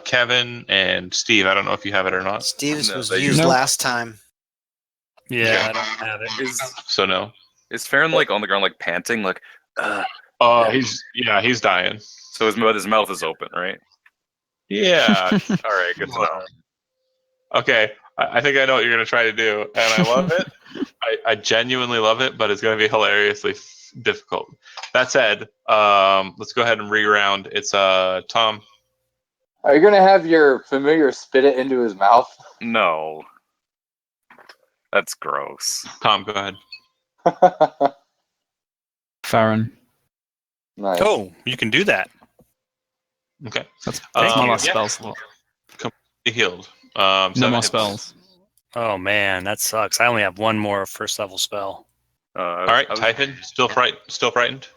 Kevin, and Steve. I don't know if you have it or not. Steve's was used last time. Yeah, I don't have it. So no. Is Farron like on the ground, like panting, like? He's dying. So his mouth is open, right? Yeah. All right, good to know. Okay, I think I know what you're going to try to do, and I love it. I genuinely love it, but it's going to be hilariously difficult. That said, let's go ahead and re-round. It's Tom. Are you going to have your familiar spit it into his mouth? No. That's gross. Tom, go ahead. Farron. Nice. Oh, you can do that. Okay. That's my last spell slot. Completely healed. No more spells. Oh man, that sucks. I only have one more first level spell. All right, Typhon, still frightened?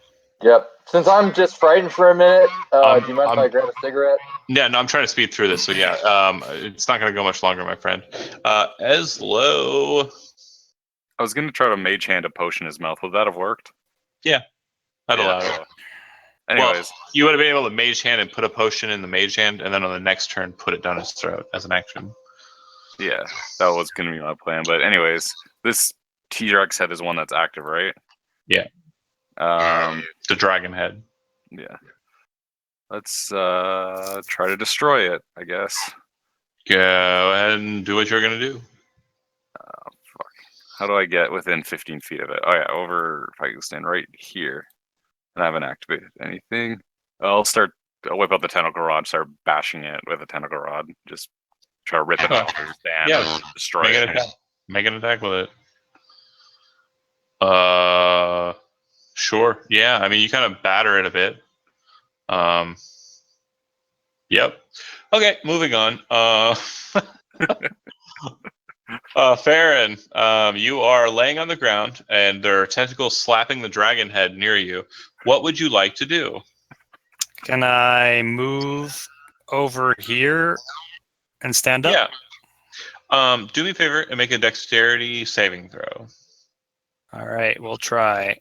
Yep. Since I'm just frightened for a minute, do you mind if I grab a cigarette? Yeah, no, I'm trying to speed through this, so yeah, it's not going to go much longer, my friend. Eslo. I was gonna try to mage hand a potion in his mouth. Would that have worked? Yeah, I'd Yeah, allow it. so- Anyways, Well, you would have been able to mage hand and put a potion in the mage hand, and then on the next turn, put it down his throat as an action. yeah, that was gonna be my plan. But anyways, this T-Rex head is one that's active, right? Yeah. The dragon head. Yeah. Let's try to destroy it, I guess. Go ahead and do what you're going to do. Fuck. How do I get within 15 feet of it? Oh yeah, over. If I can stand right here, and I haven't activated anything. I'll whip out the tentacle rod, start bashing it with a tentacle rod. Just try to rip it off his band Yeah, and destroy Make it. an attack. Make an attack with it. Sure. Yeah, I mean, you kind of batter it a bit. Yep. Okay, moving on. Farron, you are laying on the ground, and there are tentacles slapping the dragon head near you. What would you like to do? Can I move over here and stand up? Yeah. Do me a favor and make a dexterity saving throw. All right, we'll try.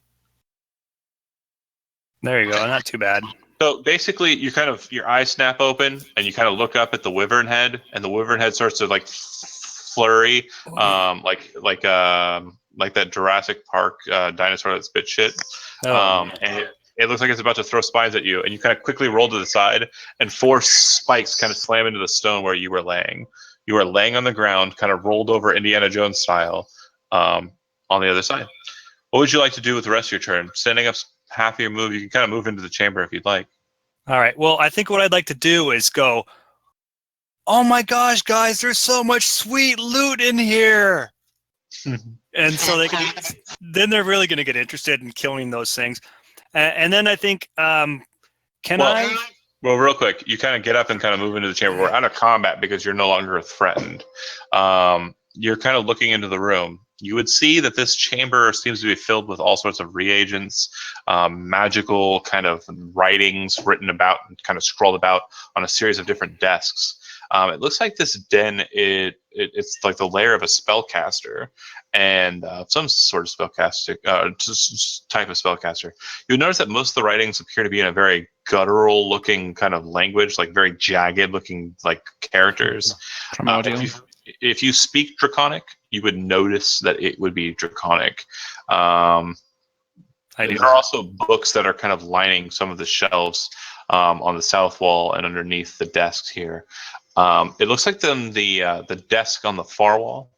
There you go. Not too bad. So basically, your eyes snap open, and you kind of look up at the wyvern head, and the wyvern head starts to like flurry, like that Jurassic Park dinosaur that spit shit. And it looks like it's about to throw spines at you, and you kind of quickly roll to the side, and 4 spikes kind of slam into the stone where you were laying. You were laying on the ground, kind of rolled over Indiana Jones style, on the other side. What would you like to do with the rest of your turn? Standing up half of your move, you can kind of move into the chamber if you'd like. All right. Well, I think what I'd like to do is go, oh my gosh, guys, there's so much sweet loot in here. And so then they're really going to get interested in killing those things. And then I think, Well, real quick, you kind of get up and kind of move into the chamber. We're out of combat because you're no longer threatened. You're kind of looking into the room. You would see that this chamber seems to be filled with all sorts of reagents, magical kind of writings written about and kind of scrawled about on a series of different desks. It looks like this den, it's like the lair of a spellcaster and some sort of spellcaster, type of spellcaster. You'll notice that most of the writings appear to be in a very guttural looking kind of language, like very jagged looking like characters. If you speak Draconic, you would notice that it would be Draconic. There are also books that are kind of lining some of the shelves on the south wall and underneath the desks here. It looks like the desk on the far wall,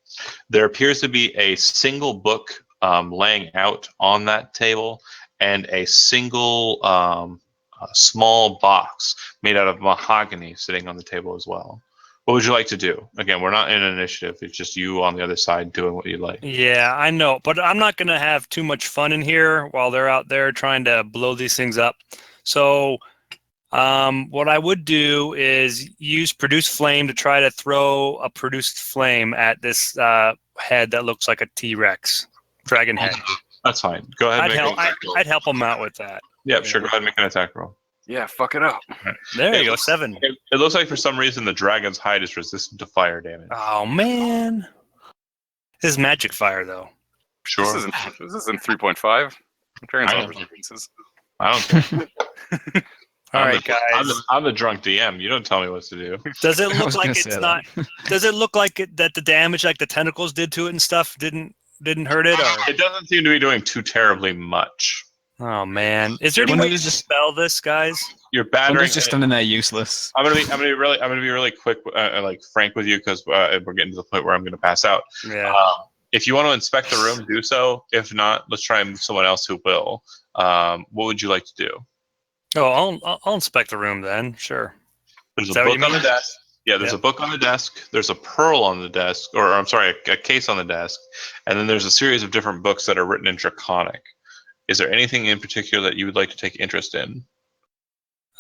there appears to be a single book laying out on that table and a single small box made out of mahogany sitting on the table as well. What would you like to do? Again, we're not in an initiative. It's just you on the other side doing what you like. Yeah, I know, but I'm not going to have too much fun in here while they're out there trying to blow these things up. So what I would do is use Produce Flame to try to throw a Produced Flame at this head that looks like a T-Rex, dragon head. That's fine. Go ahead. I'd help them out with that. Yeah, sure. Go ahead and make an attack roll. Yeah, fuck it up. There you go, 7. It looks like for some reason the dragon's hide is resistant to fire damage. Oh, man. This is magic fire, though. Sure. This isn't 3.5. Dragons have resistances. I don't care. All right, guys. I'm the drunk DM. You don't tell me what to do. Does it look like it's not? Does it look like that the damage, like the tentacles did to it and stuff, didn't hurt it? Or? It doesn't seem to be doing too terribly much. Oh man, is there any way to spell this, guys? You're battering. Just standing there useless. I'm gonna be really quick, like frank with you, because we're getting to the point where I'm gonna pass out. Yeah. If you want to inspect the room, do so. If not, let's try and move someone else who will. What would you like to do? Oh, I'll inspect the room then. Sure. There's a book on the desk. Yeah, there's a book on the desk. There's a pearl on the desk, or I'm sorry, a case on the desk, and then there's a series of different books that are written in Draconic. Is there anything in particular that you would like to take interest in?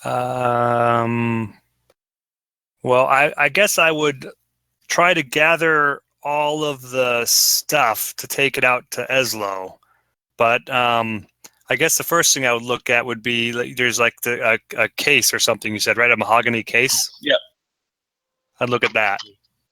Well, I guess I would try to gather all of the stuff to take it out to Eslo, but I guess the first thing I would look at would be like, there's like a case or something you said, right? A mahogany case. Yep. I'd look at that.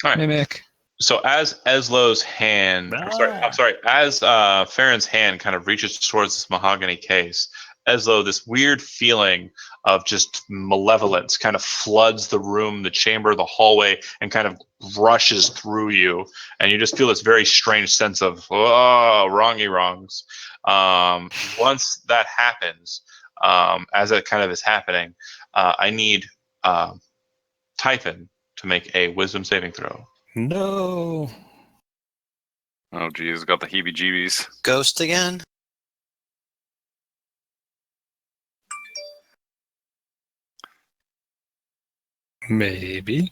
All right. Mimic. So as Eslo's hand, I'm sorry, as Farron's hand kind of reaches towards this mahogany case, Eslo, this weird feeling of just malevolence kind of floods the room, the chamber, the hallway, and kind of rushes through you, and you just feel this very strange sense of wrongy wrongs. Once that happens, as it kind of is happening, I need Typhon to make a wisdom saving throw. No. Oh, geez, got the heebie-jeebies. Ghost again? Maybe.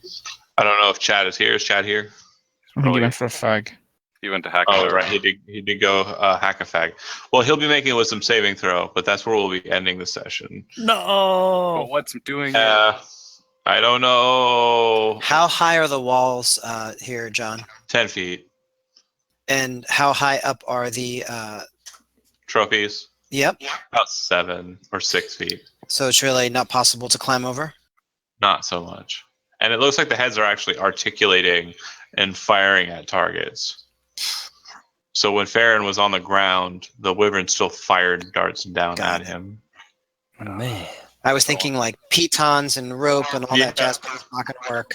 I don't know if Chad is here. Is Chad here? I think he went for a fag. He went to hack. Oh, right. He did go hack a fag. Well, he'll be making a wisdom saving throw, but that's where we'll be ending the session. No. But what's doing it? I don't know. How high are the walls here, John? 10 feet. And how high up are the... Trophies? Yep. About 7 or 6 feet. So it's really not possible to climb over? Not so much. And it looks like the heads are actually articulating and firing at targets. So when Farron was on the ground, the wyvern still fired darts down at him. Man. I was thinking like pitons and rope and all that jazz, but it's not going to work.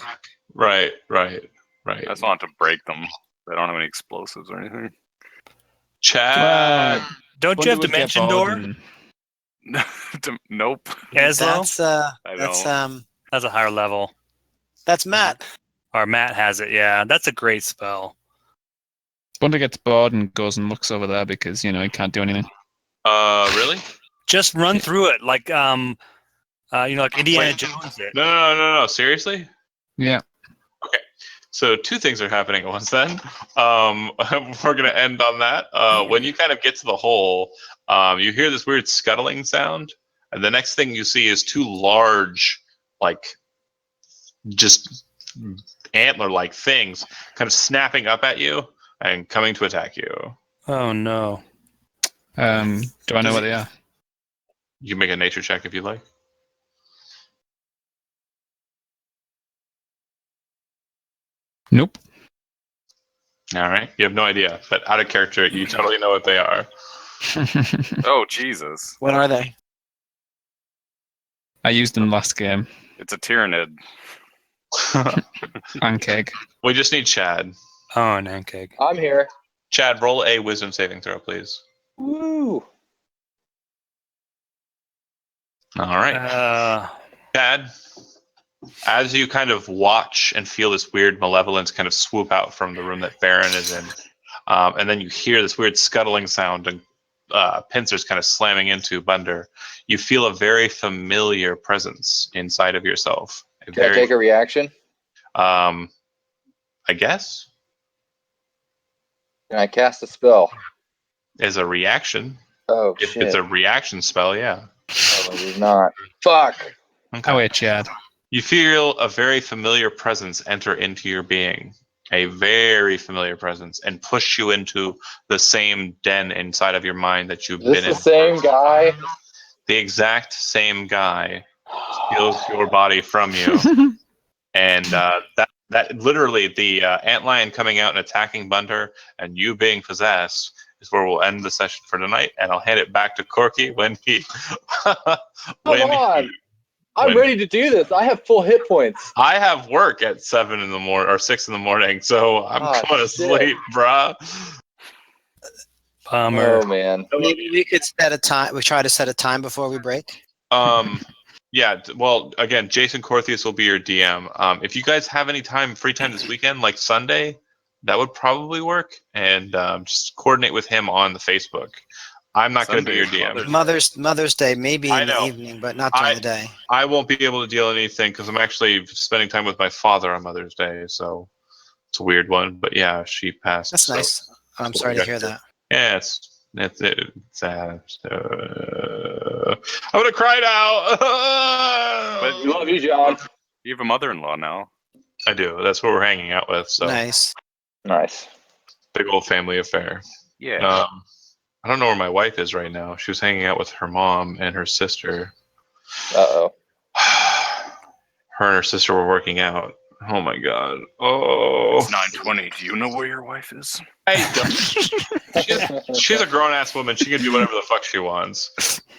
Right. I just want to break them. They don't have any explosives or anything. Chad! Don't you have dimension door? Nope. Eslo? That's a higher level. That's Matt. Or Matt has it, yeah. That's a great spell. Wonder gets bored and goes and looks over there because, he can't do anything. Really? Just run through it like like Indiana Jones did. No. Seriously? Yeah. Okay. So 2 things are happening at once then. We're going to end on that. When you kind of get to the hole, you hear this weird scuttling sound. And the next thing you see is 2 large, just antler-like things kind of snapping up at you and coming to attack you. Oh, no. Do I know what they are? You can make a nature check if you like. Nope. All right. You have no idea, but out of character, you totally know what they are. Oh, Jesus. What are they? I used them last game. It's a Tyrannid. Pancake. We just need Chad. Oh, an pancake. I'm here. Chad, roll a wisdom saving throw, please. Woo! All right. Chad, as you kind of watch and feel this weird malevolence kind of swoop out from the room that Farron is in, and then you hear this weird scuttling sound and pincers kind of slamming into Bunder, you feel a very familiar presence inside of yourself. Can I take a reaction? I guess. Can I cast a spell? As a reaction. Oh, if shit. it's a reaction spell, yeah. Oh, it is not. Fuck! Okay. Oh, wait, Chad. You feel a very familiar presence enter into your being. A very familiar presence, and push you into the same den inside of your mind that you've been in. This the same guy? The exact same guy steals your body from you. And that literally, the antlion coming out and attacking Bunter and you being possessed is where we'll end the session for tonight. And I'll hand it back to Corky when he... Come on! I'm ready to do this. I have full hit points. I have work at 7 in the morning or 6 in the morning, so I'm going to sleep, bruh. Bummer. Oh man. Maybe we could set a time. We try to set a time before we break. Yeah. Well, again, Jason Corthius will be your DM. If you guys have any free time this weekend, like Sunday, that would probably work. And just coordinate with him on the Facebook. I'm not going to be your DM. Mother's Day, maybe in the evening, but not during the day. I won't be able to deal anything because I'm actually spending time with my father on Mother's Day, so it's a weird one. But yeah, she passed. That's nice. I'm sorry to hear that. Yeah, it's I'm gonna cry now. But we love you, John. You have a mother-in-law now. I do. That's what we're hanging out with. So Nice. Nice. Big old family affair. Yeah. I don't know where my wife is right now. She was hanging out with her mom and her sister. Uh-oh. Her and her sister were working out. Oh my god. Oh. It's 9:20. Do you know where your wife is? I don't. She's a grown ass woman. She can do whatever the fuck she wants.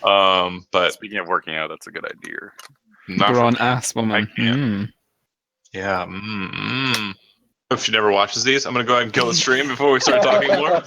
But Speaking of working out, that's a good idea. not for Grown me. ass woman. I can't. Yeah. If she never watches these, I'm gonna go ahead and kill the stream before we start talking more.